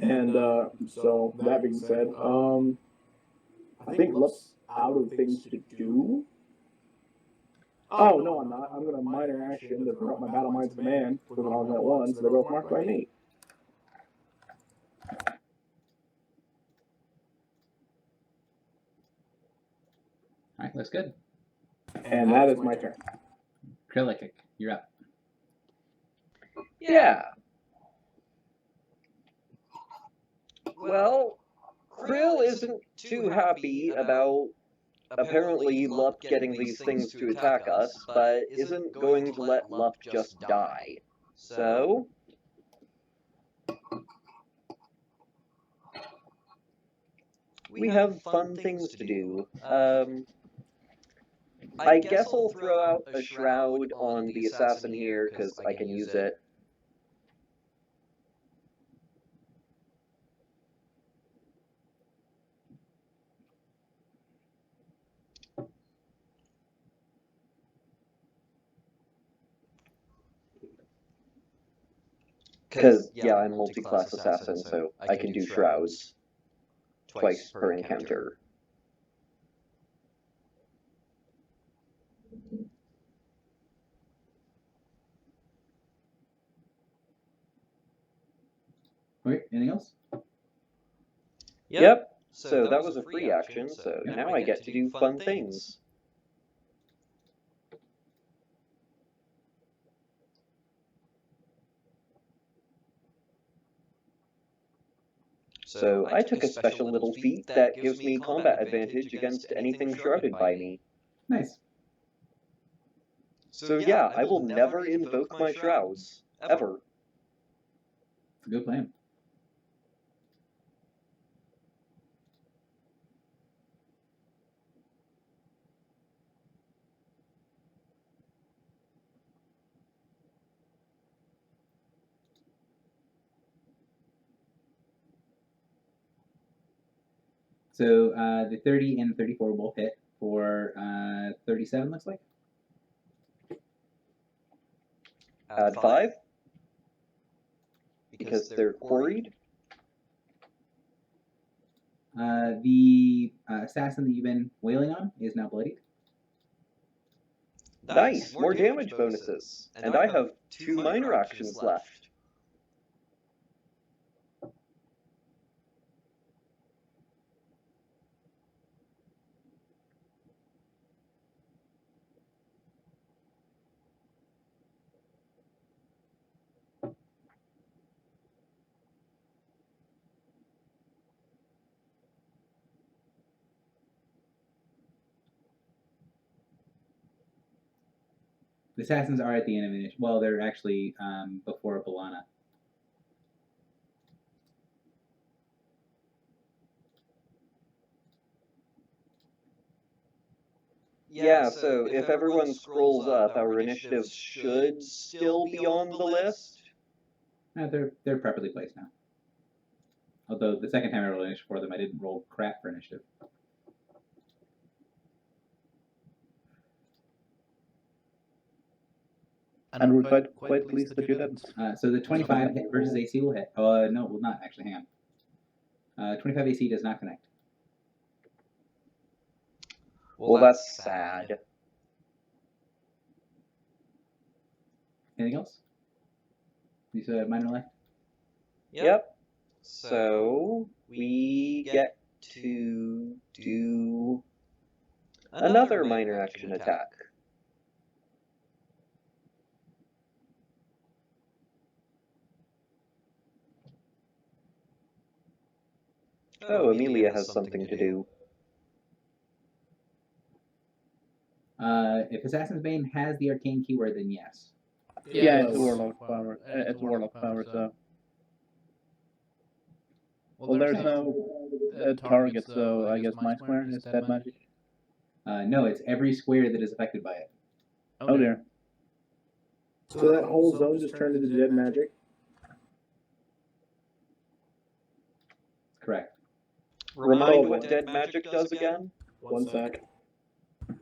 And so that being said, I think Lup's out of things to do. Oh no, I'm not. I'm gonna minor action to throw out my Battle Mind's Command with an augment 1, so they're both marked by me. All right, that's good. And that is my turn. Krillkick, you're up. Yeah. Well, Krill isn't too happy about apparently Lup getting these things to attack us, but isn't going to let Lup just die. So we have fun things to do. I guess I'll throw out a shroud on the assassin here, because I can use it. Because, yeah, I'm multi-class assassin, so I can do shrouds twice per encounter. Okay, anything else? Yep. So that was a free action, so now I get to do fun things. So I took a special little feat that gives me combat advantage against anything shrouded by me. Nice. So yeah, I will never invoke my shrouds. Ever. It's a good plan. So the 30 and 34 both hit for 37, looks like. Add 5. Because they're quarried. The assassin that you've been wailing on is now bloodied. Nice, more damage bonuses. And I have 2 minor actions left. The assassins are at the end of initiative. Well, they're actually before Balana. Yeah, so if everyone scrolls up, our initiatives should still be on the list. They're properly placed now. Although the second time I rolled initiative for them, I didn't roll crap for initiative. And we're quite pleased that you didn't. So the 25 hit versus AC will hit. No, it will not actually. Hang on. 25 AC does not connect. Well, that's sad. Anything else? You said minor left? Yep. So we get to do another minor action attack. Oh, Amelia has something to do. If Assassin's Bane has the arcane keyword, then yes. Yeah, it's a warlock power. It's a warlock power, so. Well, there's no target, so I guess my square is dead magic. No, it's every square that is affected by it. Oh dear. So that whole zone just turned into dead magic? Correct. Remind what dead magic does again? One sec.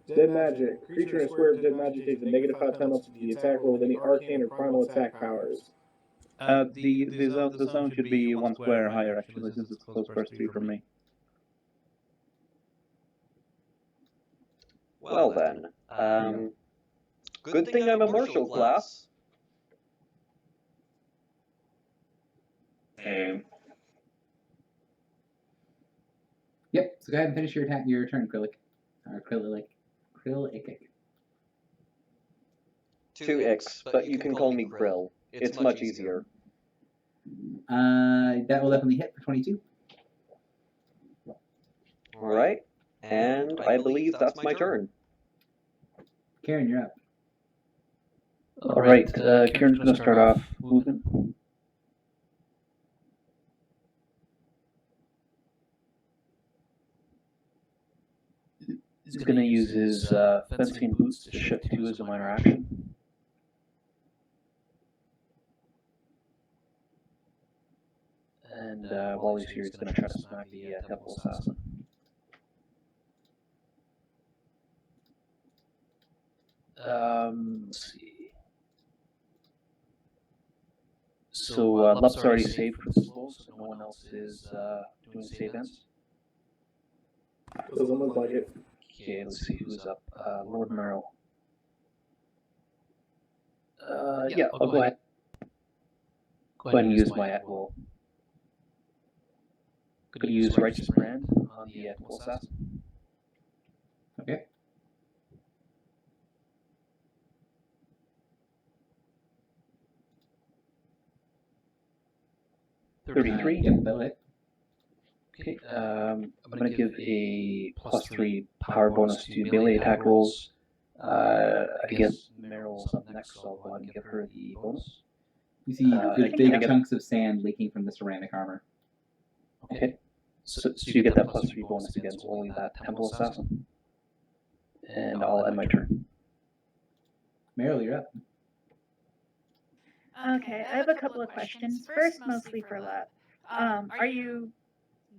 Dead magic. Creature in a square of dead magic takes a -5 penalty to the attack roll with any arcane or primal attack powers. The zone should be 1 square higher, actually, since it's close first 3 from me. Well then, good thing I'm a martial class. Yep. So go ahead and finish your turn, Krillic. Or Krillic. 2 icks, but you can call me Grill. It's much easier. That will definitely hit for 22. Alright, and I believe that's my turn. Karen, you're up. Alright, Kieran's gonna start off moving. He's gonna use his fencing boots to shift 2 as a minor action. And while he's here, he's gonna try to smack the temple assassin. Let's see. So Lup's already saved for this level, so no one else is doing save ends. Doesn't look like it. Okay, let's see who's up. Lord Merrill. Yeah, I'll go ahead. Go ahead and use my at-will. Going to use Righteous Brand on the at-will assassin. Okay. Yep, that'll hit. Okay, I'm going to give a +3 power bonus to melee attack rolls. I guess Meryl's up next, so I'll go ahead and give her the bonus. You see there's big I chunks of sand leaking from the ceramic armor. Okay, so you get that +3 bonus against only that Temple Assassin. And I'll end my turn. Meryl, you're up. Okay, I have a couple of questions. First, mostly for Love.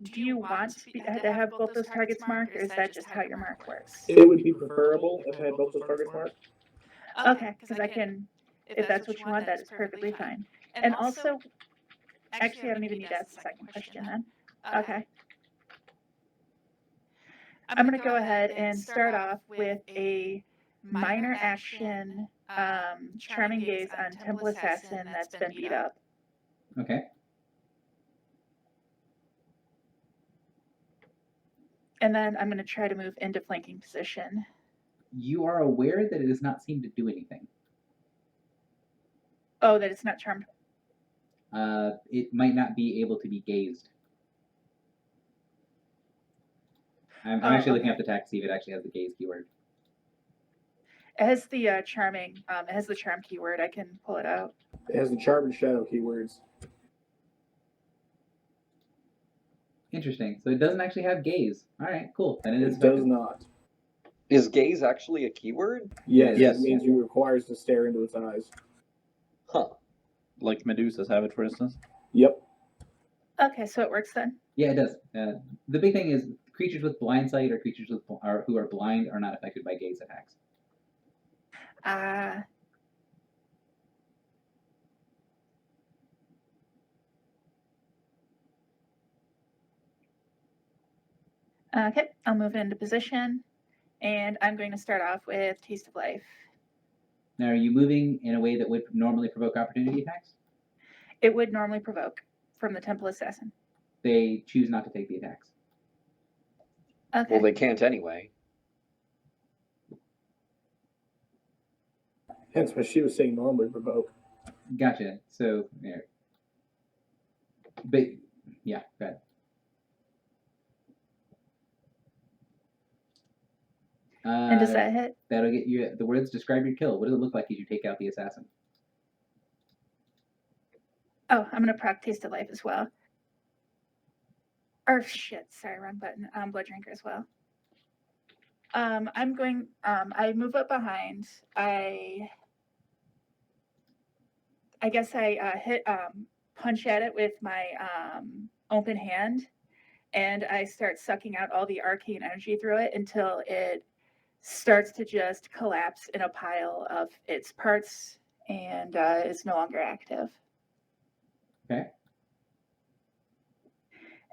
Do you want to have both those targets marked, or is that just how your mark works? It would be preferable if I had both those targets marked. Okay, because I can, if that's what you want, that is perfectly fine. And also, actually, I don't even need to ask the second question then. Okay. I'm going to go ahead and start off with a minor action Charming Gaze on Temple Assassin that's been beat up. Okay. And then I'm going to try to move into flanking position. You are aware that it does not seem to do anything. Oh, that it's not charmed. It might not be able to be gazed. I'm actually looking up the text to see if it actually has the gaze keyword. It has the charming, it has the charm keyword. I can pull it out. It has the charm and shadow keywords. Interesting. So it doesn't actually have gaze. All right, cool. And it is It does not. Is gaze actually a keyword? Yes, it means you requires to stare into its eyes. Huh. Like Medusas have it, for instance. Yep. Okay, so it works then. Yeah, it does. The big thing is creatures with blind sight or creatures with who are blind are not affected by gaze attacks. Okay, I'll move into position, and I'm going to start off with Taste of Life. Now, are you moving in a way that would normally provoke opportunity attacks? It would normally provoke from the Temple Assassin. They choose not to take the attacks. Okay. Well, they can't anyway. Hence what she was saying normally provoke. Gotcha. So, there. But, yeah, go ahead. And does that hit? That'll get you the words describe your kill. What does it look like as you take out the assassin? Oh, I'm going to proc Taste of Life as well. Or shit, sorry, wrong button. Blood Drinker as well. I'm going, I move up behind. I guess I hit, punch at it with my open hand, and I start sucking out all the arcane energy through it until it starts to just collapse in a pile of its parts and is no longer active. Okay.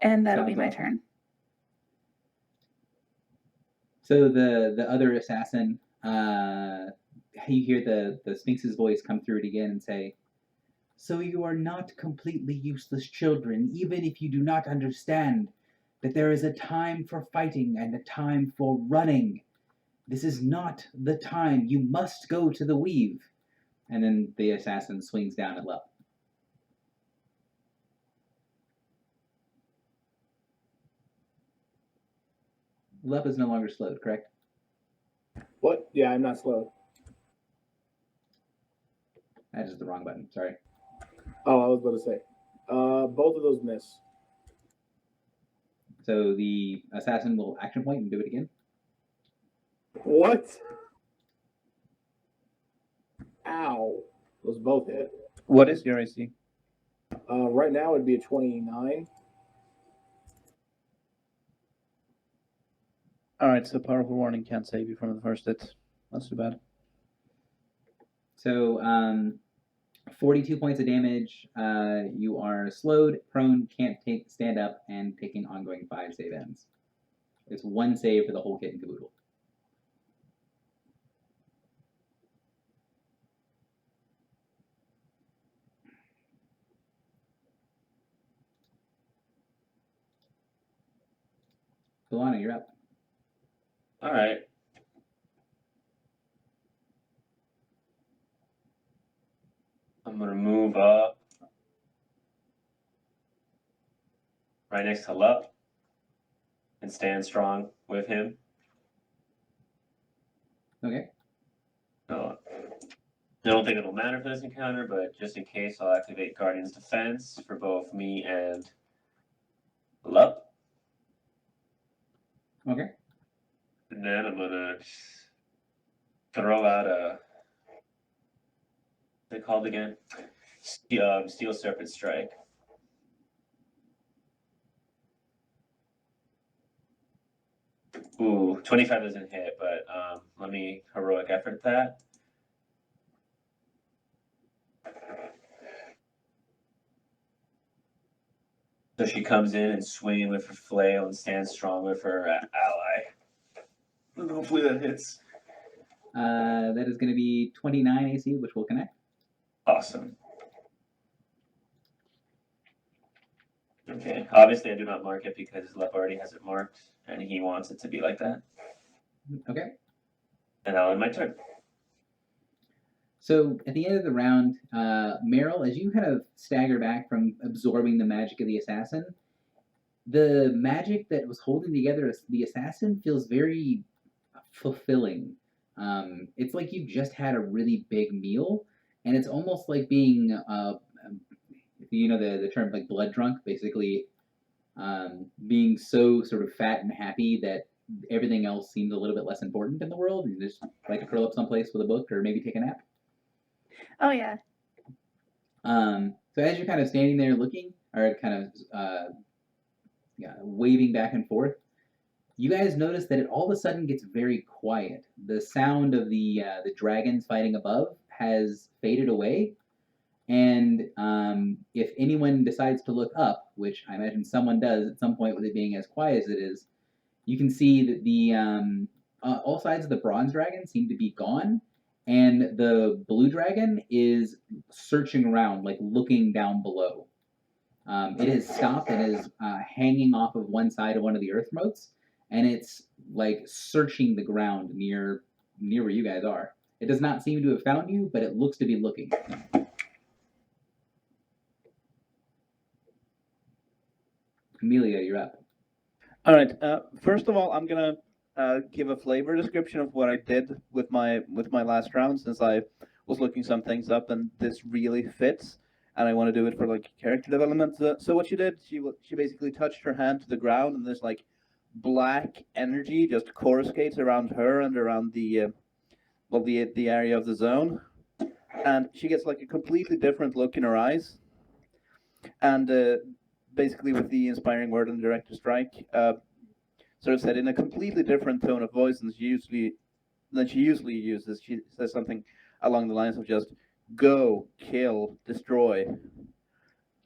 And that'll be Sounds my awesome. turn. So the other assassin, you hear the Sphinx's voice come through it again and say, "So you are not completely useless children, even if you do not understand that there is a time for fighting and a time for running. This is not the time. You must go to the weave." And then the assassin swings down at Lup. Lup is no longer slowed, correct? What? Yeah, I'm not slowed. That is the wrong button. Sorry. Oh, I was about to say. Both of those miss. So the assassin will action point and do it again. What? Ow. Those both hit. What is your AC? Right now it'd be a 29. Alright, so Powerful Warning can't save you from the first hit. That's too bad. So 42 points of damage. You are slowed, prone, can't stand up, and taking ongoing 5 save ends. It's 1 save for the whole kit and caboodle. Galana, you're up. All right. I'm gonna move up right next to Lup and stand strong with him. Okay. So I don't think it'll matter for this encounter, but just in case, I'll activate Guardian's Defense for both me and Lup. Okay. And then I'm gonna throw out a, what's it called again? Steel Serpent Strike. Ooh, 25 doesn't hit, but let me heroic effort that. So she comes in and swinging with her flail and stands strong with her ally. And hopefully that hits. That is going to be 29 AC, which will connect. Awesome. Okay, obviously I do not mark it because Lep already has it marked, and he wants it to be like that. Okay. And I'll end my turn. So at the end of the round, Meryl, as you kind of stagger back from absorbing the magic of the assassin, the magic that was holding together the assassin feels very fulfilling. It's like you just had a really big meal, and it's almost like being, you know, the term like blood drunk, basically being so sort of fat and happy that everything else seems a little bit less important in the world. You just like to curl up someplace with a book or maybe take a nap. Oh yeah. So as you're kind of standing there looking, or kind of waving back and forth, you guys notice that it all of a sudden gets very quiet. The sound of the dragons fighting above has faded away, and if anyone decides to look up, which I imagine someone does at some point with it being as quiet as it is, you can see that the all sides of the bronze dragon seem to be gone, and the blue dragon is searching around, like looking down below. It has stopped and is hanging off of one side of one of the earth moats, and it's like searching the ground near where you guys are. It does not seem to have found you, but it looks to be looking. Amelia, you're up. All right. First of all, I'm gonna give a flavor description of what I did with my last round, since I was looking some things up, and this really fits, and I want to do it for like character development. So what she did, she basically touched her hand to the ground, and this like black energy just coruscates around her and around the area of the zone, and she gets like a completely different look in her eyes, and basically with the inspiring word and director strike, sort of said in a completely different tone of voice than she usually uses. She says something along the lines of just "go, kill, destroy"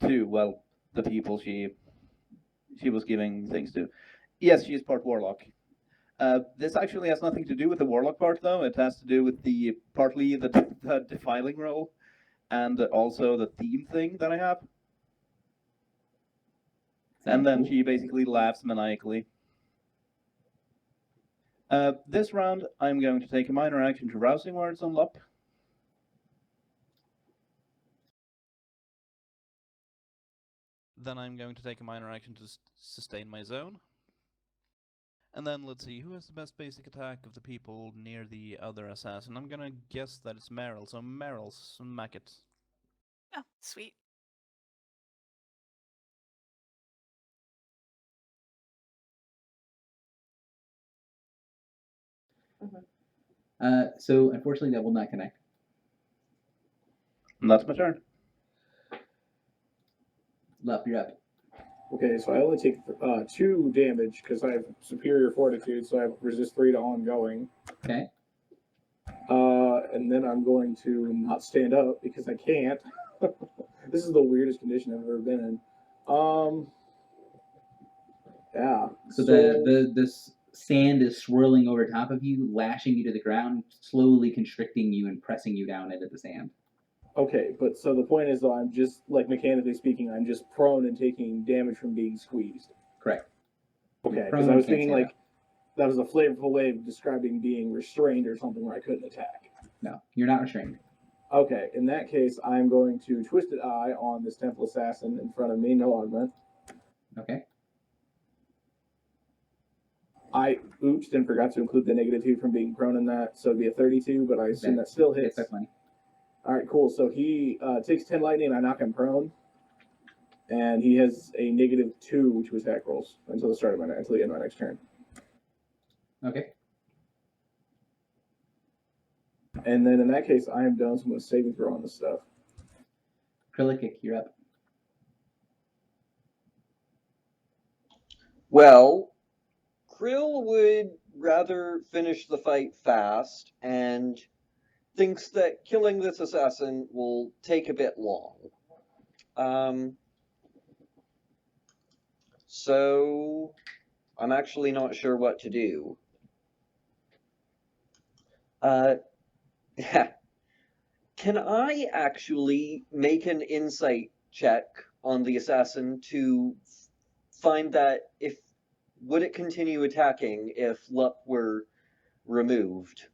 to, well, the people she was giving things to. Yes, she is part warlock. This actually has nothing to do with the warlock part, though. It has to do with partly the defiling role, and also the theme thing that I have. And then she basically laughs maniacally. This round, I'm going to take a minor action to Rousing Words on Lup. Then I'm going to take a minor action to sustain my zone. And then let's see, who has the best basic attack of the people near the other assassin? I'm gonna guess that it's Meryl, so Meryl, smack it. Oh, sweet. So unfortunately, that will not connect. And that's my turn. Lup, you're up. Okay, so I only take 2 damage because I have superior fortitude, so I have resist 3 to ongoing. Okay. and then I'm going to not stand up because I can't. This is the weirdest condition I've ever been in. Yeah. So the sand is swirling over top of you, lashing you to the ground, slowly constricting you and pressing you down into the sand. Okay, but so the point is, though, I'm just, like, mechanically speaking, I'm just prone and taking damage from being squeezed. Correct. Okay, because I was thinking, like, that was a flavorful way of describing being restrained or something where I couldn't attack. No, you're not restrained. Okay, in that case, I'm going to Twisted Eye on this Temple Assassin in front of me, no augment. Okay. I oopsed and forgot to include the -2 from being prone in that, so it'd be a 32, but I assume that still hits. That's plenty. All right, cool. So he takes 10 lightning, and I knock him prone, and he has a -2 to attack rolls until the end of my next turn. Okay. And then in that case, I am done. So I'm going to saving throw on this stuff. Krillikic, you're up. Well, Krill would rather finish the fight fast and thinks that killing this assassin will take a bit long. So I'm actually not sure what to do. Can I actually make an insight check on the assassin to find that would it continue attacking if Lup were removed?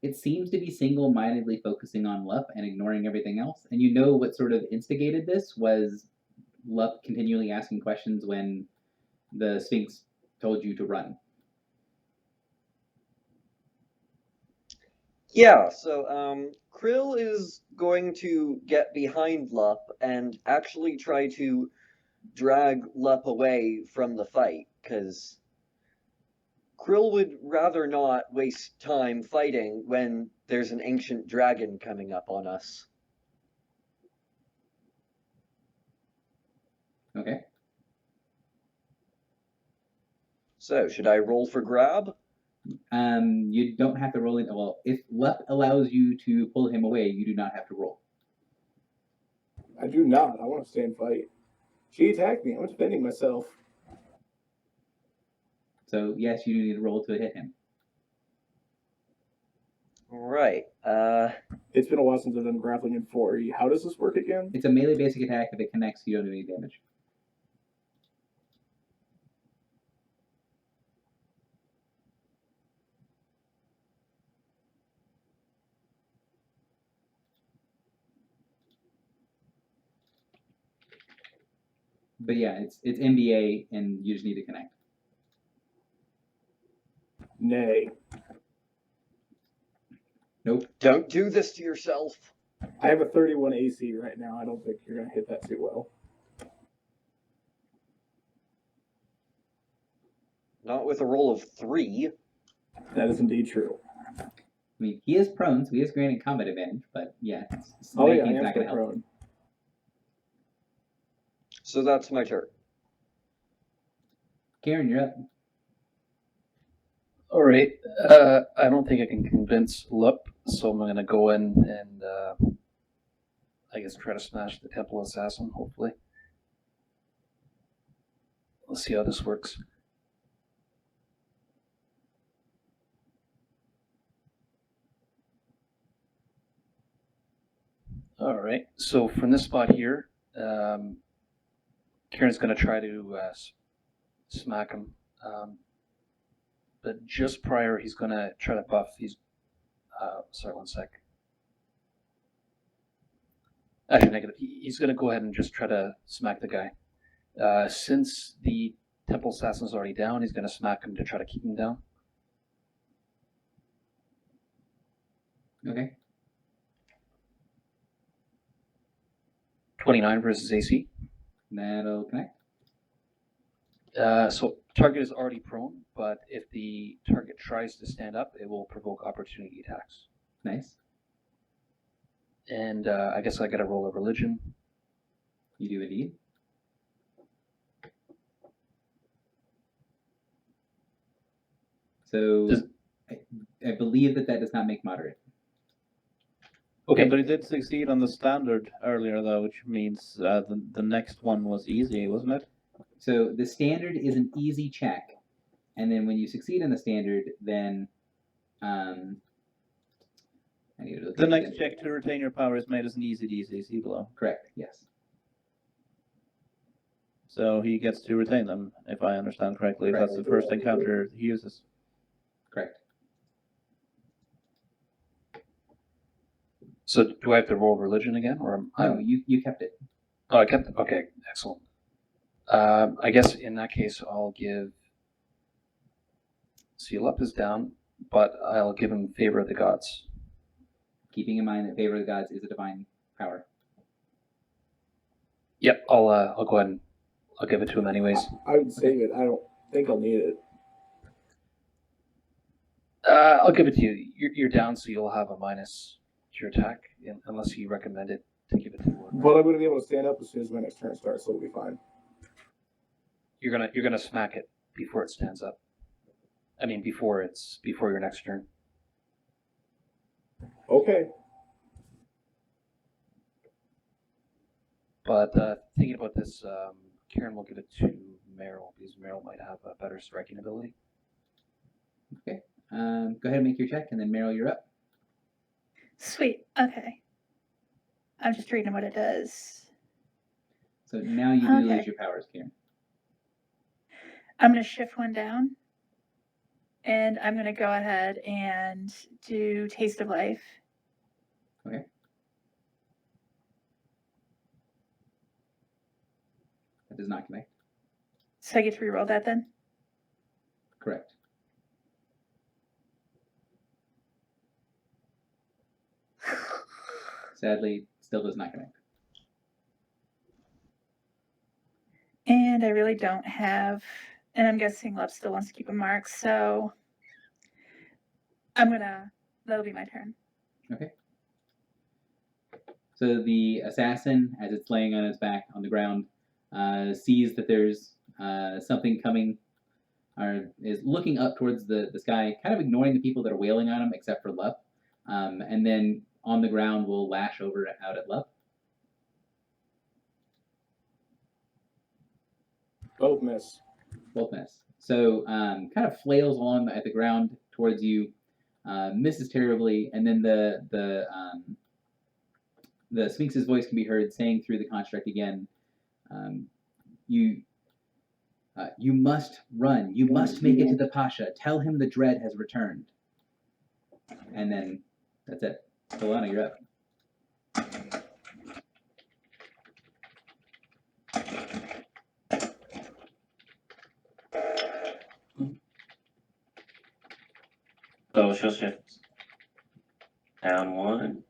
It seems to be single-mindedly focusing on Lup and ignoring everything else. And you know what sort of instigated this was Lup continually asking questions when the Sphinx told you to run. Yeah, so Krill is going to get behind Lup and actually try to drag Lup away from the fight, because Krill would rather not waste time fighting when there's an ancient dragon coming up on us. Okay. So, should I roll for grab? You don't have to roll it. Well, if Lup allows you to pull him away, you do not have to roll. I do not. I want to stay and fight. She attacked me. I'm defending myself. So, yes, you do need to roll to hit him. Right. It's been a while since I've done grappling in 4E. How does this work again? It's a melee basic attack. If it connects, you don't do any damage. But yeah, it's MBA, and you just need to connect. Nay. Nope. Don't do this to yourself. I have a 31 AC right now. I don't think you're going to hit that too well. Not with a roll of 3. That is indeed true. I mean, he is prone, so he is granted combat advantage, but yeah. Oh, yeah, I not am still gonna help. prone. So that's my turn. Karen, you're up. All right. I don't think I can convince Lup, so I'm going to go in and I guess try to smash the Temple Assassin, hopefully. Let's see how this works. All right. So from this spot here, Kieran's going to try to smack him. But just prior, he's going to try to buff. Sorry, one sec. Actually, negative. He's going to go ahead and just try to smack the guy. Since the Temple Assassin's already down, he's going to smack him to try to keep him down. Okay. 29 versus AC. That'll connect. So target is already prone, but if the target tries to stand up, it will provoke opportunity attacks. Nice. And I guess I got to roll a religion. You do indeed. So, I believe that does not make moderate. Okay, but he did succeed on the standard earlier, though, which means the next one was easy, wasn't it? So the standard is an easy check, and then when you succeed in the standard, then I need to look The at next check to retain your power is made as an easy DC. See below. Correct. Yes. So he gets to retain them, if I understand correctly. Correct. That's the first encounter he uses. Correct. So do I have to roll religion again, or No, you kept it. Oh, I kept it. Okay, excellent. I guess in that case, I'll give. Seal up is down, but I'll give him favor of the gods. Keeping in mind that favor of the gods is a divine power. Yep, I'll go ahead and I'll give it to him anyways. I would save it. I don't think I'll need it. I'll give it to you. You're down, so you'll have a minus to your attack, unless you recommend it to give it to Lord. But I'm going to be able to stand up as soon as my next turn starts, so it'll be fine. You're gonna smack it before it stands up. I mean, before your next turn. Okay. But thinking about this, Karen will give it to Meryl because Meryl might have a better striking ability. Okay. Go ahead and make your check, and then Meryl, you're up. Sweet. Okay. I'm just reading what it does. So now you do lose your powers, Karen. I'm going to shift one down. And I'm going to go ahead and do Taste of Life. Okay. That does not connect. So I get to reroll that then? Correct. Sadly, still does not connect. And I really don't have, and I'm guessing Love still wants to keep a mark, so that'll be my turn. Okay. So the assassin, as it's laying on its back on the ground, sees that there's something coming, or is looking up towards the sky, kind of ignoring the people that are wailing on him, except for Lup, and then on the ground will lash out at Lup. Both miss. Both miss. So kind of flails along at the ground towards you, misses terribly, and then the Sphinx's voice can be heard saying through the construct again, you must run. You must make it to the Pasha. Tell him the dread has returned. And then that's it. Solana, you're up. So she'll shift down one.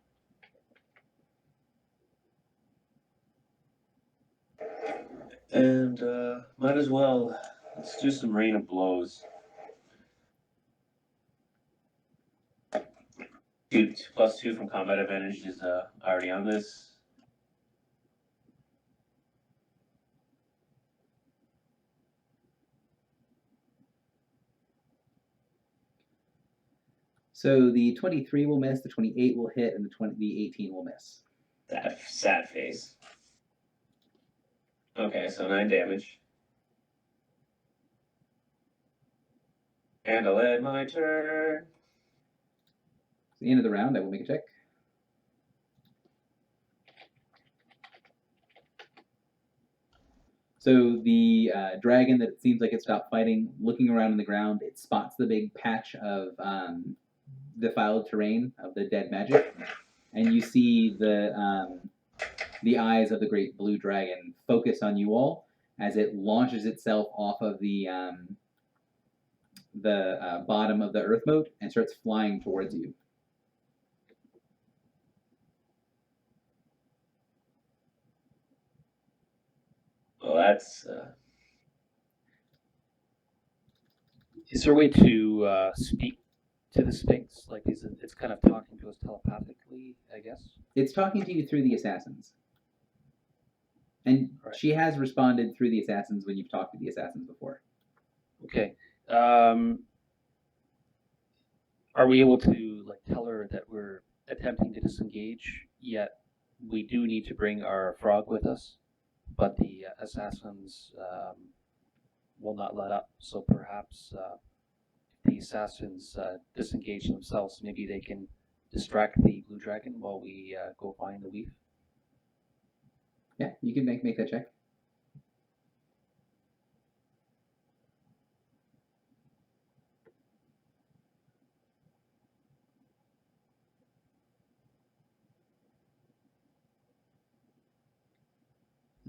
And might as well, let's do some rain of blows. +2 from combat advantage is already on this. So the 23 will miss, the 28 will hit, and the 18 will miss. That sad face. Okay, so 9 damage. And I'll end my turn. At the end of the round, I will make a check. So the dragon that it seems like it stopped fighting, looking around on the ground, it spots the big patch of defiled terrain of the dead magic, and you see the eyes of the great blue dragon focus on you all as it launches itself off of the bottom of the earth moat and starts flying towards you. Well, that's. Is there a way to speak to the Sphinx? Like, it's kind of talking to us telepathically, I guess? It's talking to you through the assassins. And she has responded through the assassins when you've talked to the assassins before. Okay. Are Are we able to like tell her that we're attempting to disengage? Yet we do need to bring our frog with us, but the assassins will not let up. So perhaps if the assassins disengage themselves, maybe they can distract the blue dragon while we go find the leaf. Yeah, you can make that check.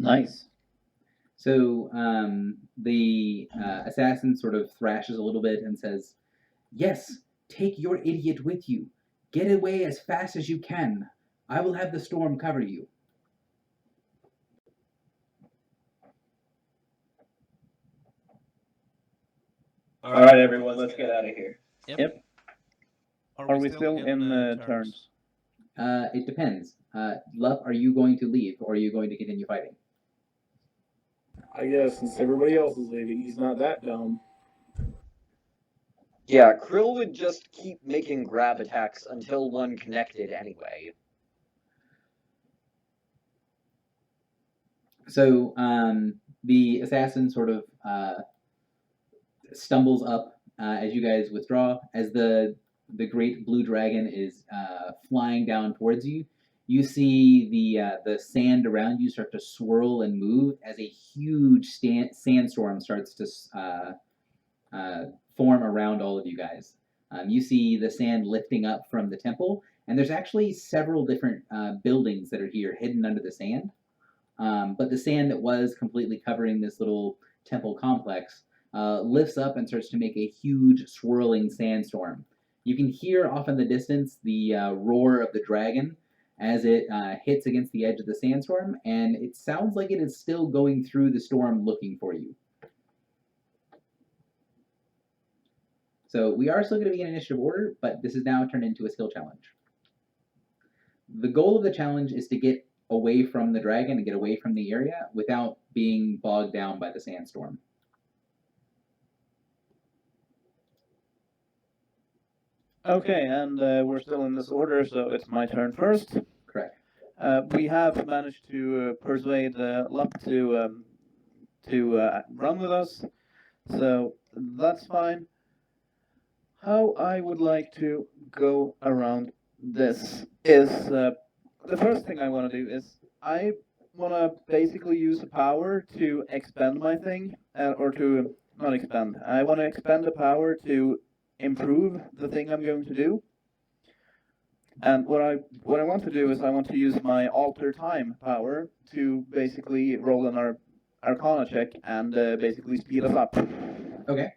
Nice. So the assassin sort of thrashes a little bit and says, "Yes, take your idiot with you. Get away as fast as you can. I will have the storm cover you." All right, everyone, let's get out of here. Yep. Are we still in turns? It depends. Lup, are you going to leave or are you going to continue fighting? I guess since everybody else is leaving, he's not that dumb. Yeah, Krill would just keep making grab attacks until one connected anyway. So the assassin sort of stumbles up as you guys withdraw. As the great blue dragon is flying down towards you, you see the sand around you start to swirl and move as a huge sandstorm starts to form around all of you guys. You see the sand lifting up from the temple, and there's actually several different buildings that are here hidden under the sand. But the sand that was completely covering this little temple complex lifts up and starts to make a huge swirling sandstorm. You can hear off in the distance the roar of the dragon as it hits against the edge of the sandstorm, and it sounds like it is still going through the storm looking for you. So we are still going to be in initiative order, but this is now turned into a skill challenge. The goal of the challenge is to get away from the dragon and get away from the area without being bogged down by the sandstorm. Okay, and we're still in this order, so it's my turn first. Correct. We have managed to persuade Lup to run with us, so that's fine. How I would like to go around this is the first thing I want to do is I want to basically use the power to expend my thing, or to not expend. I want to expend the power to improve the thing I'm going to do. And what I want to do is I want to use my alter time power to basically roll an Arcana check and basically speed us up. Okay.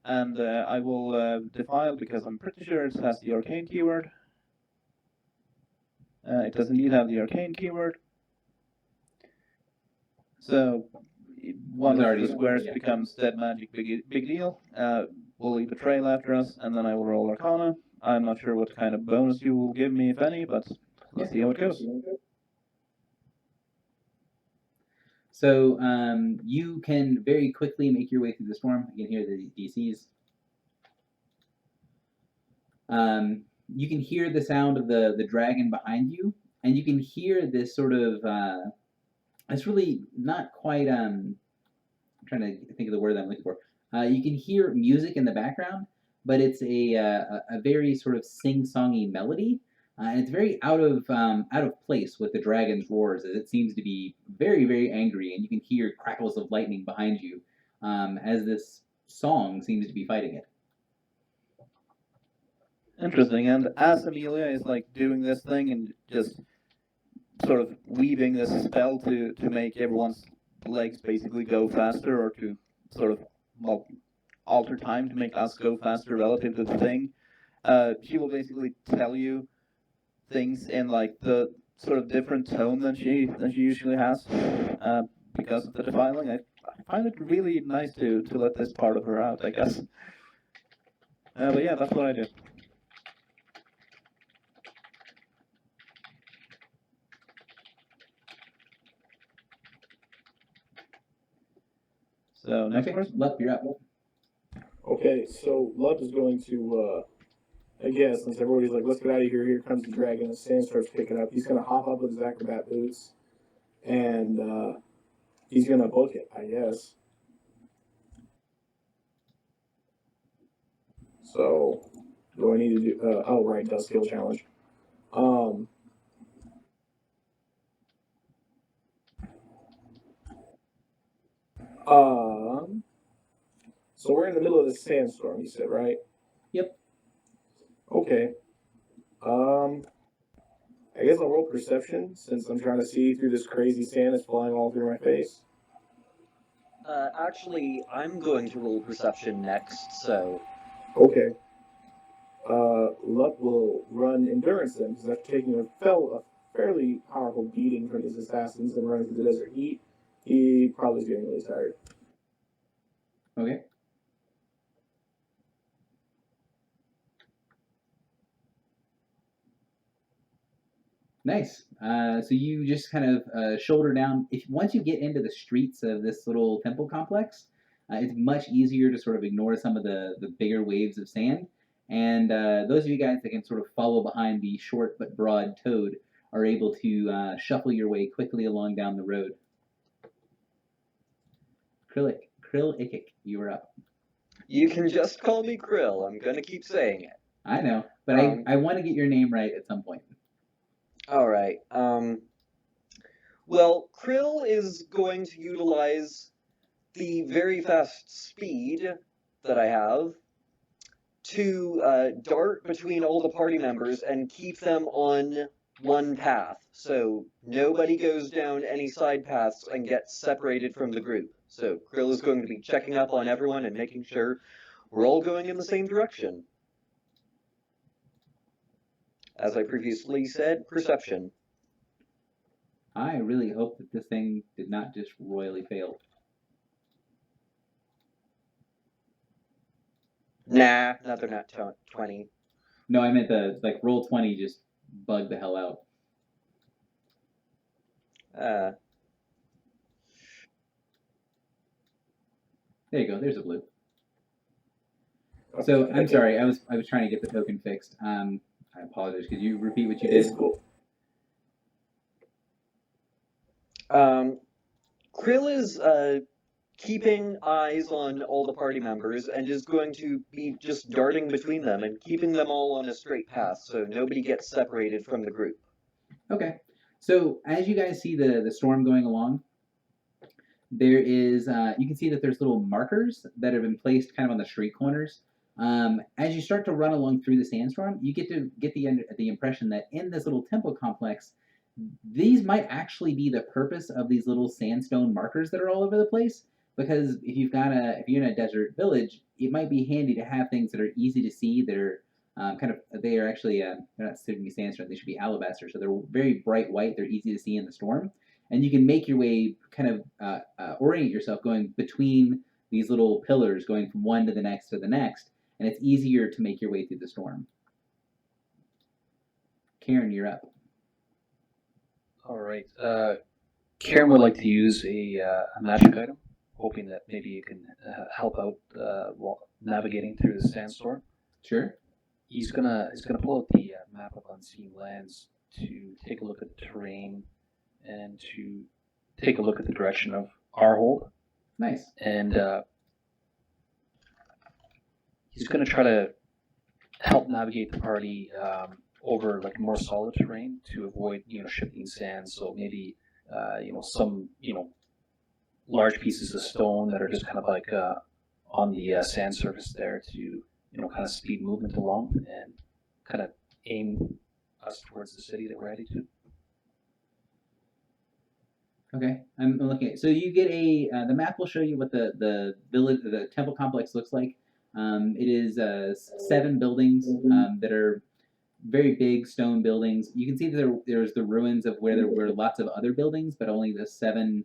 And I will defile because I'm pretty sure it has the arcane keyword. It does indeed have the arcane keyword. So one of the squares becomes dead magic big deal. We'll leave a trail after us, and then I will roll Arcana. I'm not sure what kind of bonus you will give me, if any, but let's see how it goes. So you can very quickly make your way through the storm. You can hear the DCs. You can hear the sound of the dragon behind you, and you can hear this sort of it's really not quite I'm trying to think of the word that I'm looking for. You can hear music in the background, but it's a very sort of sing-songy melody, and it's very out of place with the dragon's roars, as it seems to be very, very angry, and you can hear crackles of lightning behind you as this song seems to be fighting it. Interesting. And as Amelia is like doing this thing and just sort of weaving this spell to make everyone's legs basically go faster, or to sort of alter time to make us go faster relative to the thing, she will basically tell you things in like the sort of different tone than she usually has because of the defiling. I find it really nice to let this part of her out, I guess. But yeah, that's what I do. So next person, Lup, you're up. Okay, so Love is going to, I guess, since everybody's like, let's get out of here, here comes the dragon, the sand starts picking up. He's going to hop up with his acrobat boots, and he's going to book it, I guess. So, do I need to do, oh, right, does skill challenge. Um, um, so we're in the middle of the sandstorm, you said, right? Yep. Okay. I guess I'll roll perception since I'm trying to see through this crazy sand that's flying all through my face. Actually, I'm going to roll perception next, so. Okay. Luck will run endurance then, because after taking a fairly powerful beating from his assassins and running through the desert heat, he probably is getting really tired. Okay. Nice. So you just kind of shoulder down. If once you get into the streets of this little temple complex, it's much easier to sort of ignore some of the bigger waves of sand. And those of you guys that can sort of follow behind the short but broad toad are able to shuffle your way quickly along down the road. Krill-ikik, you are up. You can just call me Krill. I'm gonna keep saying it. I know, but I want to get your name right at some point. All right. Well, Krill is going to utilize the very fast speed that I have to dart between all the party members and keep them on one path. So nobody goes down any side paths and gets separated from the group. So Krill is going to be checking up on everyone and making sure we're all going in the same direction. As I previously said, perception. I really hope that this thing did not just royally fail. Nah, another nat 20. No, I meant the roll 20 just bugged the hell out. There you go. There's a blue. So I'm sorry. I was trying to get the token fixed. I apologize. Could you repeat what you did? It's cool. Krill is keeping eyes on all the party members and is going to be just darting between them and keeping them all on a straight path so nobody gets separated from the group. Okay. So as you guys see the storm going along, there is you can see that there's little markers that have been placed kind of on the street corners. As you start to run along through the sandstorm, you get the impression that in this little temple complex, these might actually be the purpose of these little sandstone markers that are all over the place. Because if you're in a desert village, it might be handy to have things that are easy to see. That are they are actually they're not sturdy sandstone. They should be alabaster, so they're very bright white. They're easy to see in the storm, and you can make your way kind of orient yourself going between these little pillars, going from one to the next, and it's easier to make your way through the storm. Karen, you're up. All right. Karen would like to use a magic item, hoping that maybe you can help out while navigating through the sandstorm. Sure. He's gonna pull out the map of unseen lands to take a look at the terrain and to take a look at the direction of our hold. Nice. And he's gonna try to help navigate the party over like more solid terrain to avoid shifting sand. So maybe some large pieces of stone that are just kind of like on the sand surface there to kind of speed movement along and kind of aim us towards the city that we're heading to. Okay, I'm looking at. So you get the map will show you what the village, the temple complex looks like. It is 7 buildings that are very big stone buildings. You can see that there's the ruins of where there were lots of other buildings, but only the 7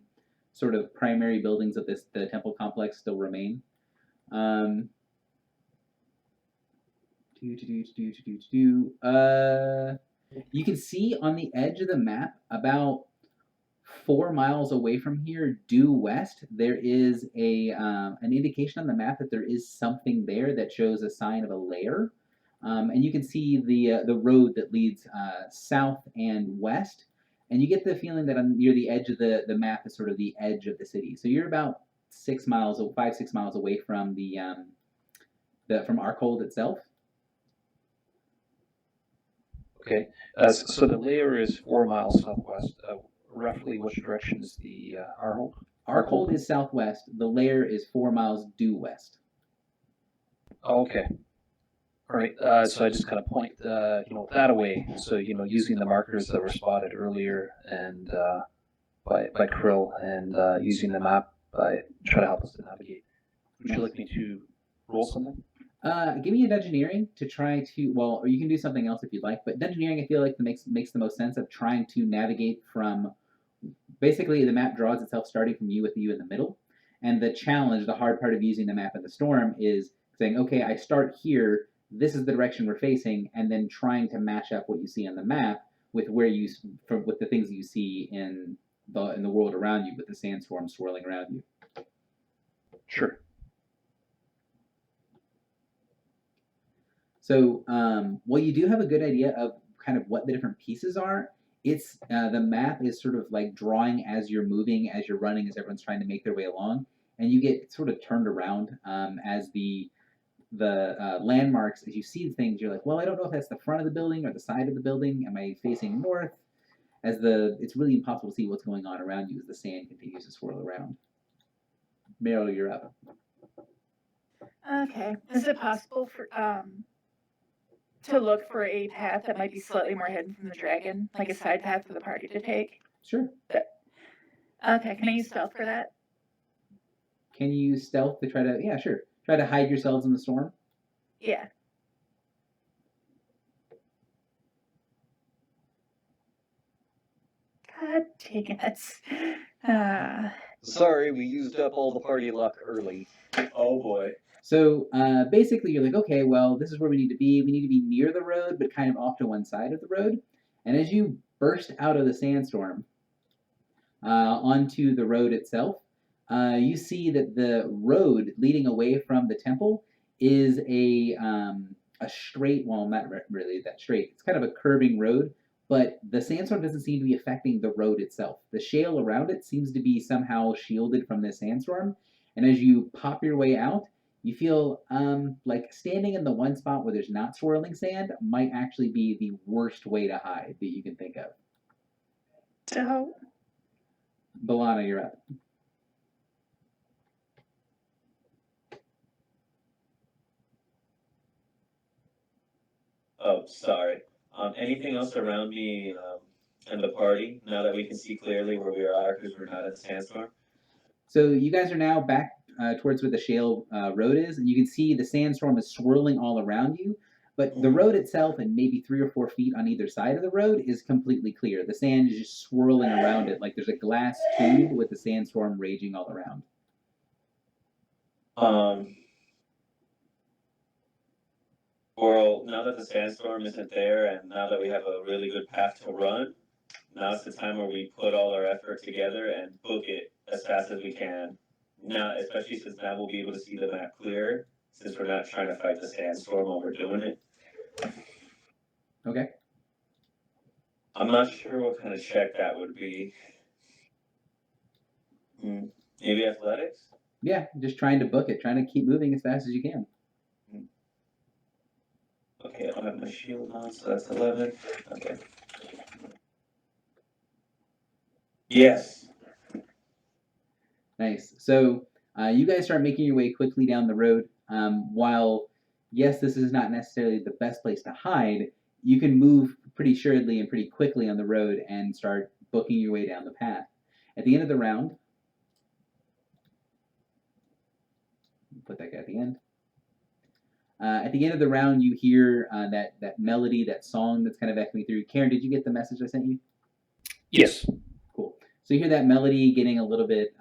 sort of primary buildings of the temple complex still remain. You can see on the edge of the map about 4 miles away from here, due west, there is an indication on the map that there is something there that shows a sign of a lair. And you can see the road that leads south and west, and you get the feeling that near the edge of the map is sort of the edge of the city. So you're about 6 miles, 5-6 miles away from from Arkhold itself. Okay. So the layer is 4 miles southwest. Roughly, which direction is the Arhold? Arkhold is southwest. The lair is 4 miles due west. Oh, okay. All right. So I just kind of point, that away. So using the markers that were spotted earlier and by Krill and using the map, try to help us to navigate. Would you like me to roll something? Give me a Dungeoneering to try to, well, or you can do something else if you'd like, but Dungeoneering I feel like makes the most sense of trying to navigate from, basically the map draws itself starting from you with you in the middle, and the challenge, the hard part of using the map in the storm is saying, okay, I start here, this is the direction we're facing, and then trying to match up what you see on the map with with the things you see in the world around you, with the sandstorm swirling around you. Sure. So, well, you do have a good idea of kind of what the different pieces are. It's the map is sort of like drawing as you're moving, as you're running, as everyone's trying to make their way along, and you get sort of turned around as the landmarks. As you see the things, you're like, well, I don't know if that's the front of the building or the side of the building. Am I facing north? It's really impossible to see what's going on around you as the sand continues to swirl around. Meryl, you're up. Okay. Is it possible for to look for a path that might be slightly more hidden from the dragon, like a side path for the party to take? Sure. Okay. Can I use stealth for that? Can you use stealth to try to? Yeah, sure. Try to hide yourselves in the storm. Yeah. God dang it. Sorry, we used up all the party luck early. Oh boy. So basically, you're like, okay, well, this is where we need to be. We need to be near the road, but kind of off to one side of the road. And as you burst out of the sandstorm onto the road itself, you see that the road leading away from the temple is a straight, well, not really that straight. It's kind of a curving road, but the sandstorm doesn't seem to be affecting the road itself. The shale around it seems to be somehow shielded from this sandstorm. And as you pop your way out, you feel like standing in the one spot where there's not swirling sand might actually be the worst way to hide that you can think of. So, Balana, you're up. Oh, sorry. Anything else around me and the party now that we can see clearly where we are because we're not in the sandstorm? So you guys are now back towards where the shale road is, and you can see the sandstorm is swirling all around you, but the road itself and maybe 3 or 4 feet on either side of the road is completely clear. The sand is just swirling around it like there's a glass tube with the sandstorm raging all around. Well, now that the sandstorm isn't there and now that we have a really good path to run, now's the time where we put all our effort together and book it as fast as we can. Now, especially since now we'll be able to see the map clearer, since we're not trying to fight the sandstorm while we're doing it. Okay. I'm not sure what kind of check that would be. Maybe athletics? Yeah, just trying to book it, trying to keep moving as fast as you can. Okay, I don't have my shield on, so that's 11. Okay. Yes. Nice. So you guys start making your way quickly down the road. While, yes, this is not necessarily the best place to hide, you can move pretty assuredly and pretty quickly on the road and start booking your way down the path. At the end of the round, put that guy at the end. At the end of the round, you hear that melody, that song that's kind of echoing through. Karen, did you get the message I sent you? Yes. Cool. So you hear that melody getting a little bit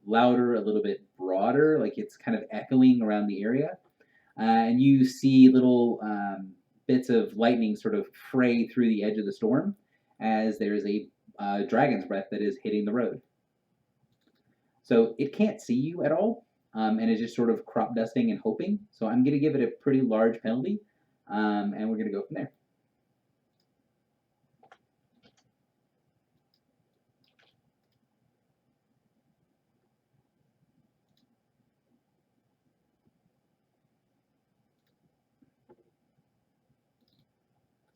louder, a little bit broader, like it's kind of echoing around the area. And you see little bits of lightning sort of fray through the edge of the storm as there's a dragon's breath that is hitting the road. So it can't see you at all, and is just sort of crop dusting and hoping. So I'm going to give it a pretty large penalty, and we're going to go from there.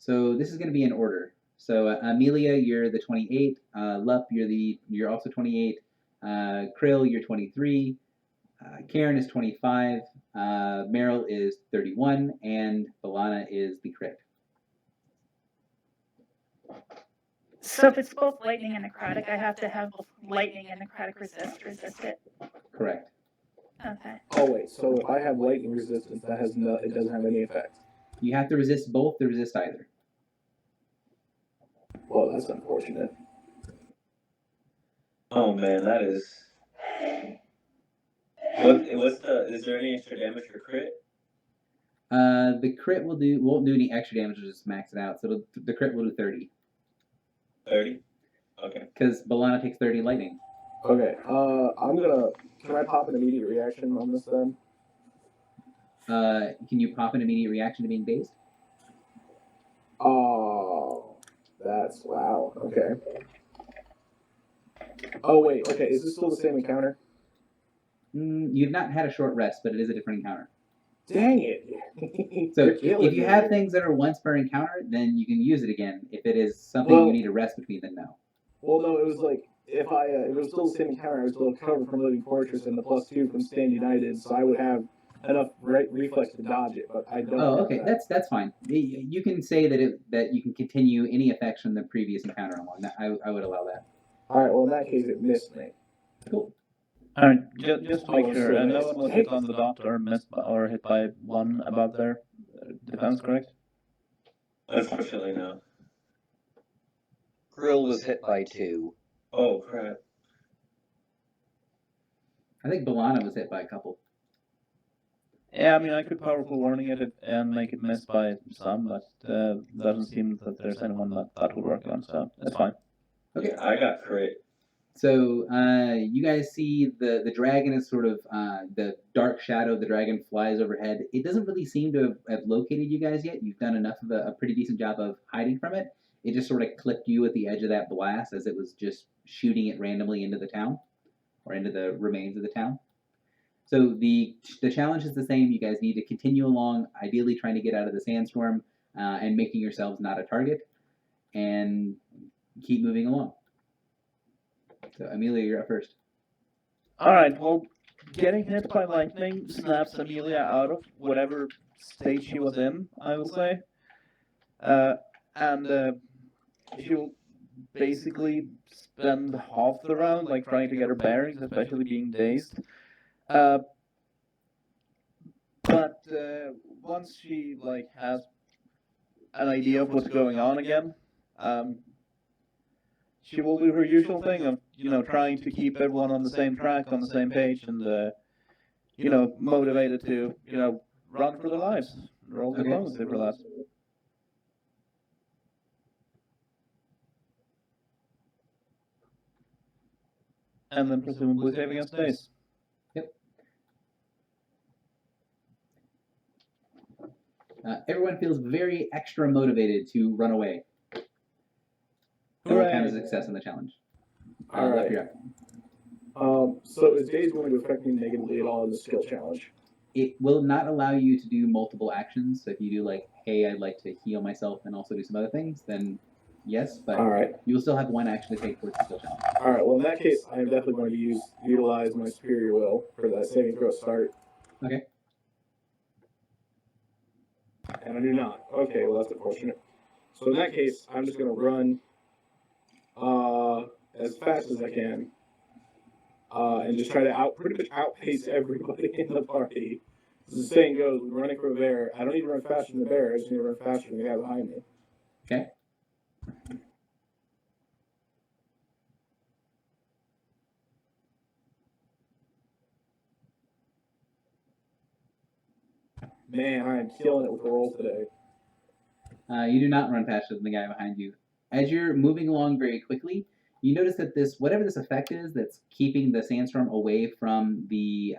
So this is going to be in order. So Amelia, you're the 28. Lup, you're also 28. Krill, you're 23. Karen is 25. Meryl is 31, and Balana is the crit. So if it's both lightning and necrotic, I have to have both lightning and necrotic resist it. Correct. Okay. Oh wait, so if I have lightning resistance, that has no, it doesn't have any effect. You have to resist both to resist either. Well, that's unfortunate. Oh man, that is. Is there any extra damage for crit? The crit won't do any extra damage, it'll just max it out. So the crit will do 30. 30? Okay. Because Balana takes 30 lightning. Okay, can I pop an immediate reaction on this then? Can you pop an immediate reaction to being dazed? Oh, that's, wow, okay. Oh wait, okay, is this still the same encounter? You've not had a short rest, but it is a different encounter. Dang it! So You're killing if you me have here. things that are once per encounter, then you can use it again. If it is something you need to rest between, then no. Well, no, it was like, if it was still the same encounter, I was still covered from Living Fortress and the +2 from Stand United, so I would have enough reflex to dodge it, but I don't. Oh, have okay, that. that's fine. You can say that you can continue any effects from the previous encounter on one. I would allow that. All right, well in that case, it missed me. Cool. Alright, just to make Oh, sure, so no it's- one was hit on the dot or missed or hit by 1 above their defense, correct? Unfortunately, no. Krill was hit by 2. Oh crap. I think Balana was hit by a couple. Yeah, I mean, I could powerful warning it and make it miss by some, but doesn't seem that there's anyone that would work on, so that's fine. Okay. I got crit. So you guys see the dragon is sort of the dark shadow of the dragon flies overhead. It doesn't really seem to have located you guys yet. You've done enough of a pretty decent job of hiding from it. It just sort of clipped you at the edge of that blast as it was just shooting it randomly into the town or into the remains of the town. So the challenge is the same. You guys need to continue along, ideally trying to get out of the sandstorm and making yourselves not a target, and keep moving along. So Amelia, you're up first. Alright, well, getting hit by lightning snaps Amelia out of whatever state she was in, I will say. And she'll basically spend half the round like trying to get her bearings, especially being dazed. But once she like has an idea of what's going on again, she will do her usual thing of trying to keep everyone on the same track, on the same page, and motivated to run for their lives, roll diplomacy for that. And then presumably save against days. Yep. Everyone feels very extra motivated to run away. It will count as a success in the challenge. All right. You're up. So is daze going to affect me negatively at all in the skill challenge? It will not allow you to do multiple actions. So if you do like, hey, I'd like to heal myself and also do some other things, then yes, but all right. You will still have one action to take towards the skill challenge. All right. Well, in that case, I am definitely going to utilize my superior will for that saving throw start. Okay. And I do not. Okay. Well, that's unfortunate. So in that case, I'm just going to run as fast as I can. And just try to pretty much outpace everybody in the party. As the saying goes, we're running from a bear. I don't need to run faster than the bear, I just need to run faster than the guy behind me. Okay. Man, I am killing it with the roll today. You do not run faster than the guy behind you. as you're moving along very quickly, you notice that whatever this effect is that's keeping the sandstorm away from the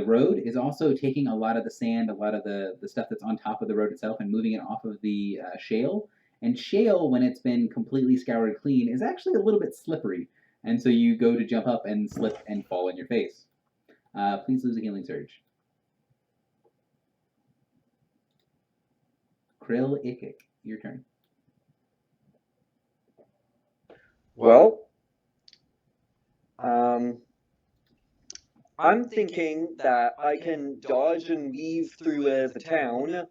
road is also taking a lot of the sand, a lot of the stuff that's on top of the road itself, and moving it off of the shale. And shale, when it's been completely scoured clean, is actually a little bit slippery. And so you go to jump up and slip and fall on your face. Please lose a healing surge. Krill Ikik, your turn. Well, I'm thinking that I can dodge and weave through the town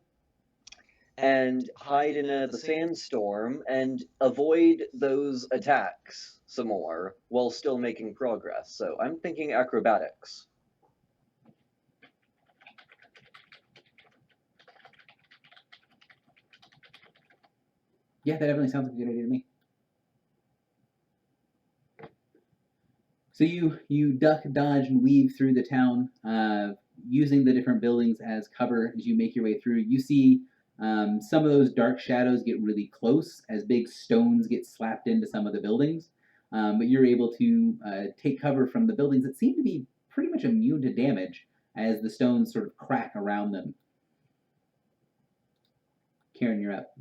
and hide in the sandstorm and avoid those attacks some more while still making progress. So I'm thinking acrobatics. Yeah, that definitely sounds like a good idea to me. So you duck, dodge, and weave through the town, using the different buildings as cover as you make your way through. You see some of those dark shadows get really close as big stones get slapped into some of the buildings, but you're able to take cover from the buildings that seem to be pretty much immune to damage as the stones sort of crack around them. Karen, you're up.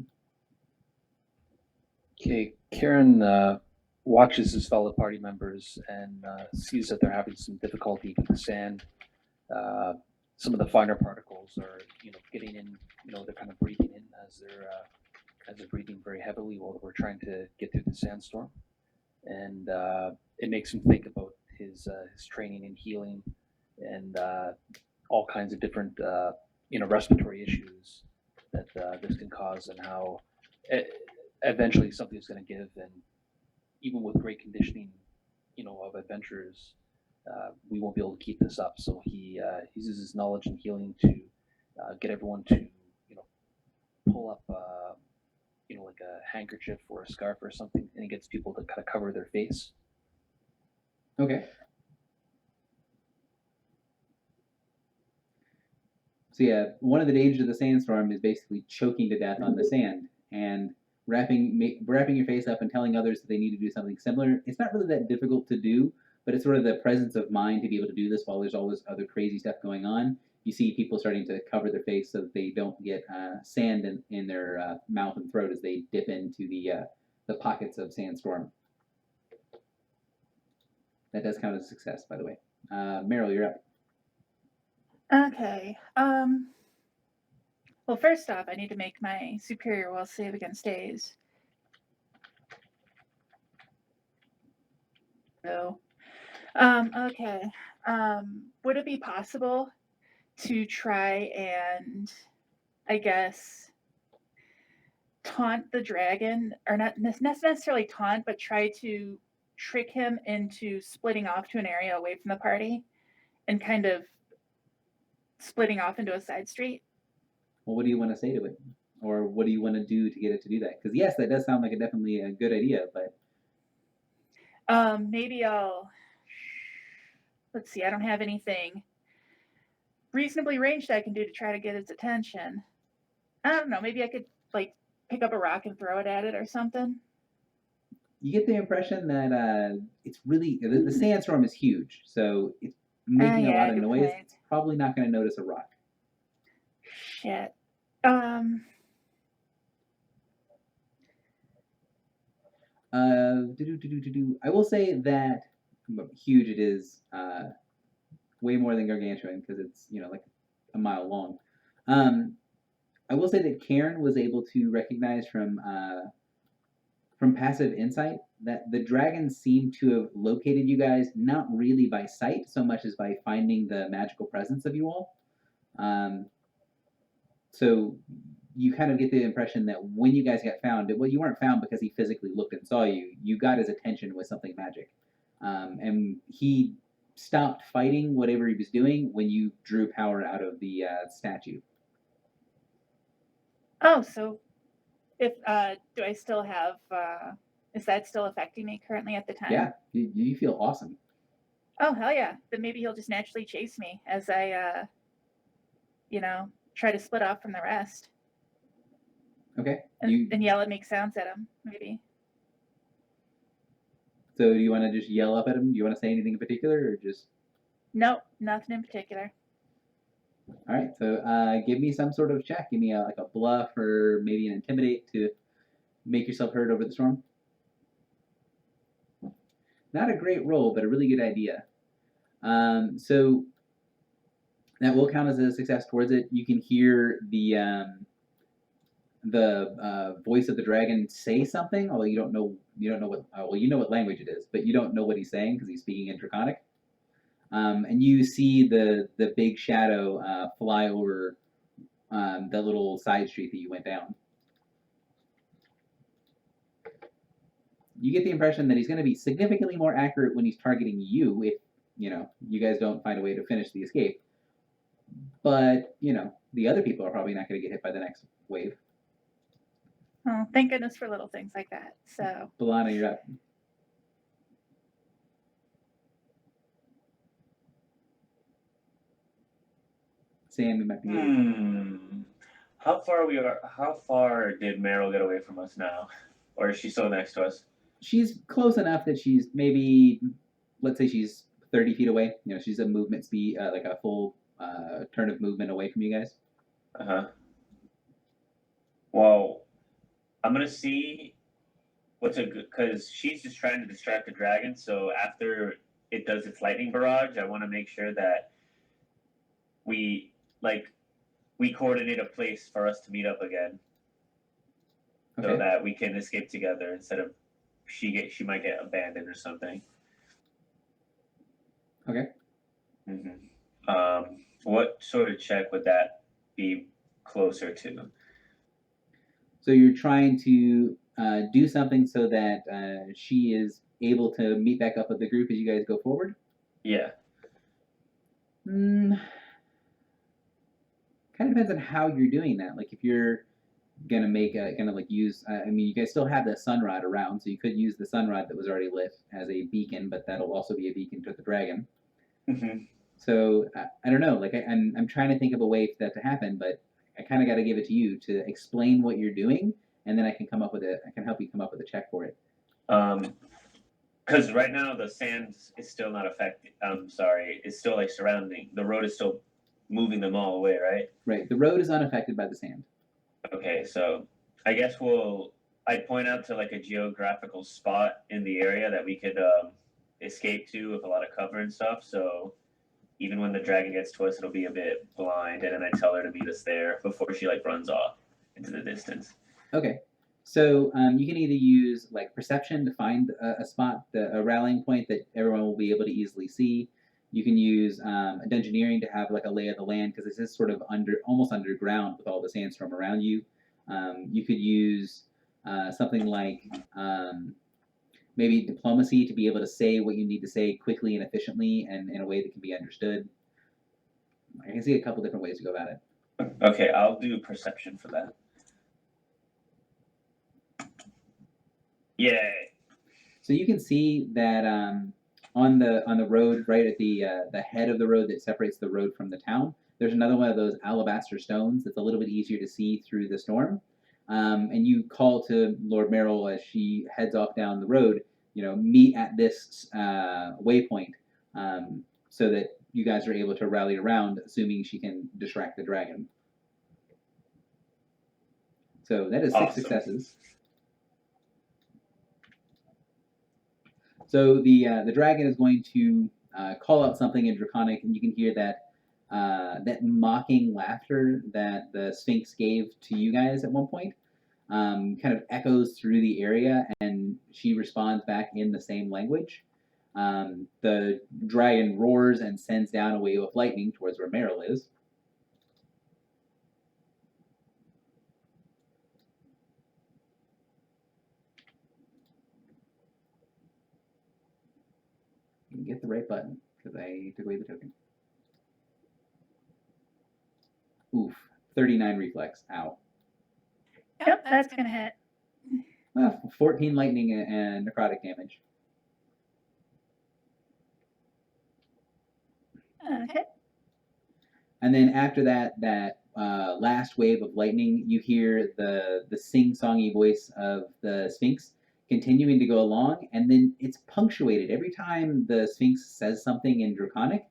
Okay, Karen watches his fellow party members and sees that they're having some difficulty with the sand. Some of the finer particles are, getting in. They're kind of breathing in as they're breathing very heavily while we're trying to get through the sandstorm, and it makes him think about his training and healing, and all kinds of different respiratory issues that this can cause, and how eventually something's going to give, and even with great conditioning, of adventurers, we won't be able to keep this up. So he uses his knowledge and healing to get everyone to, pull up, like a handkerchief or a scarf or something, and he gets people to kind of cover their face. Okay. So yeah, one of the dangers of the sandstorm is basically choking to death on the sand and wrapping your face up and telling others that they need to do something similar. It's not really that difficult to do, but it's sort of the presence of mind to be able to do this while there's all this other crazy stuff going on. You see people starting to cover their face so that they don't get sand in their mouth and throat as they dip into the pockets of sandstorm. That does count as a success, by the way. Meryl, you're up. Okay. Well, first off, I need to make my superior will save against daze. So, okay. Would it be possible to try and, I guess, taunt the dragon, or not necessarily taunt, but try to trick him into splitting off to an area away from the party and kind of splitting off into a side street? Well, what do you want to say to it? Or what do you want to do to get it to do that? Because yes, that does sound like definitely a good idea, but maybe let's see, I don't have anything reasonably ranged I can do to try to get its attention. I don't know, maybe I could pick up a rock and throw it at it or something. You get the impression that it's really the sandstorm is huge, so it's making a lot of noise. Point. It's probably not going to notice a rock. Shit. I will say that huge it is, way more than gargantuan because it's like a mile long. I will say that Karen was able to recognize from passive insight that the dragons seem to have located you guys not really by sight so much as by finding the magical presence of you all. So you kind of get the impression that when you guys got found, well, you weren't found because he physically looked and saw you. You got his attention with something magic. And he stopped fighting whatever he was doing when you drew power out of the statue. Oh, so if do I still have is that still affecting me currently at the time? Yeah, you feel awesome. Oh, hell yeah. Then maybe he'll just naturally chase me as I try to split off from the rest. Okay. And yell and make sounds at him, maybe. So do you want to just yell up at him? Do you want to say anything in particular, or just? Nope, nothing in particular. All right. So give me some sort of check. Give me like a bluff or maybe an intimidate to make yourself heard over the storm. Not a great roll, but a really good idea. So that will count as a success towards it. You can hear the voice of the dragon say something, although you don't know what. Well, you know what language it is, but you don't know what he's saying because he's speaking in Draconic. And you see the big shadow fly over the little side street that you went down. You get the impression that he's going to be significantly more accurate when he's targeting you if you guys don't find a way to finish the escape. But the other people are probably not going to get hit by the next wave. Oh, thank goodness for little things like that. So, Balana, you're up. Sam, you might be. How far did Meryl get away from us now, or is she still next to us? She's close enough that she's maybe, let's say she's 30 feet away. She's a movement speed, like a full turn of movement away from you guys. Well, I'm gonna see what's a good, because she's just trying to distract the dragon. So after it does its lightning barrage, I want to make sure that we coordinate a place for us to meet up again, so that we can escape together instead of she might get abandoned or something. Okay. What sort of check would that be closer to? So you're trying to do something so that she is able to meet back up with the group as you guys go forward? Yeah. Kind of depends on how you're doing that. Like if you're gonna make use. You guys still have the sunrod around, so you could use the sunrod that was already lit as a beacon, but that'll also be a beacon to the dragon. So I don't know. Like I'm trying to think of a way for that to happen, but I kind of got to give it to you to explain what you're doing, and then I can help you come up with a check for it. Because right now the sand is still not affected. It's still surrounding. The road is still moving them all away, right? Right. The road is unaffected by the sand. Okay, so I guess I'd point out to a geographical spot in the area that we could escape to with a lot of cover and stuff. So even when the dragon gets to us, it'll be a bit blind, and then I tell her to meet us there before she runs off into the distance. Okay. So you can either use perception to find a spot, a rallying point that everyone will be able to easily see. You can use dungeoneering to have a lay of the land because this is sort of almost underground with all the sandstorm around you. You could use something like maybe diplomacy to be able to say what you need to say quickly and efficiently and in a way that can be understood. I can see a couple different ways to go about it. Okay, I'll do perception for that. Yeah. So you can see that on the road, right at the head of the road that separates the road from the town, there's another one of those alabaster stones that's a little bit easier to see through the storm. And you call to Lord Merrill as she heads off down the road, meet at this waypoint so that you guys are able to rally around, assuming she can distract the dragon. So that is 6 successes. So the dragon is going to call out something in Draconic, and you can hear that mocking laughter that the Sphinx gave to you guys at one point kind of echoes through the area, and she responds back in the same language. The dragon roars and sends down a wave of lightning towards where Meryl is. Get the right button because I took away the token. Oof, 39 reflex. Ow. Yep, that's gonna hit. 14 lightning and necrotic damage. Okay. And then after that last wave of lightning, you hear the sing-songy voice of the Sphinx continuing to go along, and then it's punctuated. Every time the Sphinx says something in Draconic,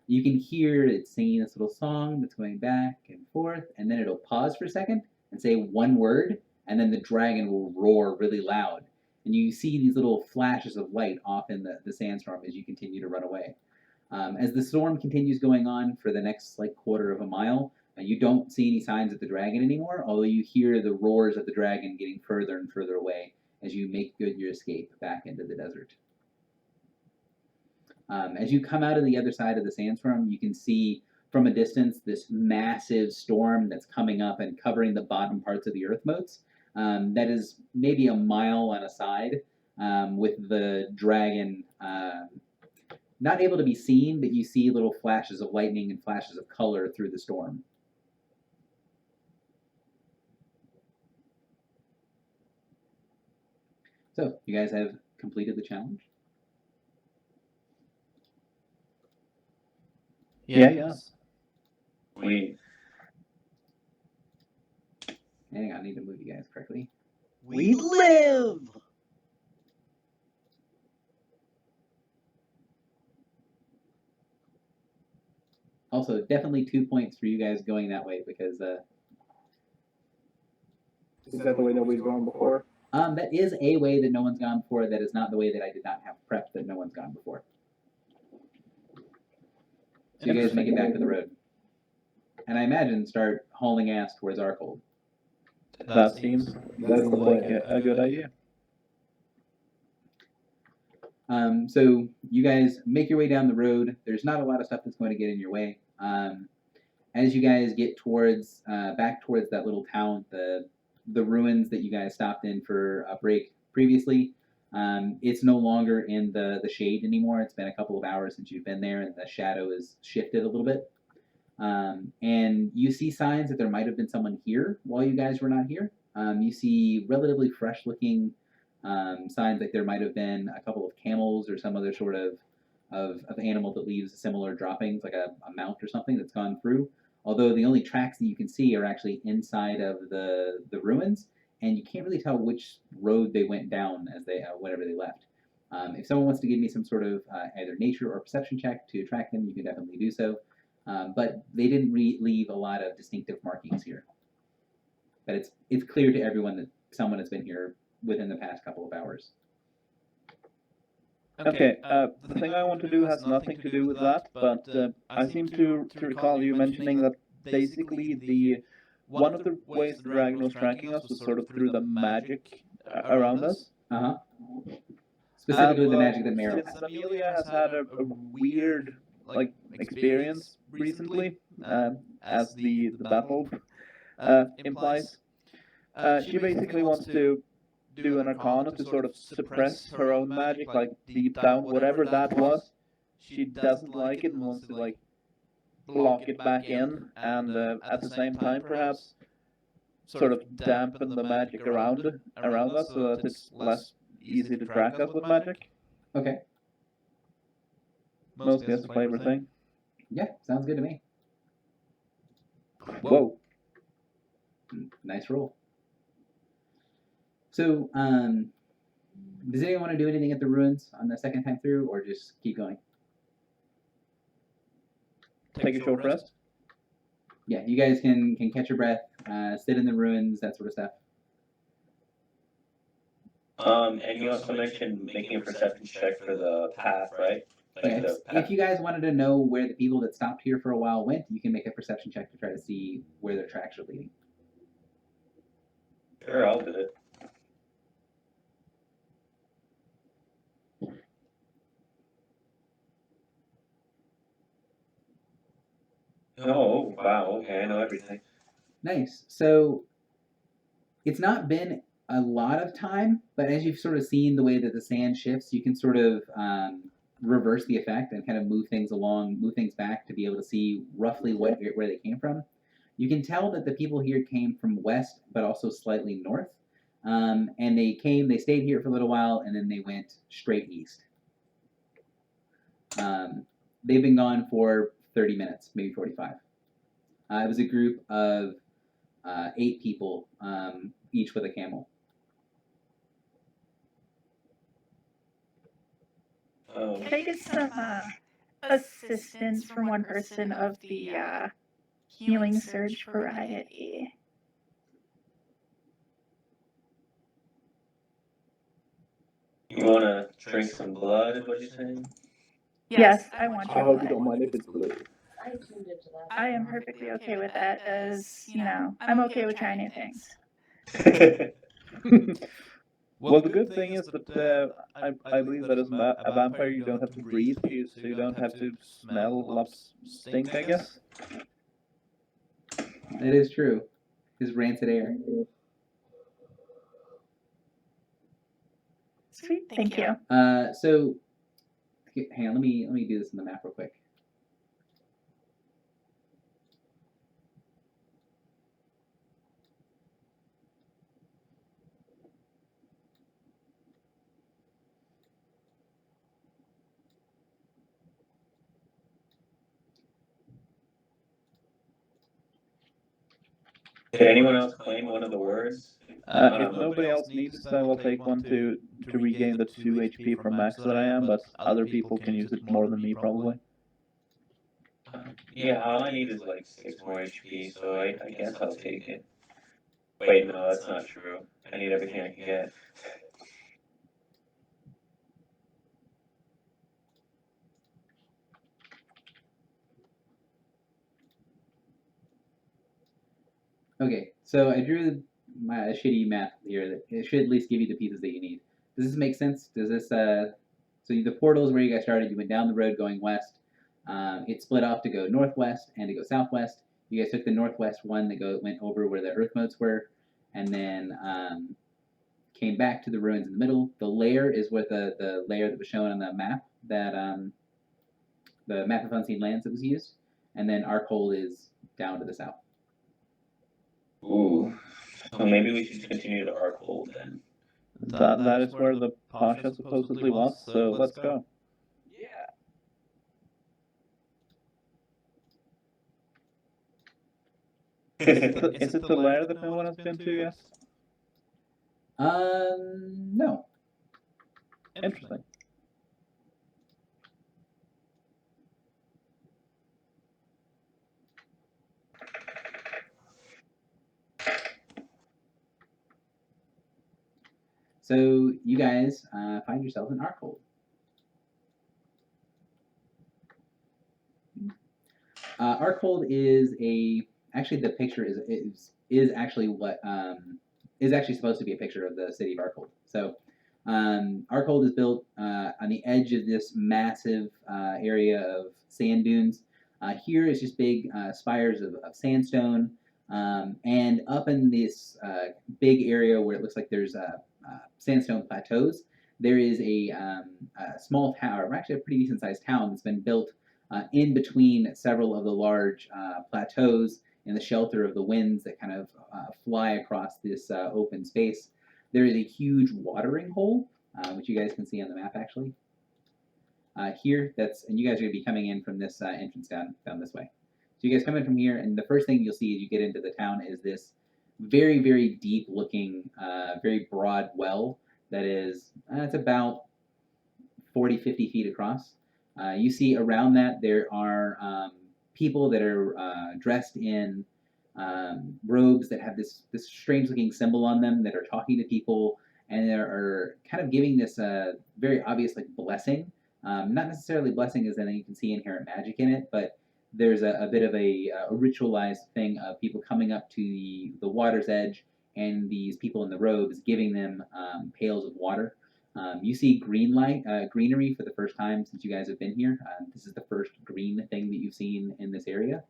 you can hear it singing this little song that's going back and forth, and then it'll pause for a second and say one word, and then the dragon will roar really loud. And you see these little flashes of light off in the sandstorm as you continue to run away. As the storm continues going on for the next like quarter of a mile, you don't see any signs of the dragon anymore, although you hear the roars of the dragon getting further and further away as you make good your escape back into the desert. As you come out of the other side of the sandstorm, you can see from a distance this massive storm that's coming up and covering the bottom parts of the earth moats. That is maybe a mile on a side, with the dragon not able to be seen, but you see little flashes of lightning and flashes of color through the storm. So, you guys have completed the challenge? Yes. We Hang on, I need to move you guys correctly. We live! Also, definitely 2 points for you guys going that way because Is that the way nobody's gone before? that is a way that no one's gone before. That is not the way that I did not have prepped that no one's gone before. So you guys make it back to the road. And I imagine start hauling ass towards Arkhold. That seems like a good idea. So you guys make your way down the road. There's not a lot of stuff that's going to get in your way. As you guys get towards back towards that little town, the ruins that you guys stopped in for a break previously, it's no longer in the shade anymore. It's been a couple of hours since you've been there, and the shadow has shifted a little bit. And you see signs that there might have been someone here while you guys were not here. You see relatively fresh-looking signs like there might have been a couple of camels or some other sort of animal that leaves similar droppings, like a mount or something that's gone through. Although the only tracks that you can see are actually inside of the ruins, and you can't really tell which road they went down as they whenever they left. If someone wants to give me some sort of either nature or perception check to track them, you can definitely do so. But they didn't leave a lot of distinctive markings here. But it's clear to everyone that someone has been here within the past couple of hours. Okay, the thing I want to do has nothing to do with that, but I seem to recall you mentioning that basically one of the ways the dragon was tracking us was sort of through the magic around us. Specifically the magic that Meryl Since has. Amelia has had a weird experience recently, as the battle implies, she basically wants to do an arcana to sort of suppress her own magic, like deep down, whatever that was. She doesn't like it and wants to block it back in, and at the same time perhaps sort of dampen the magic around us so that it's less easy to track us with magic. Okay. Mostly as a flavor thing. Yeah, sounds good to me. Whoa. Nice roll. So, does anyone want to do anything at the ruins on the second time through, or just keep going? Take a short rest? Yeah, you guys can catch your breath, sit in the ruins, that sort of stuff. And you also mentioned making a perception check for the path, right? Yeah, if you guys wanted to know where the people that stopped here for a while went, you can make a perception check to try to see where their tracks are leading. Sure, I'll do it. Oh, wow, okay, I know everything. Nice. So, it's not been a lot of time, but as you've sort of seen the way that the sand shifts, you can sort of reverse the effect and kind of move things along, move things back to be able to see roughly where they came from. You can tell that the people here came from west, but also slightly north. And they stayed here for a little while, and then they went straight east. They've been gone for 30 minutes, maybe 45. It was a group of 8 people, each with a camel. Oh. Can I get some assistance from one person of the healing surge for Riot E? You want to drink some blood, is what you're saying? Yes, I want I your hope you blood. don't mind if it's blue. I tuned into that. I am perfectly okay with that, as I'm okay with trying new things. Well, the good thing is that I believe that as a vampire you don't have to breathe, so you don't have to smell Lup's stink, I guess. That is true. His rancid air. Sweet, thank you. So, hang on. Let me do this in the map real quick. Did anyone else claim one of the words? If nobody else needs it, I will take one to regain the 2 HP from max that I am, but other people can use it more than me probably. Yeah, all I need is like 6 more HP, so I guess I'll take it. Wait, no, that's not true. I need everything I can get. Okay, so I drew my shitty map here that it should at least give you the pieces that you need. Does this make sense? Does this so the portal is where you guys started. You went down the road going west. It split off to go northwest and to go southwest. You guys took the northwest one that went over where the earth motes were, and then came back to the ruins in the middle. The layer is what the layer that was shown on the map that the map of unseen lands that was used, and then Arkhold is down to the south. Ooh. So maybe we should continue to Arkhold then. That is where the Pasha supposedly was, so let's go. Yeah. Is it the lair that no one has been to yet? No. Interesting. So you guys find yourself in Arkhold. Arkhold is actually the picture is actually what is actually supposed to be a picture of the city of Arkhold. So Arkhold is built on the edge of this massive area of sand dunes. Here is just big spires of sandstone, and up in this big area where it looks like there's sandstone plateaus, there is a small town, or actually a pretty decent sized town that's been built in between several of the large plateaus in the shelter of the winds that kind of fly across this open space. There is a huge watering hole, which you guys can see on the map actually. Here, and you guys are going to be coming in from this entrance down this way. So you guys come in from here, and the first thing you'll see as you get into the town is this very, very deep looking, very broad well that is, it's about 40, 50 feet across. You see around that there are people that are dressed in robes that have this strange looking symbol on them that are talking to people, and they are kind of giving this very obvious like blessing. Not necessarily blessing as in you can see inherent magic in it, but there's a bit of a ritualized thing of people coming up to the water's edge, and these people in the robes giving them pails of water. You see greenery for the first time since you guys have been here. This is the first green thing that you've seen in this area.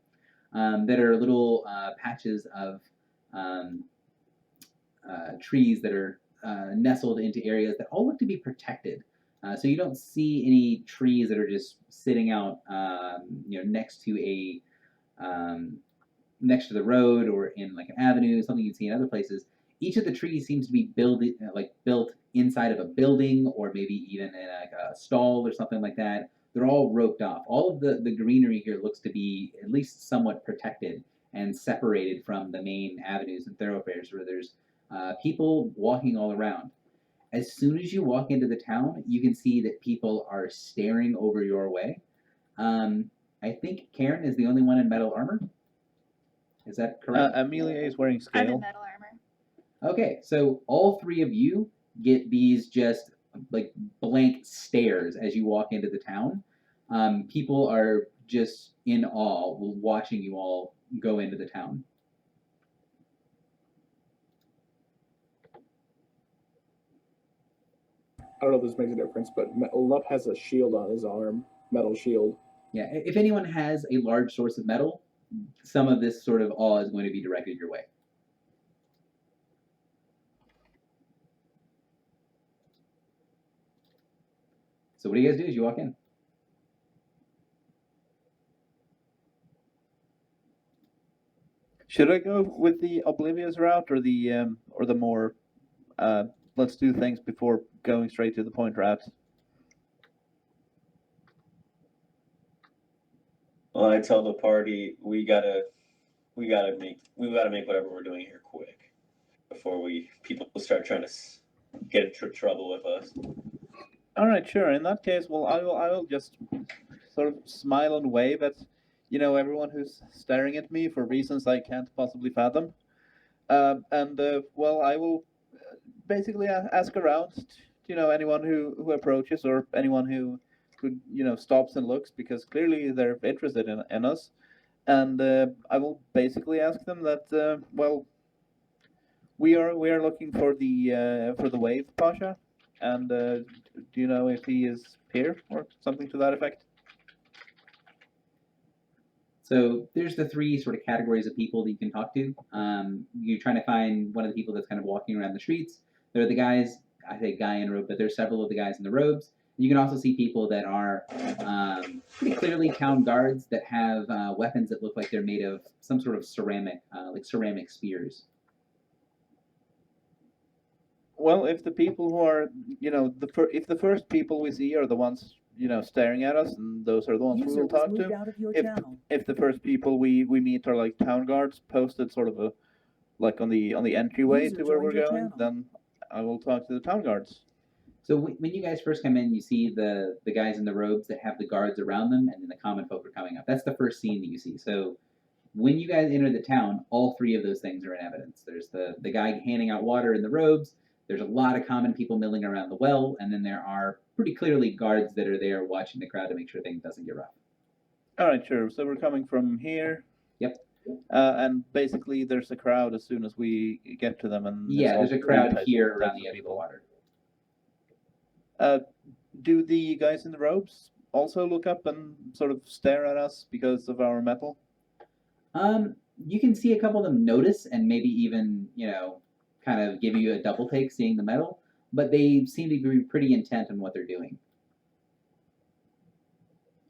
That are little patches of trees that are nestled into areas that all look to be protected. So you don't see any trees that are just sitting out, next to next to the road or in like an avenue, something you'd see in other places. Each of the trees seems to be built inside of a building, or maybe even in a stall or something like that. They're all roped off. All of the greenery here looks to be at least somewhat protected, and separated from the main avenues and thoroughfares where there's people walking all around. As soon as you walk into the town, you can see that people are staring over your way. I think Karen is the only one in metal armor. Is that correct? Amelia is wearing I'm in scale. metal armor. Okay, so all three of you get these just like blank stares as you walk into the town. People are just in awe watching you all go into the town. I don't know if this makes a difference, but Lup has a shield on his arm, metal shield. Yeah, if anyone has a large source of metal, some of this sort of awe is going to be directed your way. So what do you guys do as you walk in? Should I go with the oblivious route or the more let's do things before going straight to the point route? Well, I tell the party we gotta make whatever we're doing here quick before people start trying to get into trouble with us. All right, sure. In that case, well, I will just sort of smile and wave at everyone who's staring at me for reasons I can't possibly fathom. Well, I will basically ask around, anyone who approaches or anyone who stops and looks because clearly they're interested in us, and I will basically ask them that well, we are looking for the Wave Pasha, and do you know if he is here or something to that effect? So there's the three sort of categories of people that you can talk to. You're trying to find one of the people that's kind of walking around the streets. There are the guys, I say guy in robe, but there's several of the guys in the robes. You can also see people that are pretty clearly town guards that have weapons that look like they're made of some sort of ceramic, like ceramic spears. Well, if the people who are, if the first people we see are the ones, staring at us, and those are the ones we User will was talk moved to. out of your If channel. if the first people we meet are like town guards posted sort of like on the entryway User to where we're joined your going, channel. then I will talk to the town guards. So when you guys first come in, you see the guys in the robes that have the guards around them, and then the common folk are coming up. That's the first scene that you see. So when you guys enter the town, all three of those things are in evidence. There's the guy handing out water in the robes. There's a lot of common people milling around the well, and then there are pretty clearly guards that are there watching the crowd to make sure things doesn't get rough. All right, sure. So we're coming from here. Yep. And basically, there's a crowd as soon as we get to them, and Yeah, there's a all crowd types here of around the edge of the water. Do the guys in the robes also look up and sort of stare at us because of our metal? You can see a couple of them notice and maybe even, kind of give you a double take seeing the metal, but they seem to be pretty intent on what they're doing.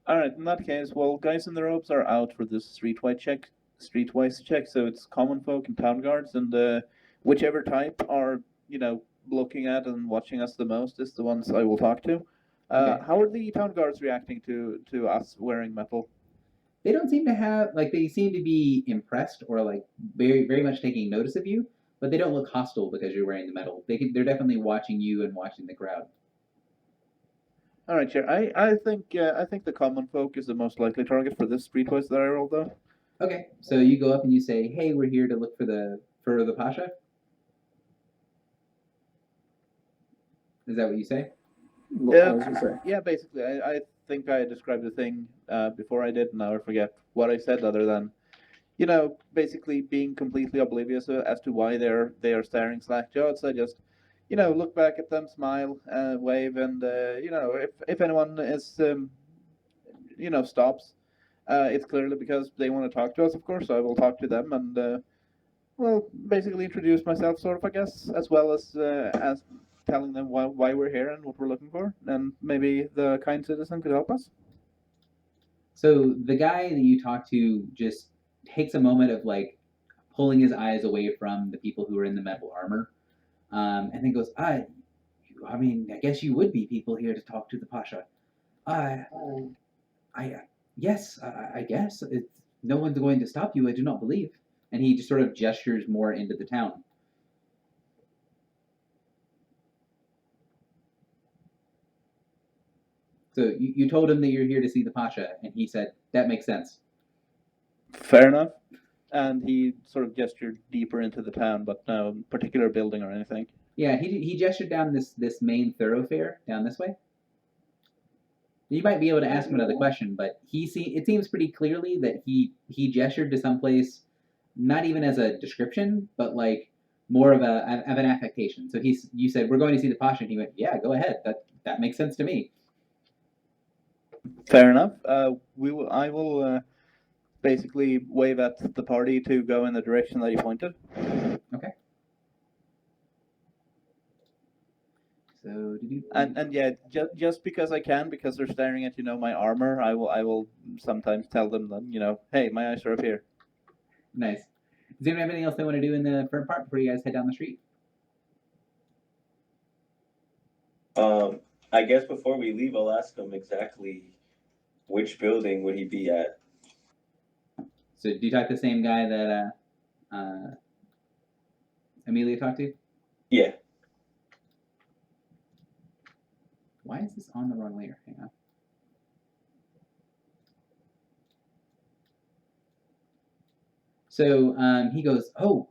All right, in that case, well, guys in the robes are out for this streetwise check, so it's common folk and town guards, and whichever type are, looking at and watching us the most is the ones I will talk to. Okay. How are the town guards reacting to us wearing metal? They don't seem to have, they seem to be impressed or, very, very much taking notice of you, but they don't look hostile because you're wearing the metal. They're definitely watching you and watching the crowd. All right, sure. I think the common folk is the most likely target for this streetwise that I rolled, though. Okay, so you go up and you say, "Hey, we're here to look for the Pasha." Is that what you say? Yeah, basically. I think I described the thing before I did, and now I forget what I said other than, basically being completely oblivious as to why they are staring slack-jawed. So I just, look back at them, smile, wave, and, if anyone is, stops, it's clearly because they want to talk to us, of course, so I will talk to them and, well, basically introduce myself, sort of, I guess, as well as telling them why we're here and what we're looking for, and maybe the kind citizen could help us. So the guy that you talk to just takes a moment of pulling his eyes away from the people who are in the metal armor, and then goes, I guess you would be people here to talk to the Pasha. Yes, I guess. No one's going to stop you, I do not believe. And he just sort of gestures more into the town. So you told him that you're here to see the Pasha, and he said, that makes sense. Fair enough. And he sort of gestured deeper into the town, but no particular building or anything. Yeah, he gestured down this main thoroughfare down this way. You might be able to ask him another question, but it seems pretty clearly that he gestured to someplace, not even as a description, but like more of an affectation. So you said we're going to see the Pasha, and he went, yeah, go ahead. That makes sense to me. Fair enough. I will basically wave at the party to go in the direction that he pointed. Okay. So did you? And yeah, just because I can, because they're staring at my armor, I will sometimes tell them that hey, my eyes are up here. Nice. Does anyone have anything else they want to do in the front part before you guys head down the street? I guess before we leave, I'll ask him exactly which building would he be at. So do you talk to the same guy that Amelia talked to? Yeah. Why is this on the wrong layer? Hang on. So he goes, oh,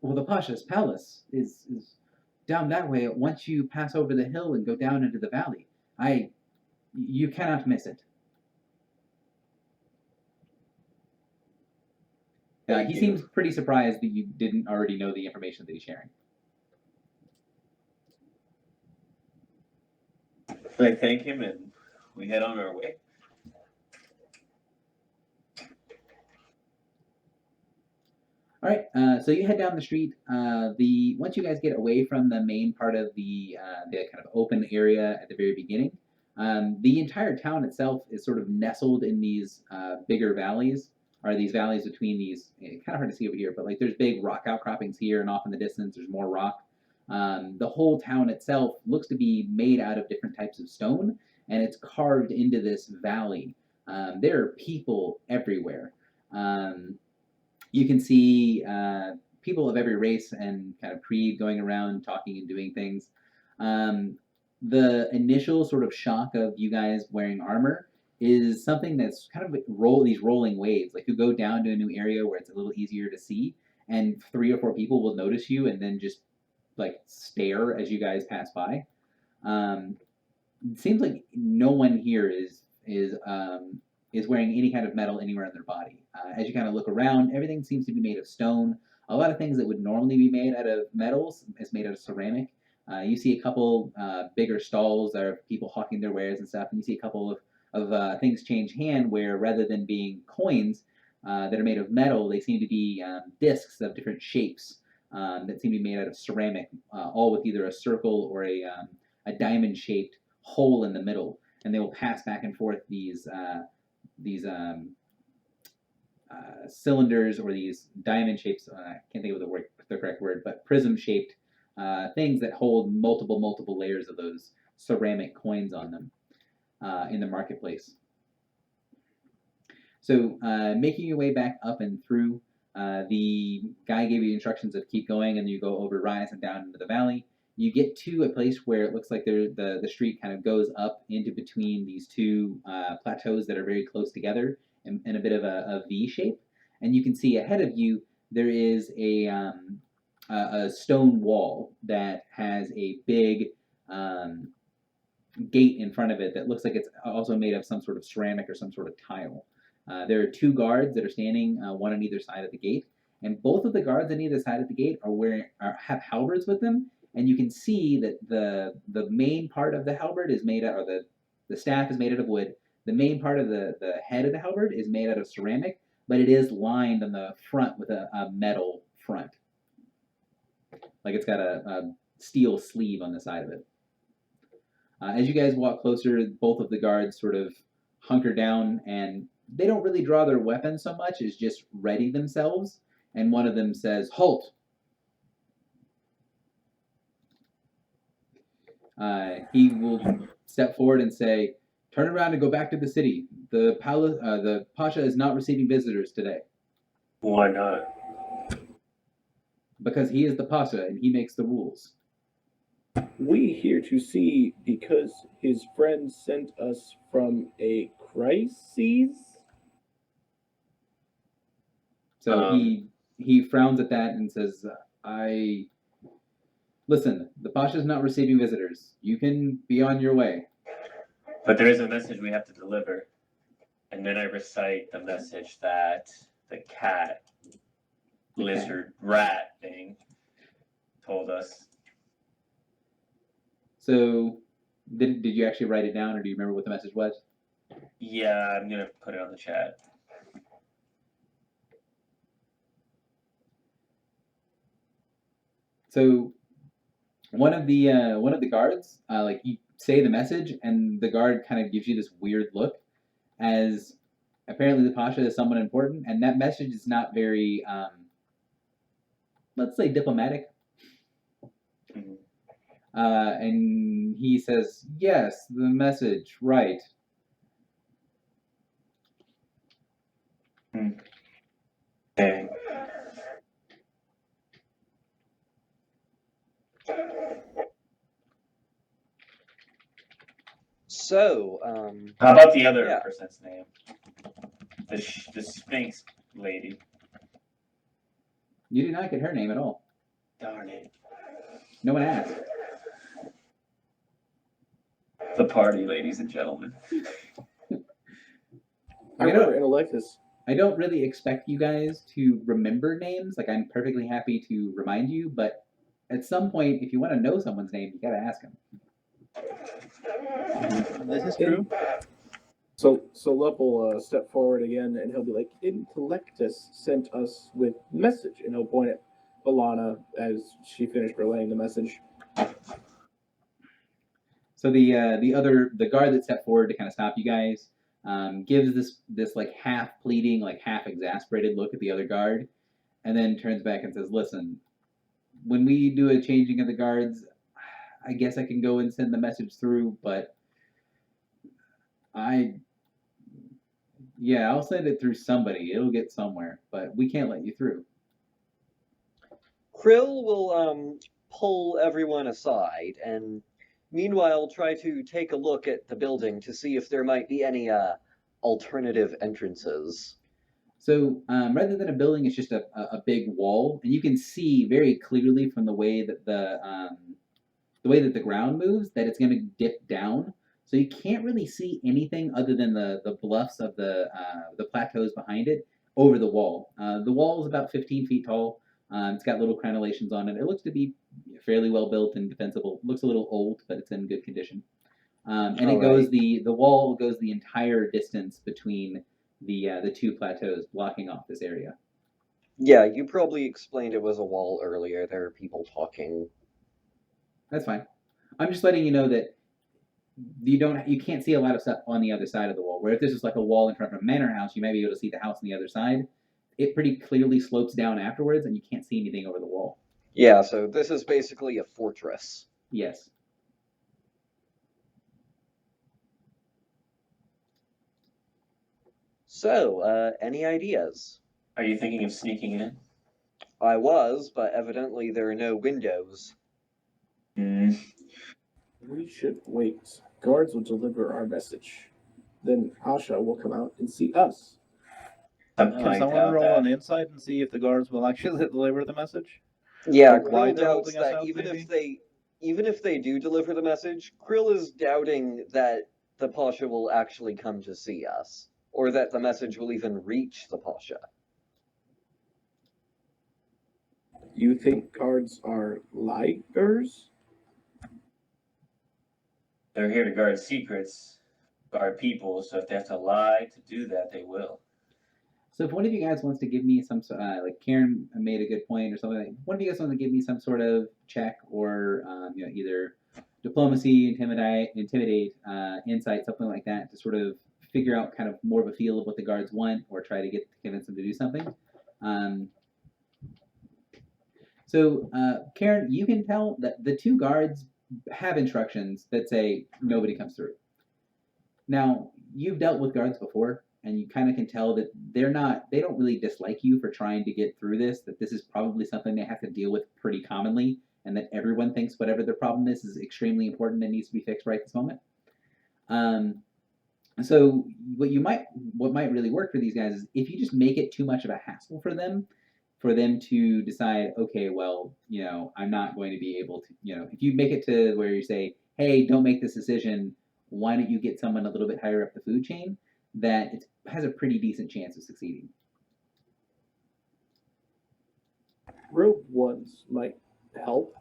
well, the Pasha's palace is down that way. Once you pass over the hill and go down into the valley, you cannot miss it. He seems pretty surprised that you didn't already know the information that he's sharing. I thank him and we head on our way. All right, so you head down the street. Once you guys get away from the main part of the kind of open area at the very beginning, the entire town itself is sort of nestled in these bigger valleys, or these valleys between these. Kind of hard to see over here, but like there's big rock outcroppings here, and off in the distance there's more rock. The whole town itself looks to be made out of different types of stone, and it's carved into this valley. There are people everywhere. You can see people of every race and kind of creed going around talking and doing things. The initial sort of shock of you guys wearing armor is something that's kind of these rolling waves. Like you go down to a new area where it's a little easier to see, and 3 or 4 people will notice you and then just like stare as you guys pass by. It seems like no one here is wearing any kind of metal anywhere in their body. As you kind of look around, everything seems to be made of stone. A lot of things that would normally be made out of metals is made out of ceramic. You see a couple bigger stalls that are people hawking their wares and stuff, and you see a couple of things change hand where rather than being coins that are made of metal, they seem to be discs of different shapes that seem to be made out of ceramic, all with either a circle or a diamond-shaped hole in the middle. And they will pass back and forth these cylinders or these diamond shapes. I can't think of the correct word, but prism shaped things that hold multiple layers of those ceramic coins on them in the marketplace. So making your way back up and through, the guy gave you instructions of keep going, and you go over rise and down into the valley. You get to a place where it looks like the street kind of goes up into between these two plateaus that are very close together in a bit of a V shape. And you can see ahead of you there is a stone wall that has a big gate in front of it that looks like it's also made of some sort of ceramic or some sort of tile. There are 2 guards that are standing, one on either side of the gate, and both of the guards on either side of the gate have halberds with them. And you can see that the main part of the halberd is made out, or the staff is made out of wood. The main part of the head of the halberd is made out of ceramic, but it is lined on the front with a metal front. Like it's got a steel sleeve on the side of it. As you guys walk closer, both of the guards sort of hunker down, and they don't really draw their weapons so much as just ready themselves. And one of them says, "Halt!" He will step forward and say, Turn around and go back to the city. The Pasha is not receiving visitors today Why not? because he is the Pasha and he makes the rules. We here to see because his friend sent us from a crisis. So he frowns at that and says, "I listen. The Pasha is not receiving visitors. You can be on your way." But there is a message we have to deliver. And then I recite the message that the cat, lizard, rat thing told us. So, did you actually write it down, or do you remember what the message was? Yeah, I'm gonna put it on the chat. So, one of the guards, like you say the message, and the guard kind of gives you this weird look, as apparently the Pasha is someone important, and that message is not very, let's say, diplomatic. Mhm. And he says, "Yes, the message, right." Okay. So, How about the other yeah. person's name? The Sphinx lady. You did not get her name at all. Darn it. No one asked. The party, ladies and gentlemen. I remember Intellectus. I don't really expect you guys to remember names. Like, I'm perfectly happy to remind you, but at some point, if you want to know someone's name, you gotta ask them. This is true. So Lup will step forward again, and he'll be like, "Intellectus sent us with message," and he'll point at Alana as she finished relaying the message. So the guard that stepped forward to kind of stop you guys gives this like half pleading, like half exasperated look at the other guard, and then turns back and says, "Listen, when we do a changing of the guards, I guess I can go and send the message through, but I'll send it through somebody. It'll get somewhere, but we can't let you through." Krill will pull everyone aside and meanwhile try to take a look at the building to see if there might be any alternative entrances. So rather than a building, it's just a big wall, and you can see very clearly from the way that the ground moves that it's going to dip down. So you can't really see anything other than the bluffs of the plateaus behind it over the wall. The wall is about 15 feet tall. It's got little crenellations on it. It looks to be fairly well built and defensible. It looks a little old, but it's in good condition. And it goes the wall goes the entire distance between the two plateaus, blocking off this area. Yeah, you probably explained it was a wall earlier. There are people talking. That's fine. I'm just letting you know that you can't see a lot of stuff on the other side of the wall. Where if this is like a wall in front of a manor house, you might be able to see the house on the other side. It pretty clearly slopes down afterwards, and you can't see anything over the wall. Yeah, so this is basically a fortress. Yes. So, any ideas? Are you thinking of sneaking in? I was, but evidently there are no windows. We should wait. Guards will deliver our message. Then Pasha will come out and see us. Can someone roll on insight and see if the guards will actually deliver the message? Yeah, Or why Krill they're doubts holding us that out, maybe? even if they do deliver the message, Krill is doubting that the Pasha will actually come to see us, or that the message will even reach the Pasha. You think guards are liars? They're here to guard secrets, guard people, so if they have to lie to do that, they will. So if one of you guys wants to give me some, like Karen made a good point or something, like one of you guys wants to give me some sort of check or either diplomacy, intimidate, insight, something like that, to sort of figure out kind of more of a feel of what the guards want, or try to convince them to do something. So Karen, you can tell that the two guards have instructions that say nobody comes through. Now, you've dealt with guards before, and you kind of can tell that they don't really dislike you for trying to get through this, that this is probably something they have to deal with pretty commonly, and that everyone thinks whatever their problem is extremely important and needs to be fixed right this moment. So what might really work for these guys is if you just make it too much of a hassle for them to decide, okay, well, I'm not going to be able to, if you make it to where you say, hey, don't make this decision, why don't you get someone a little bit higher up the food chain, that it has a pretty decent chance of succeeding. Rogue ones might help.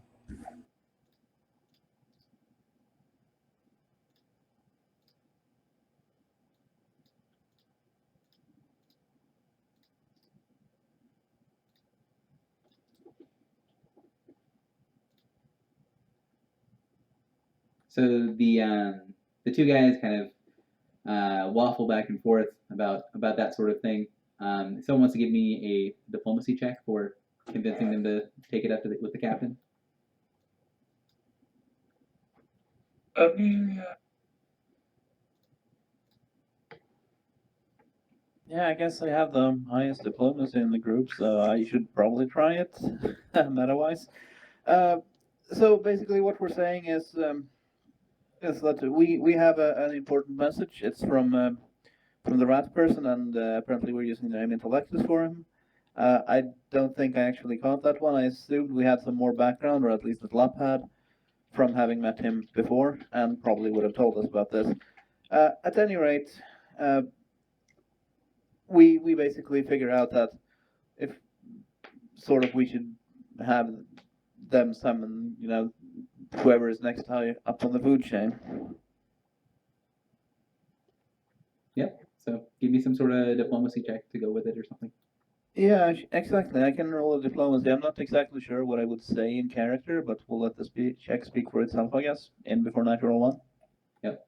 So the two guys kind of waffle back and forth about that sort of thing. Someone wants to give me a diplomacy check for convincing them to take it up with the captain. Yeah, I guess I have the highest diplomacy in the group, so I should probably try it, meta-wise. So basically, what we're saying is that we have an important message. It's from the rat person, and apparently we're using the name Intellectus for him. I don't think I actually caught that one. I assumed we had some more background, or at least that Lap had, from having met him before, and probably would have told us about this. At any rate, we basically figure out that if sort of we should have them summon, whoever is next high up on the food chain. Yep. So give me some sort of diplomacy check to go with it or something. Yeah, exactly. I can roll a diplomacy. I'm not exactly sure what I would say in character, but we'll let the check speak for itself, I guess. In before natural 1. Yep.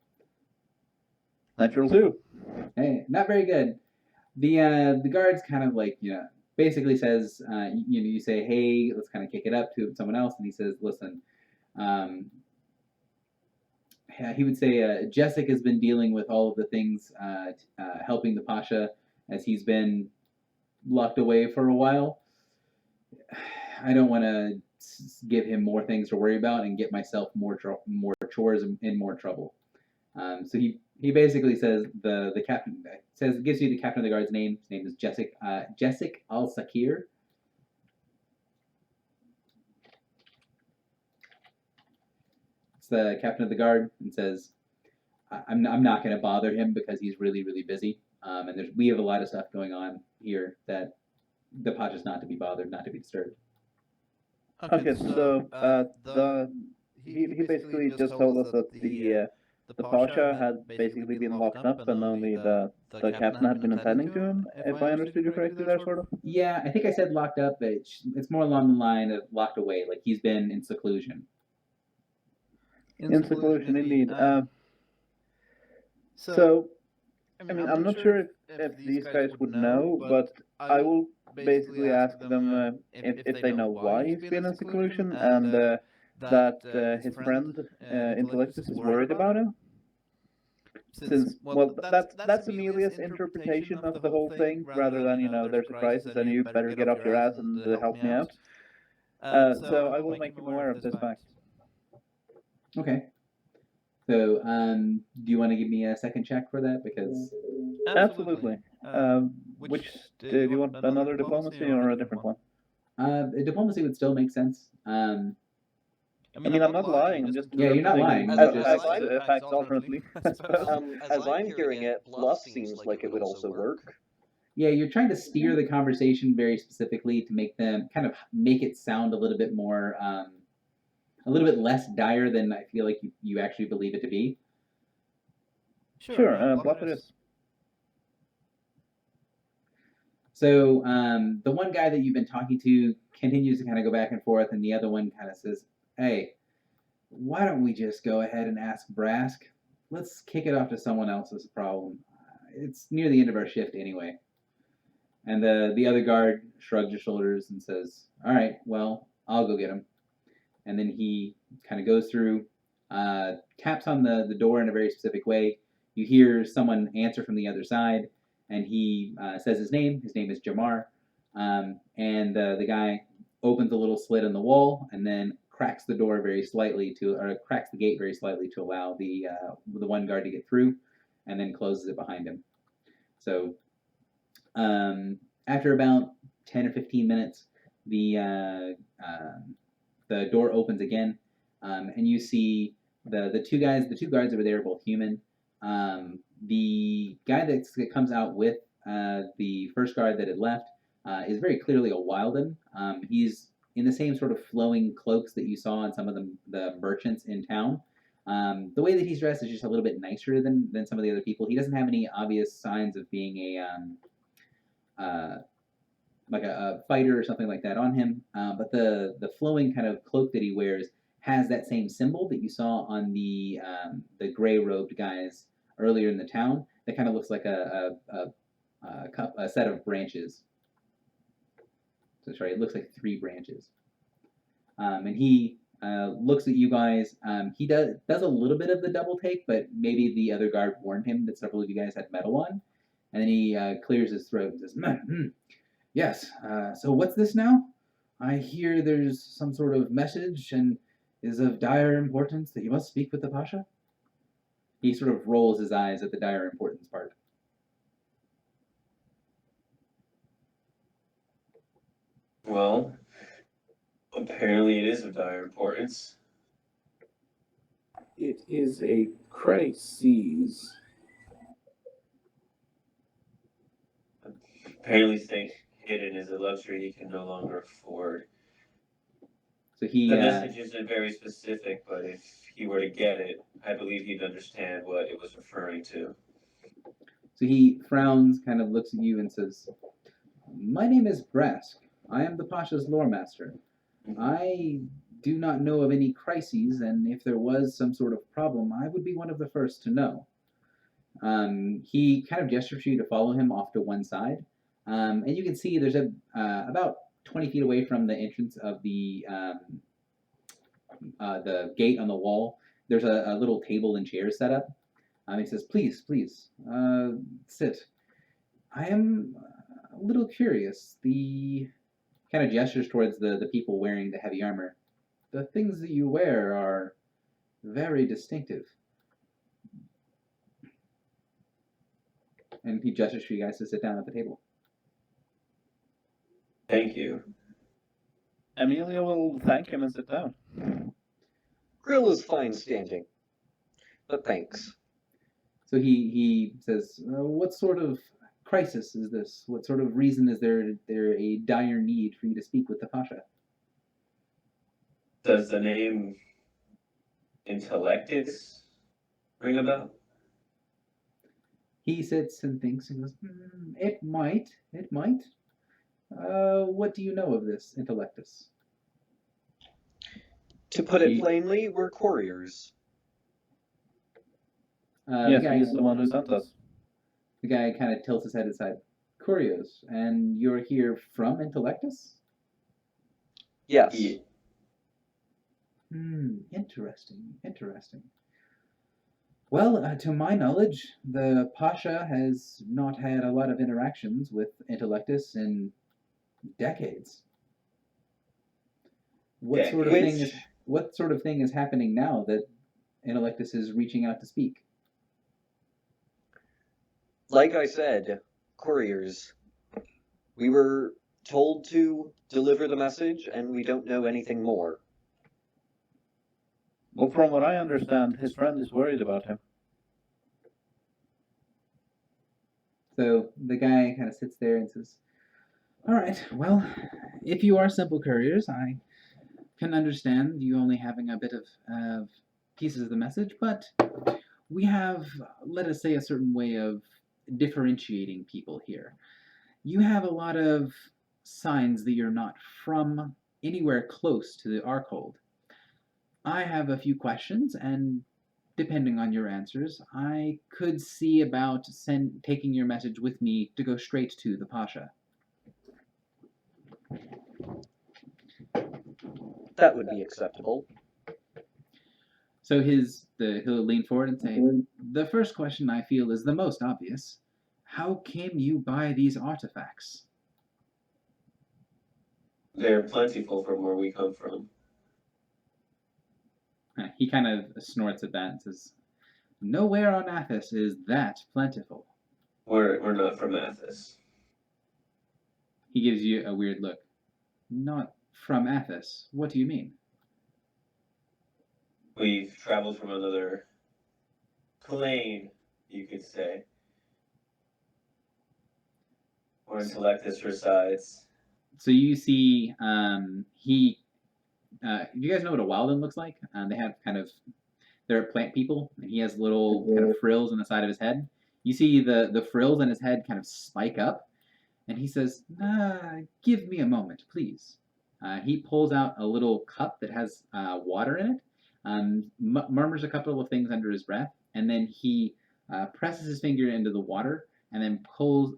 Natural 2. Hey, not very good. The guards kind of basically says, you say, hey, let's kind of kick it up to someone else, and he says, listen, he would say, Jessic has been dealing with all of the things, helping the Pasha as he's been locked away for a while. I don't want to give him more things to worry about and get myself more chores and more trouble. So he basically says the captain gives you the captain of the guard's name. His name is Jessic Al-Sakir. It's the captain of the guard, and says, I'm not going to bother him because he's really, really busy. And we have a lot of stuff going on here that the Pasha's not to be bothered, not to be disturbed. Okay, so he basically just told us that the Pasha had basically been locked up, and only the captain had been attending to him. If I understood you correctly, there, sort of. Yeah, I think I said locked up, but it's more along the line of locked away, like he's been in seclusion. In seclusion, indeed. So, I mean, I'm not sure if these guys would know, but I will basically ask them if they know why he's been in seclusion, and that his friend Intellectus is worried about him. Since, well, that's Amelia's interpretation of the whole thing, rather than, there's a crisis and you better get off your ass and help me out. So I will make him aware of this fact. Okay. So, do you want to give me a second check for that? Because absolutely. Which do you want, another diplomacy or a different one? Diplomacy would still make sense. I mean, I'm not lying. I'm just you're not lying. Facts alternately. As I'm hearing it, bluff seems like it would also work. Yeah, you're trying to steer the conversation very specifically to make it sound a little bit more. A little bit less dire than I feel like you actually believe it to be. Sure, bluff it is. So the one guy that you've been talking to continues to kind of go back and forth, and the other one kind of says, hey, why don't we just go ahead and ask Brask? Let's kick it off to someone else's problem. It's near the end of our shift anyway. And the other guard shrugs his shoulders and says, all right, well, I'll go get him. And then he kind of goes through, taps on the door in a very specific way, you hear someone answer from the other side, and he says his name. His name is Jamar, and the guy opens a little slit in the wall and then cracks the door very slightly or cracks the gate very slightly to allow the one guard to get through, and then closes it behind him. So after about 10 or 15 minutes, the door opens again, and you see the two guards over there are both human. The guy that comes out with the first guard that had left is very clearly a Wilden. He's in the same sort of flowing cloaks that you saw on some of the merchants in town. The way that he's dressed is just a little bit nicer than some of the other people. He doesn't have any obvious signs of being like a fighter or something like that on him. But the flowing kind of cloak that he wears has that same symbol that you saw on the gray robed guys earlier in the town. That kind of looks like a set of branches. So sorry, it looks like 3 branches. And he looks at you guys. He does a little bit of the double take, but maybe the other guard warned him that several of you guys had metal on. And then he clears his throat and says, "Yes, so what's this now? I hear there's some sort of message and is of dire importance that you must speak with the Pasha." He sort of rolls his eyes at the dire importance part. Well, apparently it is of dire importance. It is a crisis. Apparently staying hidden is a luxury he can no longer afford. So he The message isn't very specific, but if he were to get it, I believe he'd understand what it was referring to. So he frowns, kind of looks at you and says, "My name is Brask. I am the Pasha's lore master. I do not know of any crises, and if there was some sort of problem, I would be one of the first to know." He kind of gestures for you to follow him off to one side, and you can see there's about 20 feet away from the entrance of the gate on the wall. There's a little table and chairs set up. He says, "Please, sit. I am a little curious. The kind of gestures towards the people wearing the heavy armor. The things that you wear are very distinctive." And he gestures for you guys to sit down at the table. Thank you. Amelia will thank him and sit down. Grill is fine standing, but thanks. So he says, "What sort of crisis is this? What sort of reason is there a dire need for you to speak with the Pasha?" Does the name Intellectus ring a bell? He sits and thinks and goes, "It might. What do you know of this Intellectus?" To put it plainly, we're couriers. Yes, he's the one who sent us. The guy kind of tilts his head aside. "Curios, and you're here from Intellectus?" Yes. Yeah. Interesting. Well, to my knowledge, the Pasha has not had a lot of interactions with Intellectus in decades. What sort of thing is happening now that Intellectus is reaching out to speak? Like I said, couriers. We were told to deliver the message, and we don't know anything more. Well, from what I understand, his friend is worried about him. So the guy kind of sits there and says, "All right, well, if you are simple couriers, I can understand you only having a bit of pieces of the message, but we have, let us say, a certain way of differentiating people here. You have a lot of signs that you're not from anywhere close to the Arkhold. I have a few questions, and depending on your answers, I could see about taking your message with me to go straight to the Pasha." That would be acceptable. So he'll lean forward and say, "The first question I feel is the most obvious. How came you by these artifacts?" They're plentiful from where we come from. He kind of snorts at that and says, "Nowhere on Athos is that plentiful." We're not from Athos. He gives you a weird look. "Not from Athos? What do you mean?" We've traveled from another plane, you could say, where Intellectus resides. So you see, he. You guys know what a Wilden looks like? They have they're plant people, and he has little kind of frills on the side of his head. You see the frills on his head kind of spike up, and he says, "Give me a moment, please." He pulls out a little cup that has water in it, murmurs a couple of things under his breath, and then he presses his finger into the water, and then pulls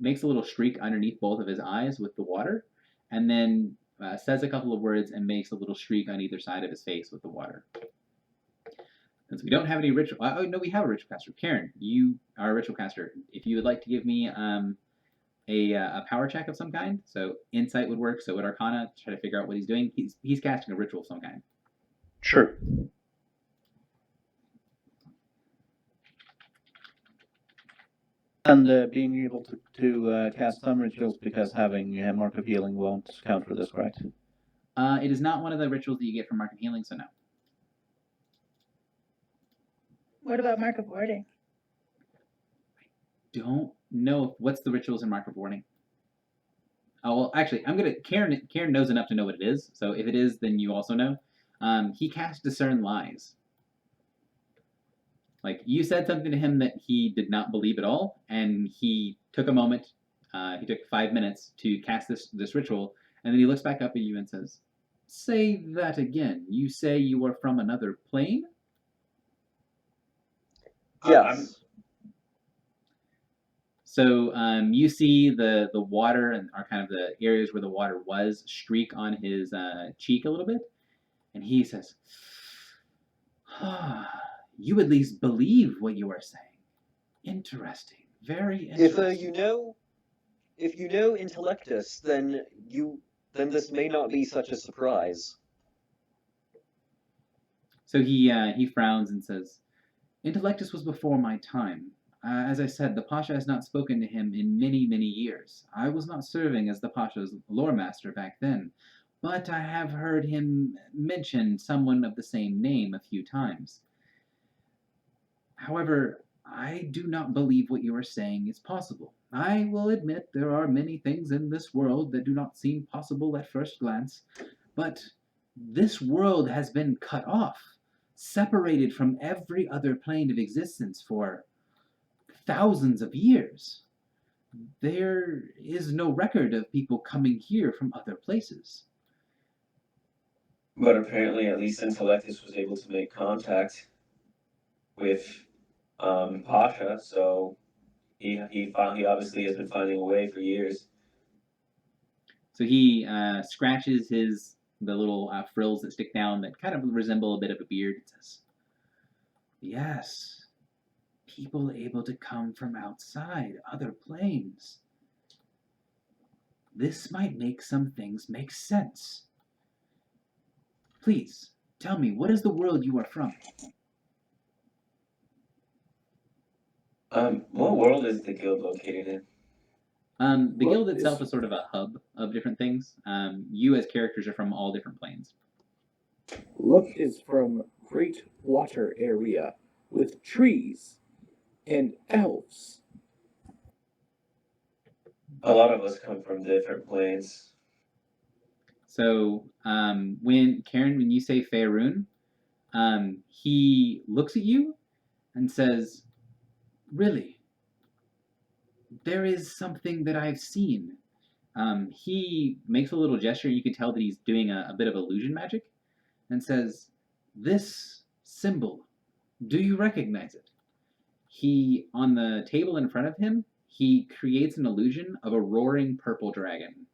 makes a little streak underneath both of his eyes with the water, and then says a couple of words and makes a little streak on either side of his face with the water. Since we don't have any ritual, oh no, we have a ritual caster. Karen, you are a ritual caster. If you would like to give me a power check of some kind, so insight would work. So would Arcana, try to figure out what he's doing. He's casting a ritual of some kind. Sure. And being able to cast some rituals because having a Mark of Healing won't count for this, correct? It is not one of the rituals that you get from Mark of Healing, so no. What about Mark of Warding? Don't know what's the rituals in Mark of Warning. Oh well, actually, Karen knows enough to know what it is. So if it is, then you also know. He cast Discern Lies. Like, you said something to him that he did not believe at all, and he took a moment. He took 5 minutes to cast this ritual, and then he looks back up at you and says, "Say that again. You say you are from another plane?" Yes. So you see the water and are kind of the areas where the water was streak on his cheek a little bit, and he says, "You at least believe what you are saying. Interesting, very interesting." If you know Intellectus, then this may not be such a surprise. So he frowns and says, "Intellectus was before my time. As I said, the Pasha has not spoken to him in many, many years. I was not serving as the Pasha's lore master back then, but I have heard him mention someone of the same name a few times. However, I do not believe what you are saying is possible. I will admit there are many things in this world that do not seem possible at first glance, but this world has been cut off, separated from every other plane of existence for thousands of years. There is no record of people coming here from other places." But apparently, at least Intellectus was able to make contact with Pasha, so he obviously has been finding a way for years. So he scratches the little frills that stick down that kind of resemble a bit of a beard and says, "Yes, people able to come from outside, other planes. This might make some things make sense. Please, tell me, what is the world you are from?" What world is the guild located in? The guild itself is sort of a hub of different things. You as characters are from all different planes. Luck is from Great Water Area with trees and elves. A lot of us come from different planes. So when you say Faerun, he looks at you and says, "Really? There is something that I've seen." He makes a little gesture. You can tell that he's doing a bit of illusion magic, and says, "This symbol, do you recognize it?" He, on the table in front of him, he creates an illusion of a roaring purple dragon.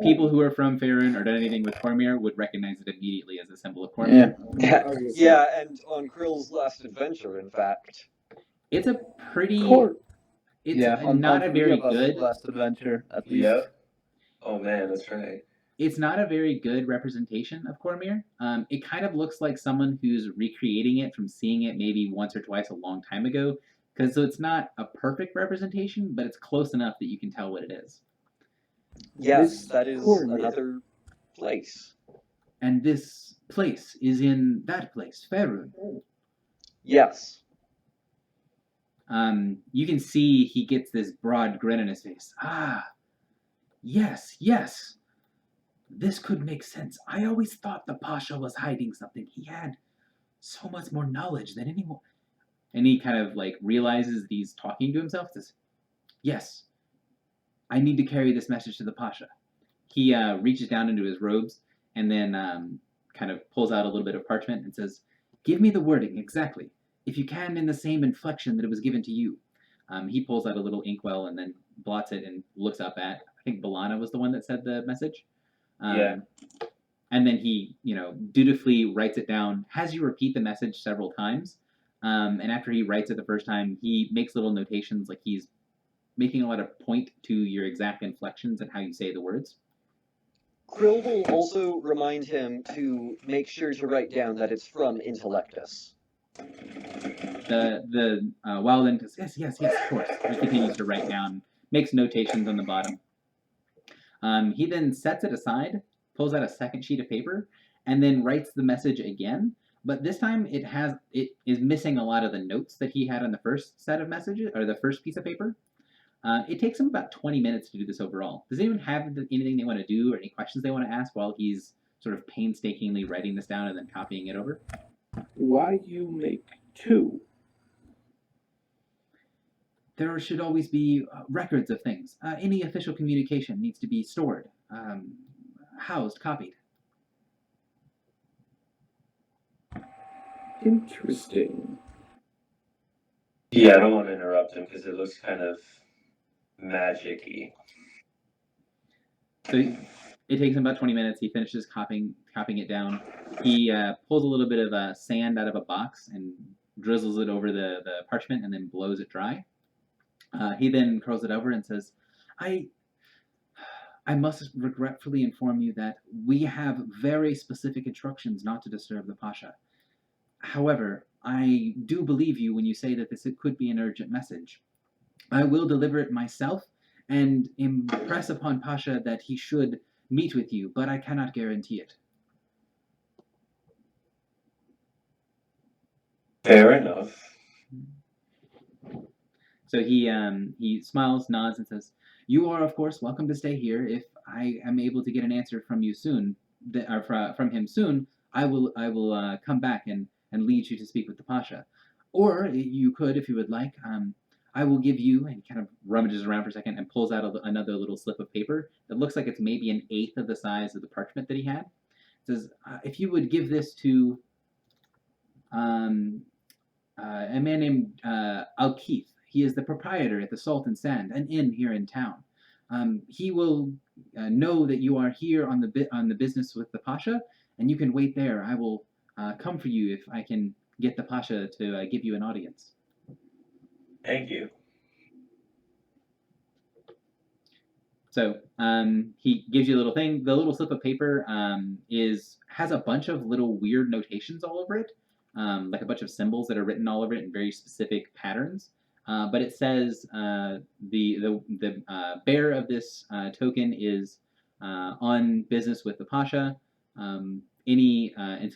People who are from Faerun or done anything with Cormyr would recognize it immediately as a symbol of Cormyr. Yeah. Yeah, and on Krill's last adventure, in fact. It's a pretty. It's yeah, on, not on a very Fria's good. last adventure, at least. Yep. Oh man, that's right. It's not a very good representation of Cormyr. It kind of looks like someone who's recreating it from seeing it maybe once or twice a long time ago. Because so it's not a perfect representation, but it's close enough that you can tell what it is. Yes, that is another place. And this place is in that place, Faerun. Yes. You can see he gets this broad grin on his face. Ah, yes, yes. This could make sense. I always thought the Pasha was hiding something. He had so much more knowledge than anyone. And he kind of like realizes that he's talking to himself. Says, yes, I need to carry this message to the Pasha. He reaches down into his robes and then kind of pulls out a little bit of parchment and says, give me the wording exactly, if you can, in the same inflection that it was given to you. He pulls out a little inkwell and then blots it and looks up at, I think Balana was the one that said the message. Yeah. And then he, dutifully writes it down, has you repeat the message several times. And after he writes it the first time, he makes little notations, like he's making a lot of point to your exact inflections and how you say the words. Krill will also remind him to make sure to write down that it's from Intellectus. The Wildling says, yes, of course. He continues to write down, makes notations on the bottom. He then sets it aside, pulls out a second sheet of paper, and then writes the message again. But this time it is missing a lot of the notes that he had on the first set of messages, or the first piece of paper. It takes him about 20 minutes to do this overall. Does anyone have anything they want to do or any questions they want to ask while he's sort of painstakingly writing this down and then copying it over? Why you make two? There should always be records of things. Any official communication needs to be stored, housed, copied. Interesting. Yeah, I don't want to interrupt him because it looks kind of magic-y. So it takes him about 20 minutes. He finishes copying it down. He pulls a little bit of sand out of a box and drizzles it over the parchment and then blows it dry. He then curls it over and says, I must regretfully inform you that we have very specific instructions not to disturb the Pasha. However, I do believe you when you say that this could be an urgent message. I will deliver it myself and impress upon Pasha that he should meet with you, but I cannot guarantee it. Fair enough. So he smiles, nods, and says, "You are, of course, welcome to stay here. If I am able to get an answer from you soon, or from him soon, I will come back and lead you to speak with the Pasha. Or you could, if you would like, I will give you," and he kind of rummages around for a second and pulls out another little slip of paper that looks like it's maybe an eighth of the size of the parchment that he had. It says, if you would give this to a man named Al-Keith. He is the proprietor at the Salt and Sand, an inn here in town. He will know that you are here on the business with the Pasha, and you can wait there. I will come for you if I can get the Pasha to give you an audience. Thank you. So he gives you a little thing. The little slip of paper has a bunch of little weird notations all over it, like a bunch of symbols that are written all over it in very specific patterns. But it says the bearer of this token is on business with the Pasha. Any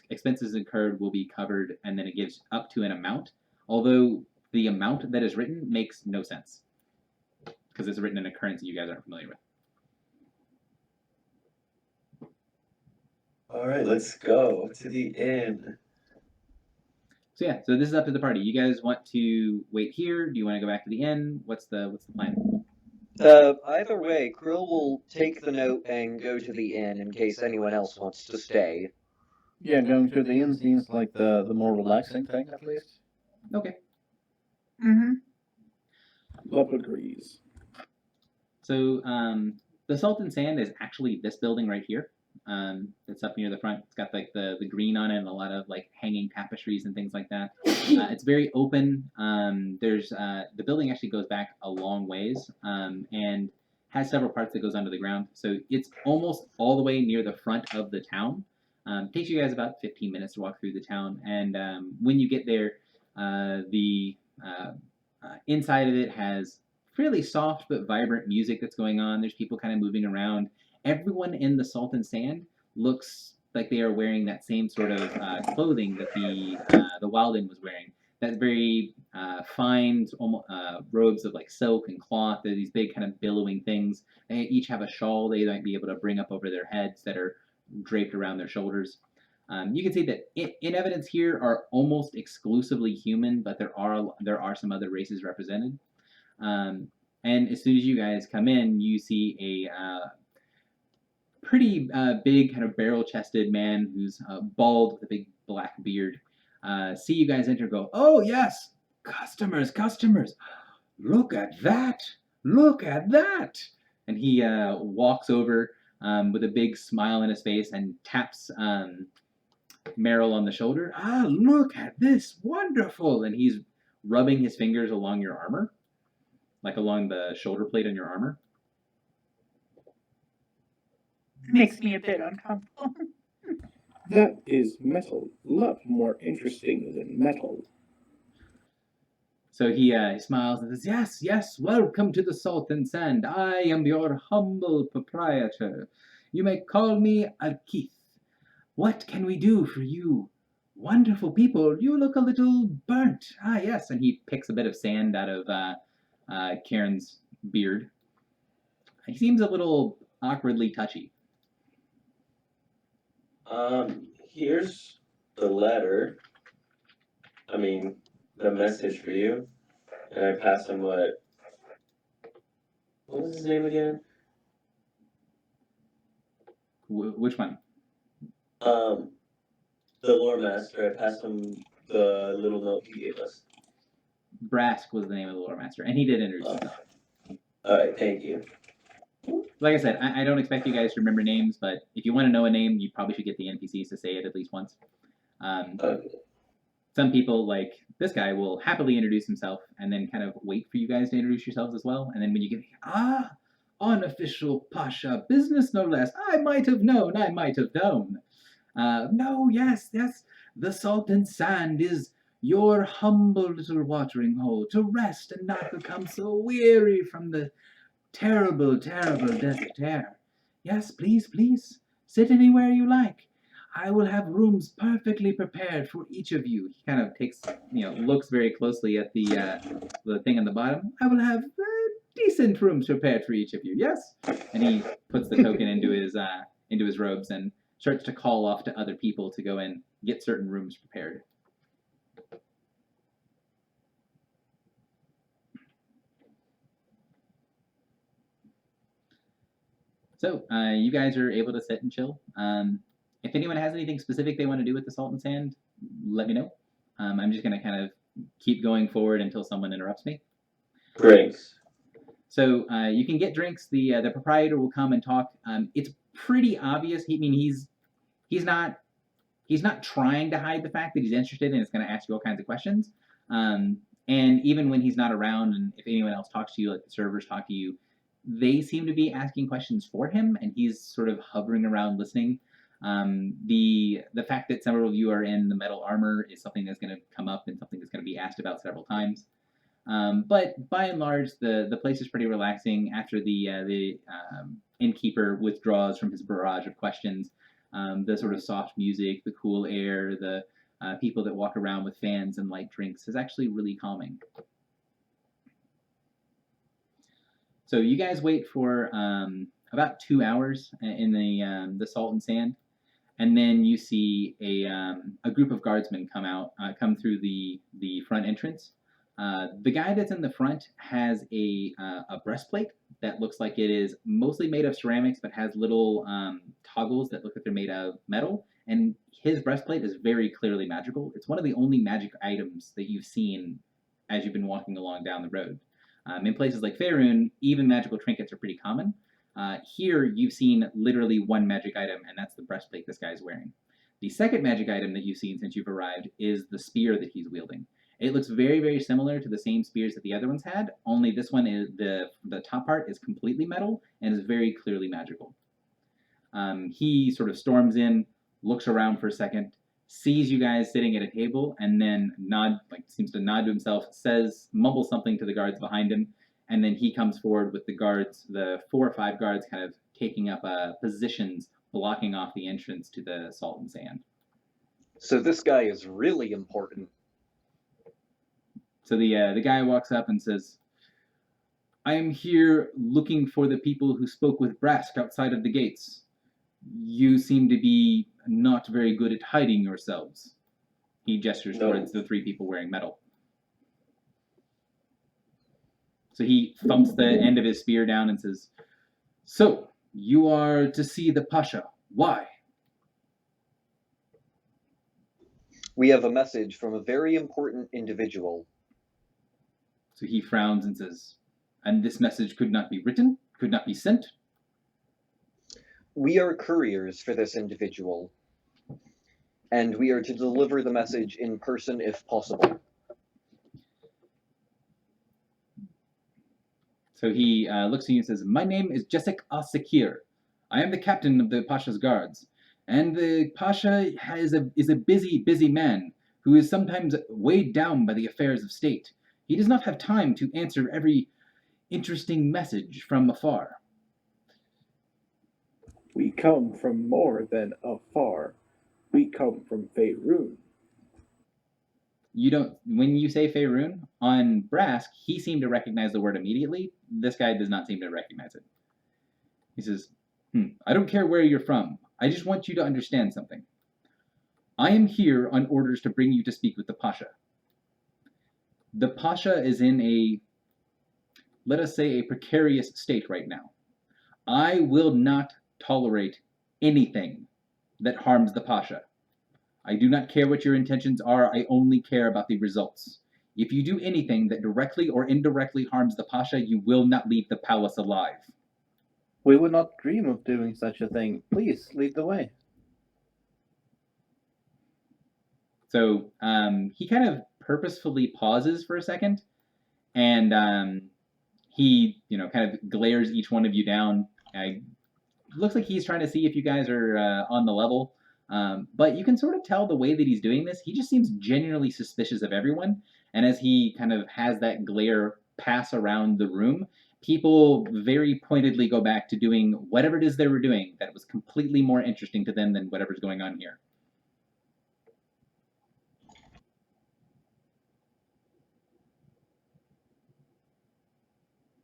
expenses incurred will be covered, and then it gives up to an amount. Although the amount that is written makes no sense because it's written in a currency you guys aren't familiar with. All right, let's go to the inn. So yeah, so this is up to the party. You guys want to wait here? Do you want to go back to the inn? What's the plan? Either way, Krill will take the note and go to the inn in case anyone else wants to stay. Yeah, going to the inn seems like the more relaxing thing, at least. Okay. Love agrees. So The Salt and Sand is actually this building right here. It's up near the front. It's got like the green on it and a lot of like hanging tapestries and things like that. It's very open. There's the building actually goes back a long ways and has several parts that goes under the ground. So it's almost all the way near the front of the town. Takes you guys about 15 minutes to walk through the town, and when you get there, the inside of it has fairly soft but vibrant music that's going on. There's people kind of moving around. Everyone in the Salt and Sand looks like they are wearing that same sort of clothing that the Wilden was wearing. That very fine robes of like silk and cloth. They're these big kind of billowing things. They each have a shawl they might be able to bring up over their heads that are draped around their shoulders. You can see that in evidence here are almost exclusively human, but there are some other races represented. And as soon as you guys come in, you see a pretty big, kind of barrel-chested man who's bald with a big black beard. See you guys enter, go, oh yes, customers, customers, look at that, look at that. And he walks over with a big smile on his face and taps Meryl on the shoulder. Ah, look at this, wonderful. And he's rubbing his fingers along your armor, like along the shoulder plate on your armor. Makes me a bit uncomfortable. That is metal. A lot more interesting than metal. So he smiles and says, yes, yes, welcome to the Salt and Sand. I am your humble proprietor. You may call me Alkeith. What can we do for you? Wonderful people, you look a little burnt. Ah, yes. And he picks a bit of sand out of Karen's beard. He seems a little awkwardly touchy. Here's the letter. I mean, the message for you. And I pass him what was his name again? Which one? The lore master. I passed him the little note he gave us. Brask was the name of the lore master, and he did introduce himself. Alright, thank you. Like I said, I don't expect you guys to remember names, but if you want to know a name, you probably should get the NPCs to say it at least once. Okay. Some people, like this guy, will happily introduce himself and then kind of wait for you guys to introduce yourselves as well. And then when you get, unofficial Pasha, business no less. I might have known. No, yes, the Salt and Sand is your humble little watering hole to rest and not become so weary from the terrible, terrible desert air. Yes, please, please, sit anywhere you like. I will have rooms perfectly prepared for each of you. He kind of takes, looks very closely at the thing on the bottom. I will have decent rooms prepared for each of you. Yes, and he puts the token into his robes and starts to call off to other people to go and get certain rooms prepared. So you guys are able to sit and chill. If anyone has anything specific they want to do with the Salt and Sand, let me know. I'm just going to kind of keep going forward until someone interrupts me. Drinks. So you can get drinks. The proprietor will come and talk. It's pretty obvious. He's not trying to hide the fact that he's interested and is going to ask you all kinds of questions. And even when he's not around, and if anyone else talks to you, like the servers talk to you, they seem to be asking questions for him, and he's sort of hovering around listening. The fact that several of you are in the metal armor is something that's going to come up and something that's going to be asked about several times. But by and large, the place is pretty relaxing after the innkeeper withdraws from his barrage of questions. The sort of soft music, the cool air, the people that walk around with fans and light drinks is actually really calming. So you guys wait for about 2 hours in the Salt and Sand, and then you see a group of guardsmen come through the front entrance. The guy that's in the front has a breastplate that looks like it is mostly made of ceramics, but has little toggles that look like they're made of metal. And his breastplate is very clearly magical. It's one of the only magic items that you've seen as you've been walking along down the road. In places like Faerun, even magical trinkets are pretty common. Here, you've seen literally one magic item, and that's the breastplate this guy's wearing. The second magic item that you've seen since you've arrived is the spear that he's wielding. It looks very, very similar to the same spears that the other ones had, only this one is the top part is completely metal and is very clearly magical. He sort of storms in, looks around for a second, sees you guys sitting at a table, and then seems to nod to himself, mumbles something to the guards behind him, and then he comes forward with the guards, the 4 or 5 guards, kind of taking up positions, blocking off the entrance to the Salt and Sand. So this guy is really important. So the guy walks up and says, "I am here looking for the people who spoke with Brask outside of the gates. You seem to be not very good at hiding yourselves." He gestures towards the 3 people wearing metal. So he thumps the end of his spear down and says, "So, you are to see the Pasha. Why?" We have a message from a very important individual. So he frowns and says, "And this message could not be written? Could not be sent?" We are couriers for this individual, and we are to deliver the message in person if possible. So he looks at you and says, "My name is Jessic Al-Sakir. I am the captain of the Pasha's guards. And the Pasha is a busy, busy man who is sometimes weighed down by the affairs of state. He does not have time to answer every interesting message from afar." We come from more than afar. We come from Faerun. You don't. When you say Faerun on Brask, he seemed to recognize the word immediately. This guy does not seem to recognize it. He says, "I don't care where you're from. I just want you to understand something. I am here on orders to bring you to speak with the Pasha. The Pasha is in a, let us say, a precarious state right now. I will not tolerate anything that harms the Pasha. I do not care what your intentions are, I only care about the results. If you do anything that directly or indirectly harms the Pasha, you will not leave the palace alive." We would not dream of doing such a thing. Please, lead the way. So he kind of purposefully pauses for a second, and he, kind of glares each one of you down. Looks like he's trying to see if you guys are on the level. But you can sort of tell the way that he's doing this, he just seems genuinely suspicious of everyone. And as he kind of has that glare pass around the room, people very pointedly go back to doing whatever it is they were doing that was completely more interesting to them than whatever's going on here.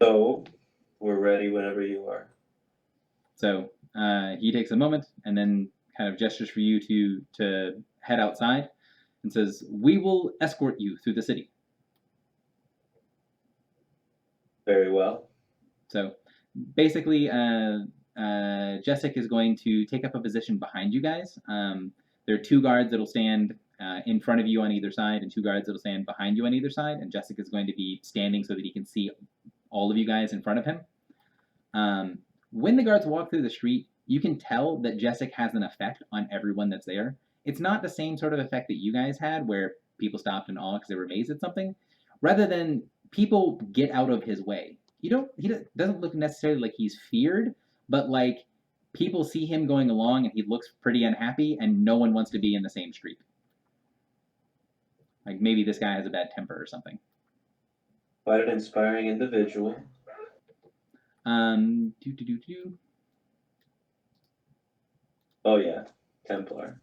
So, we're ready whenever you are. So he takes a moment and then kind of gestures for you to head outside and says, "We will escort you through the city." Very well. So basically, Jessic is going to take up a position behind you guys. There are 2 guards that'll stand in front of you on either side and 2 guards that'll stand behind you on either side, and Jessic is going to be standing so that he can see all of you guys in front of him. When the guards walk through the street, you can tell that Jessic has an effect on everyone that's there. It's not the same sort of effect that you guys had where people stopped in awe because they were amazed at something. Rather than people get out of his way. He doesn't look necessarily like he's feared, but like people see him going along and he looks pretty unhappy and no one wants to be in the same street. Like maybe this guy has a bad temper or something. Quite an inspiring individual. Oh yeah, Templar.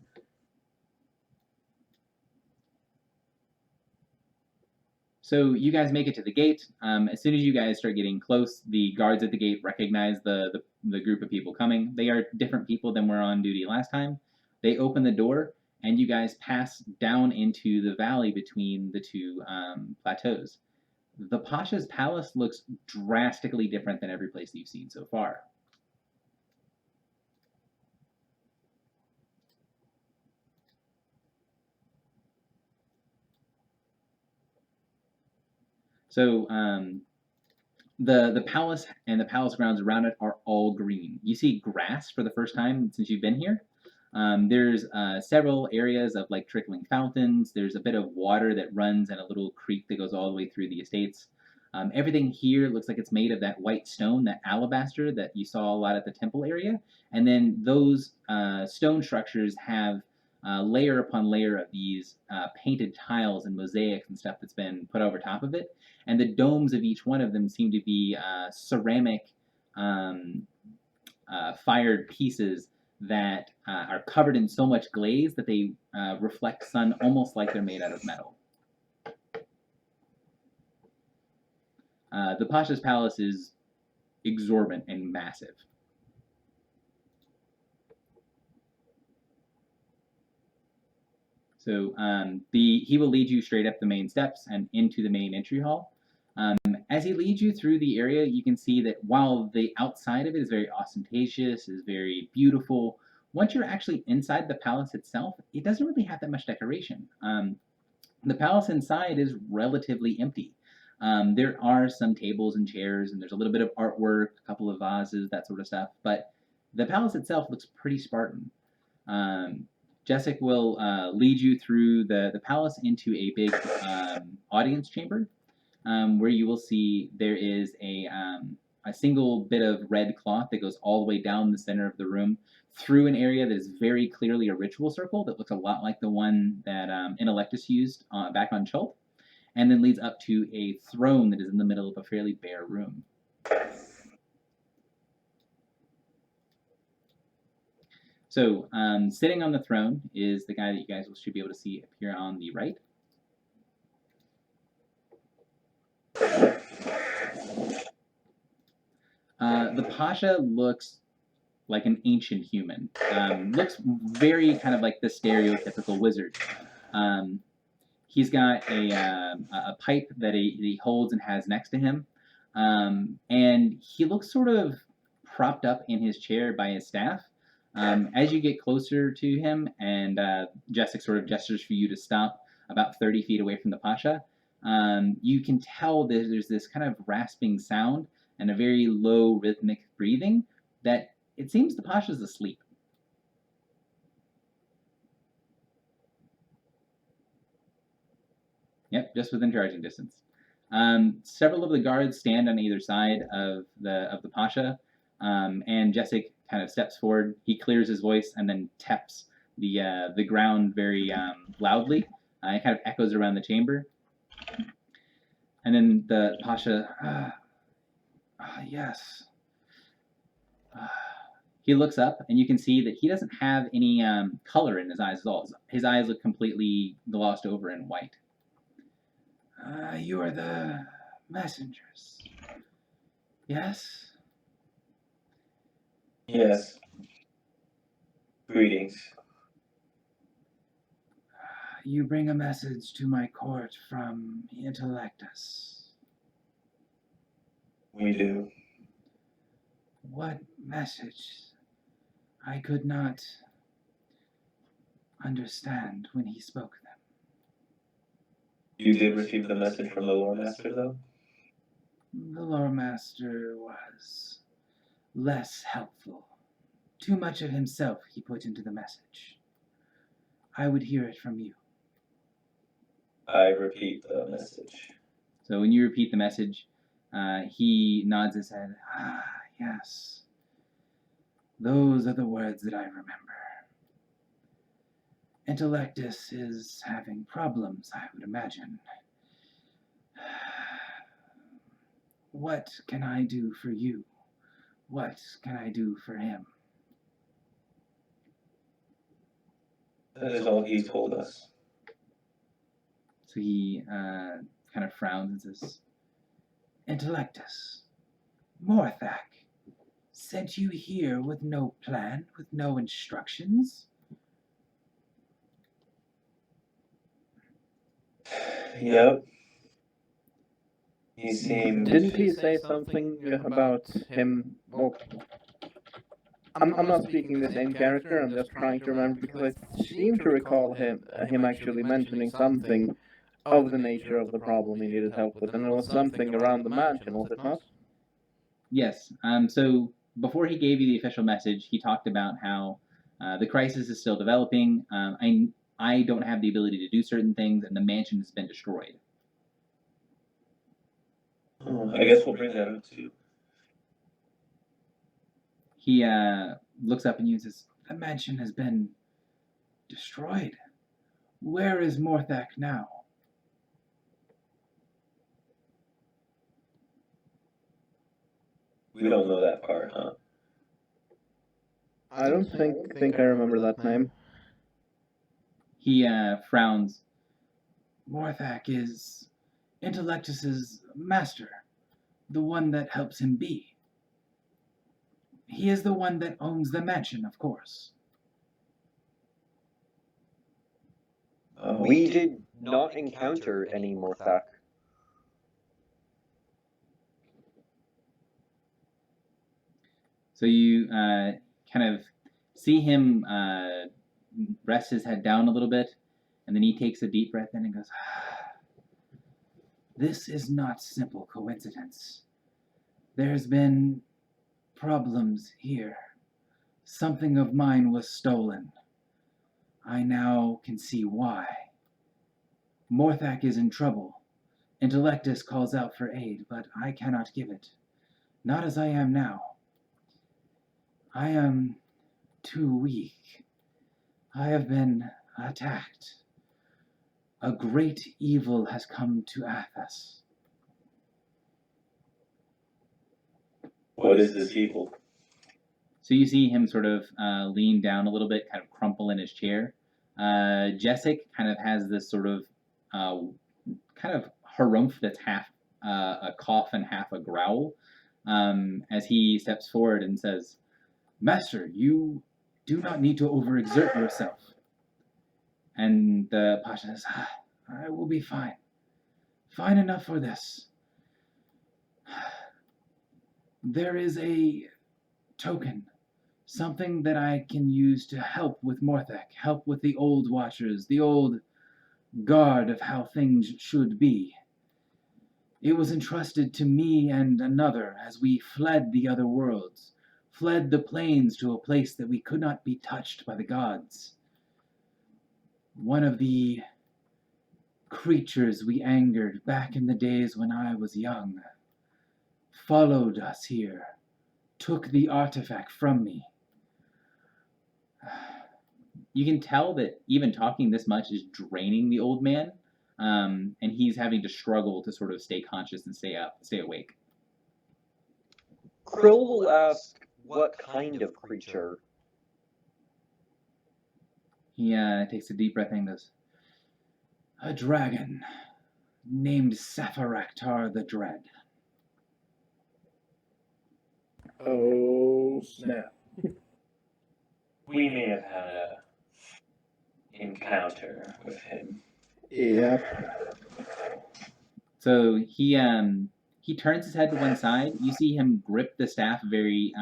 So you guys make it to the gate. As soon as you guys start getting close, the guards at the gate recognize the group of people coming. They are different people than were on duty last time. They open the door, and you guys pass down into the valley between the 2 plateaus. The Pasha's palace looks drastically different than every place you've seen so far. So The palace and the palace grounds around it are all green. You see grass for the first time since you've been here. There's several areas of like trickling fountains. There's a bit of water that runs in a little creek that goes all the way through the estates. Everything here looks like it's made of that white stone, that alabaster that you saw a lot at the temple area. And then those stone structures have layer upon layer of these painted tiles and mosaics and stuff that's been put over top of it. And the domes of each one of them seem to be ceramic fired pieces that are covered in so much glaze that they reflect sun almost like they're made out of metal. The Pasha's palace is exorbitant and massive. So he will lead you straight up the main steps and into the main entry hall. As he leads you through the area, you can see that while the outside of it is very ostentatious, is very beautiful, once you're actually inside the palace itself, it doesn't really have that much decoration. The palace inside is relatively empty. There are some tables and chairs, and there's a little bit of artwork, a couple of vases, that sort of stuff, but the palace itself looks pretty Spartan. Jessic will lead you through the palace into a big audience chamber, where you will see there is a single bit of red cloth that goes all the way down the center of the room through an area that is very clearly a ritual circle that looks a lot like the one that Intellectus used back on Chult, and then leads up to a throne that is in the middle of a fairly bare room. So sitting on the throne is the guy that you guys should be able to see up here on the right. The Pasha looks like an ancient human. Looks very kind of like the stereotypical wizard. He's got a pipe that he holds and has next to him. And he looks sort of propped up in his chair by his staff. As you get closer to him, and Jessic sort of gestures for you to stop about 30 feet away from the Pasha, you can tell that there's this kind of rasping sound and a very low rhythmic breathing that it seems the Pasha's asleep. Yep, just within charging distance. Several of the guards stand on either side of the Pasha, and Jessic kind of steps forward. He clears his voice and then taps the ground very loudly. It kind of echoes around the chamber. And then the Pasha, yes. He looks up, and you can see that he doesn't have any color in his eyes at all. His eyes look completely glossed over in white. You are the messengers. Yes? Yes. Greetings. You bring a message to my court from Intellectus. We do. What message? I could not understand when he spoke them. You did receive the message from the Lore Master, though? The Lore Master was less helpful. Too much of himself he put into the message. I would hear it from you. I repeat the message. So when you repeat the message, he nods his head. Ah, yes. Those are the words that I remember. Intellectus is having problems, I would imagine. What can I do for you? What can I do for him? That is all he told us. So he kind of frowns and says, Intellectus, Morthak, sent you here with no plan, with no instructions? Yep. He seemed... Didn't he say something about him? Well, I'm not speaking the same character. I'm just trying to remember because I seem to recall him actually mentioning something of the nature of the problem he needed help with, and it was something around the mansion, was it not? Yes. So before he gave you the official message, he talked about how the crisis is still developing. I don't have the ability to do certain things, and the mansion has been destroyed. Oh, I guess we'll bring that up too. He looks up at you and says, The mansion has been destroyed. Where is Morthak now? We don't know that part, huh? I don't think I remember that name. He frowns. Morthak is Intellectus's master, the one that helps him be. He is the one that owns the mansion, of course. Oh. We did not encounter any Morthak. So you kind of see him rest his head down a little bit, and then he takes a deep breath in and goes, This is not simple coincidence. There's been problems here. Something of mine was stolen. I now can see why. Morthak is in trouble. Intellectus calls out for aid, but I cannot give it. Not as I am now. I am too weak. I have been attacked. A great evil has come to Athos. What is this evil? So you see him sort of lean down a little bit, kind of crumple in his chair. Jessic kind of has this sort of kind of harumph that's half a cough and half a growl as he steps forward and says, Master, you do not need to overexert yourself. and the Pasha says, I will be fine. Fine enough for this. There is a token, something that I can use to help with Morthak, help with the old watchers, the old guard of how things should be. It was entrusted to me and another as we fled the other worlds, fled the plains to a place that we could not be touched by the gods. One of the creatures we angered back in the days when I was young followed us here, took the artifact from me. You can tell that even talking this much is draining the old man, and he's having to struggle to sort of stay conscious and stay awake. Krill will ask, what kind of creature? He takes a deep breath and goes, A dragon named Saphiraktar the Dread. Oh, snap. We may have had a encounter with him. Yep. So he turns his head to one side. You see him grip the staff very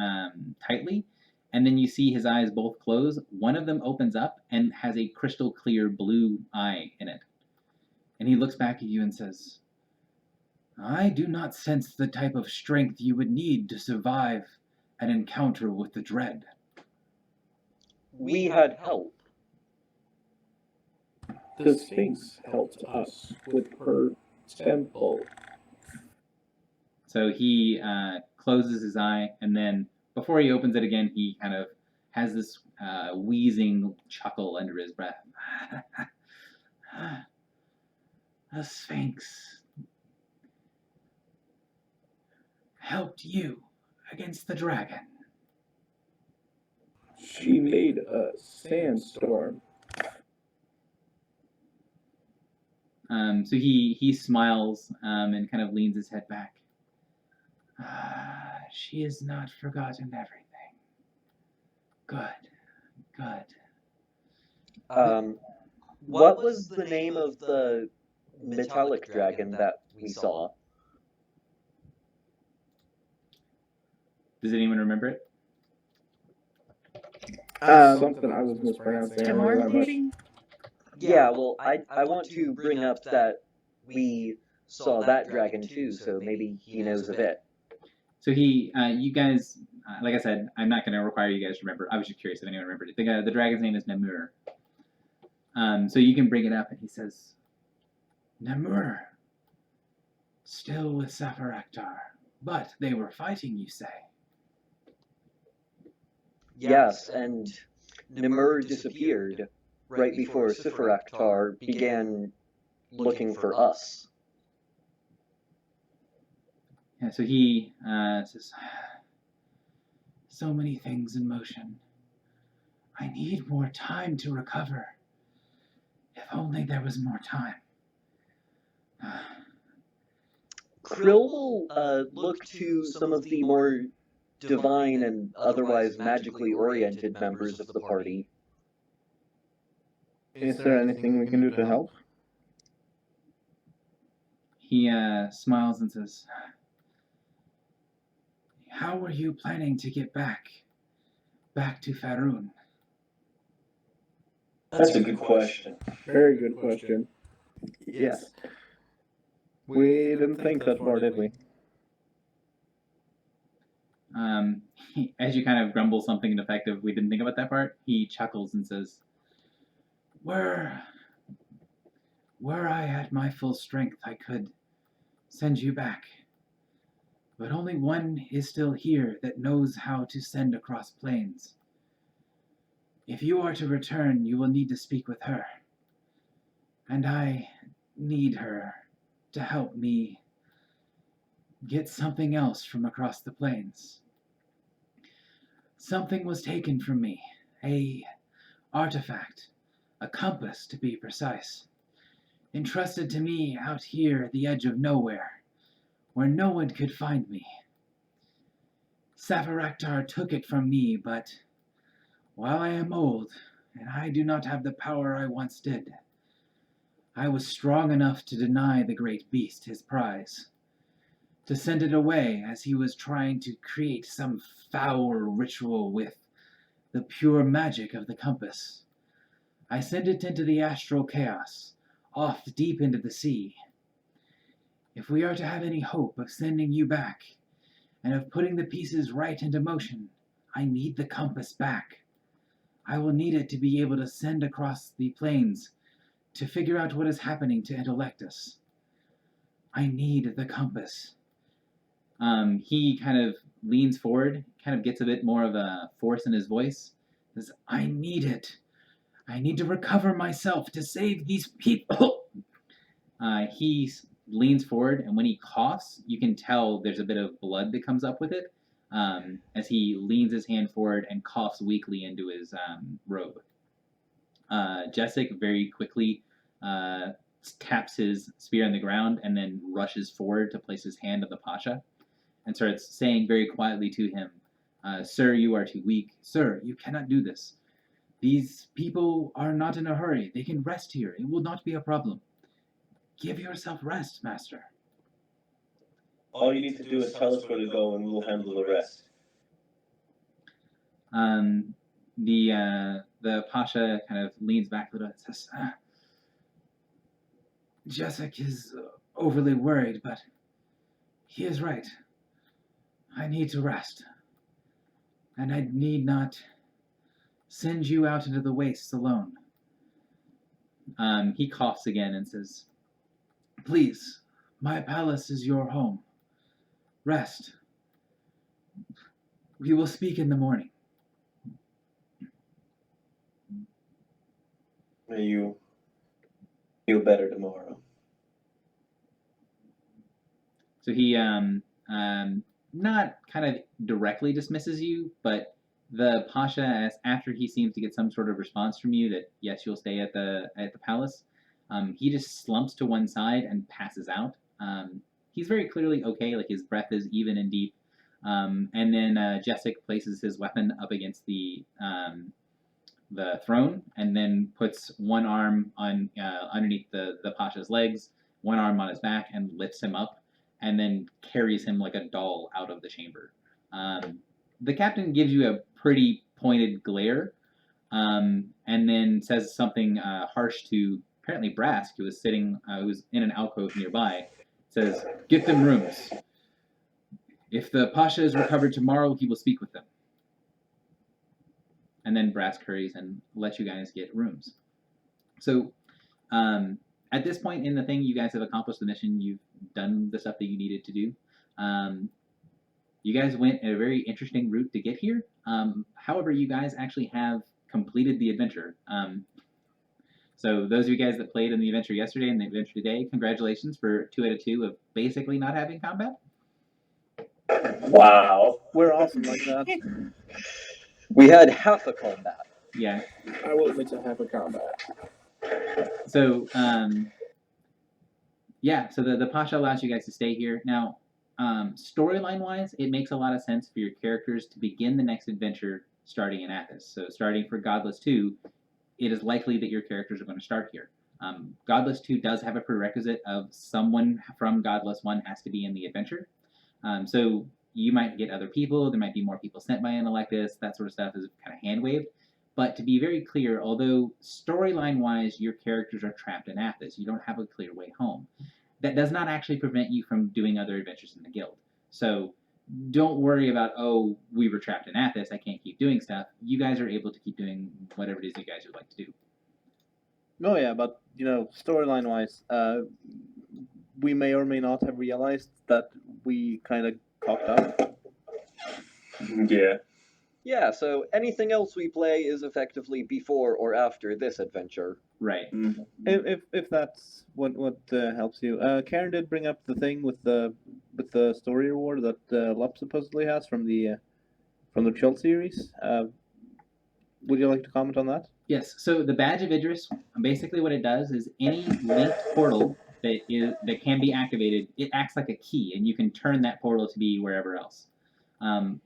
tightly, and then you see his eyes both close. One of them opens up and has a crystal clear blue eye in it. And he looks back at you and says, I do not sense the type of strength you would need to survive an encounter with the Dread. We had help. The Sphinx helped us with her temple. So he closes his eye, and then before he opens it again, he kind of has this wheezing chuckle under his breath. The Sphinx helped you against the dragon. She made a sandstorm. So he smiles and kind of leans his head back. She has not forgotten everything. Good, good. What was the name of the metallic dragon that we saw? Does anyone remember it? Something I was mispronouncing. Demorphating? Yeah, well, I want to bring up that we saw that dragon too, so maybe he knows of it. So you guys, like I said, I'm not going to require you guys to remember. I was just curious if anyone remembered it. The dragon's name is Namur. So you can bring it up, and he says, Namur, still with Safaraktar, but they were fighting, you say? Yes, and Nimur disappeared right before Sifaraktar began looking for us. Yeah, so he says, so many things in motion. I need more time to recover. If only there was more time. Krill will look to some of the more divine and otherwise magically oriented members of the party. Is there anything we can do to help? He smiles and says, how were you planning to get back to Faerun? That's a good question. Very good question. Yes. We didn't think that far, did we? As you kind of grumble something ineffective, we didn't think about that part, he chuckles and says, Were I at my full strength, I could send you back. But only one is still here that knows how to send across plains. If you are to return, you will need to speak with her. And I need her to help me get something else from across the plains. Something was taken from me, a artifact, a compass to be precise, entrusted to me out here at the edge of nowhere, where no one could find me. Safaraktar took it from me, but while I am old, and I do not have the power I once did, I was strong enough to deny the great beast his prize, to send it away as he was trying to create some foul ritual with the pure magic of the compass. I sent it into the astral chaos, off deep into the sea. If we are to have any hope of sending you back, and of putting the pieces right into motion, I need the compass back. I will need it to be able to send across the plains to figure out what is happening to Intellectus. I need the compass. He kind of leans forward, kind of gets a bit more of a force in his voice. Says, I need it. I need to recover myself to save these people. He leans forward, and when he coughs, you can tell there's a bit of blood that comes up with it as he leans his hand forward and coughs weakly into his robe. Jessic very quickly taps his spear on the ground and then rushes forward to place his hand on the Pasha and starts saying very quietly to him, Sir, you are too weak. Sir, you cannot do this. These people are not in a hurry. They can rest here. It will not be a problem. Give yourself rest, master. All you need to do is tell us where to go and we'll handle the rest. The Pasha kind of leans back a little and says, Jessic is overly worried, but he is right. I need to rest. And I need not send you out into the wastes alone. He coughs again and says, Please, my palace is your home. Rest. We will speak in the morning. May you feel better tomorrow. So he not kind of directly dismisses you, but the Pasha, after he seems to get some sort of response from you that yes, you'll stay at the palace, he just slumps to one side and passes out. He's very clearly okay, like his breath is even and deep. And then Jessic places his weapon up against the throne, and then puts one arm on underneath the Pasha's legs, one arm on his back, and lifts him up, and then carries him like a doll out of the chamber. The captain gives you a pretty pointed glare, and then says something harsh to apparently Brask, who was sitting, who was in an alcove nearby. Says, "Get them rooms. If the Pasha is recovered tomorrow, he will speak with them. And then Brass curries and let you guys get rooms. So at this point in the thing, you guys have accomplished the mission. You've done the stuff that you needed to do. You guys went a very interesting route to get here. However, you guys actually have completed the adventure. So those of you guys that played in the adventure yesterday and the adventure today, congratulations for 2 out of 2 of basically not having combat. Wow. We're awesome like that. We had half a combat. Yeah. I will admit to half a combat. So yeah, so the Pasha allows you guys to stay here. Now, storyline wise, it makes a lot of sense for your characters to begin the next adventure starting in Athos. So starting for Godless 2, it is likely that your characters are going to start here. Godless 2 does have a prerequisite of someone from Godless 1 has to be in the adventure. So you might get other people, there might be more people sent by Intellectus, that sort of stuff is kind of hand-waved. But to be very clear, although storyline-wise your characters are trapped in Athos, you don't have a clear way home. That does not actually prevent you from doing other adventures in the guild. So don't worry about, oh, we were trapped in Athos, I can't keep doing stuff. You guys are able to keep doing whatever it is you guys would like to do. Oh yeah, but storyline wise, we may or may not have realized that we kind of cocked up. Yeah. Yeah, so anything else we play is effectively before or after this adventure. Right. If that's what helps you. Karen did bring up the thing with the story reward that Lup supposedly has from the Chill series. Would you like to comment on that? Yes. So the Badge of Idris, basically what it does is any linked portal that can be activated, it acts like a key, and you can turn that portal to be wherever else.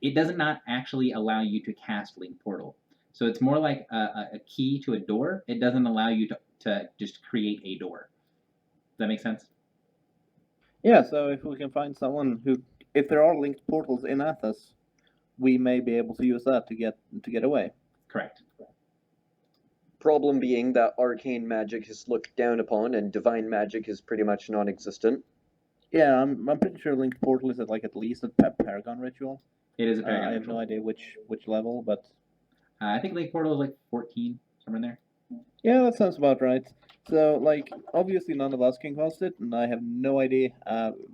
It does not actually allow you to cast Link Portal. So it's more like a key to a door. It doesn't allow you to just create a door. Does that make sense? Yeah, so if we can find someone if there are linked portals in Athos, we may be able to use that to get away. Correct. Problem being that arcane magic is looked down upon and divine magic is pretty much non-existent. Yeah, I'm pretty sure linked portal is at least a Paragon ritual. It is a Paragon I have ritual. no idea which level, but I think Link Portal is like 14, somewhere in there. yeah, that sounds about right. So, obviously none of us can cast it, and I have no idea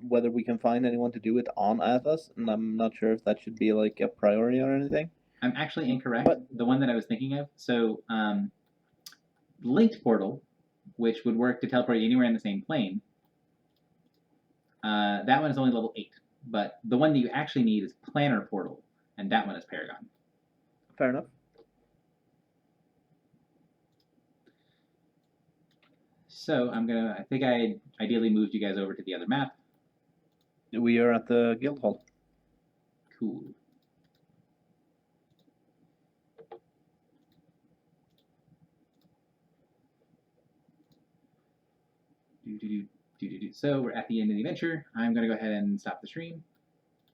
whether we can find anyone to do it on Athos, and I'm not sure if that should be a priority or anything. I'm actually incorrect. The one that I was thinking of, so Linked Portal, which would work to teleport you anywhere in the same plane, that one is only level 8. But the one that you actually need is Planar Portal, and that one is Paragon. Fair enough. So I think I ideally moved you guys over to the other map. We are at the guild hall. Cool. So we're at the end of the adventure. I'm going to go ahead and stop the stream.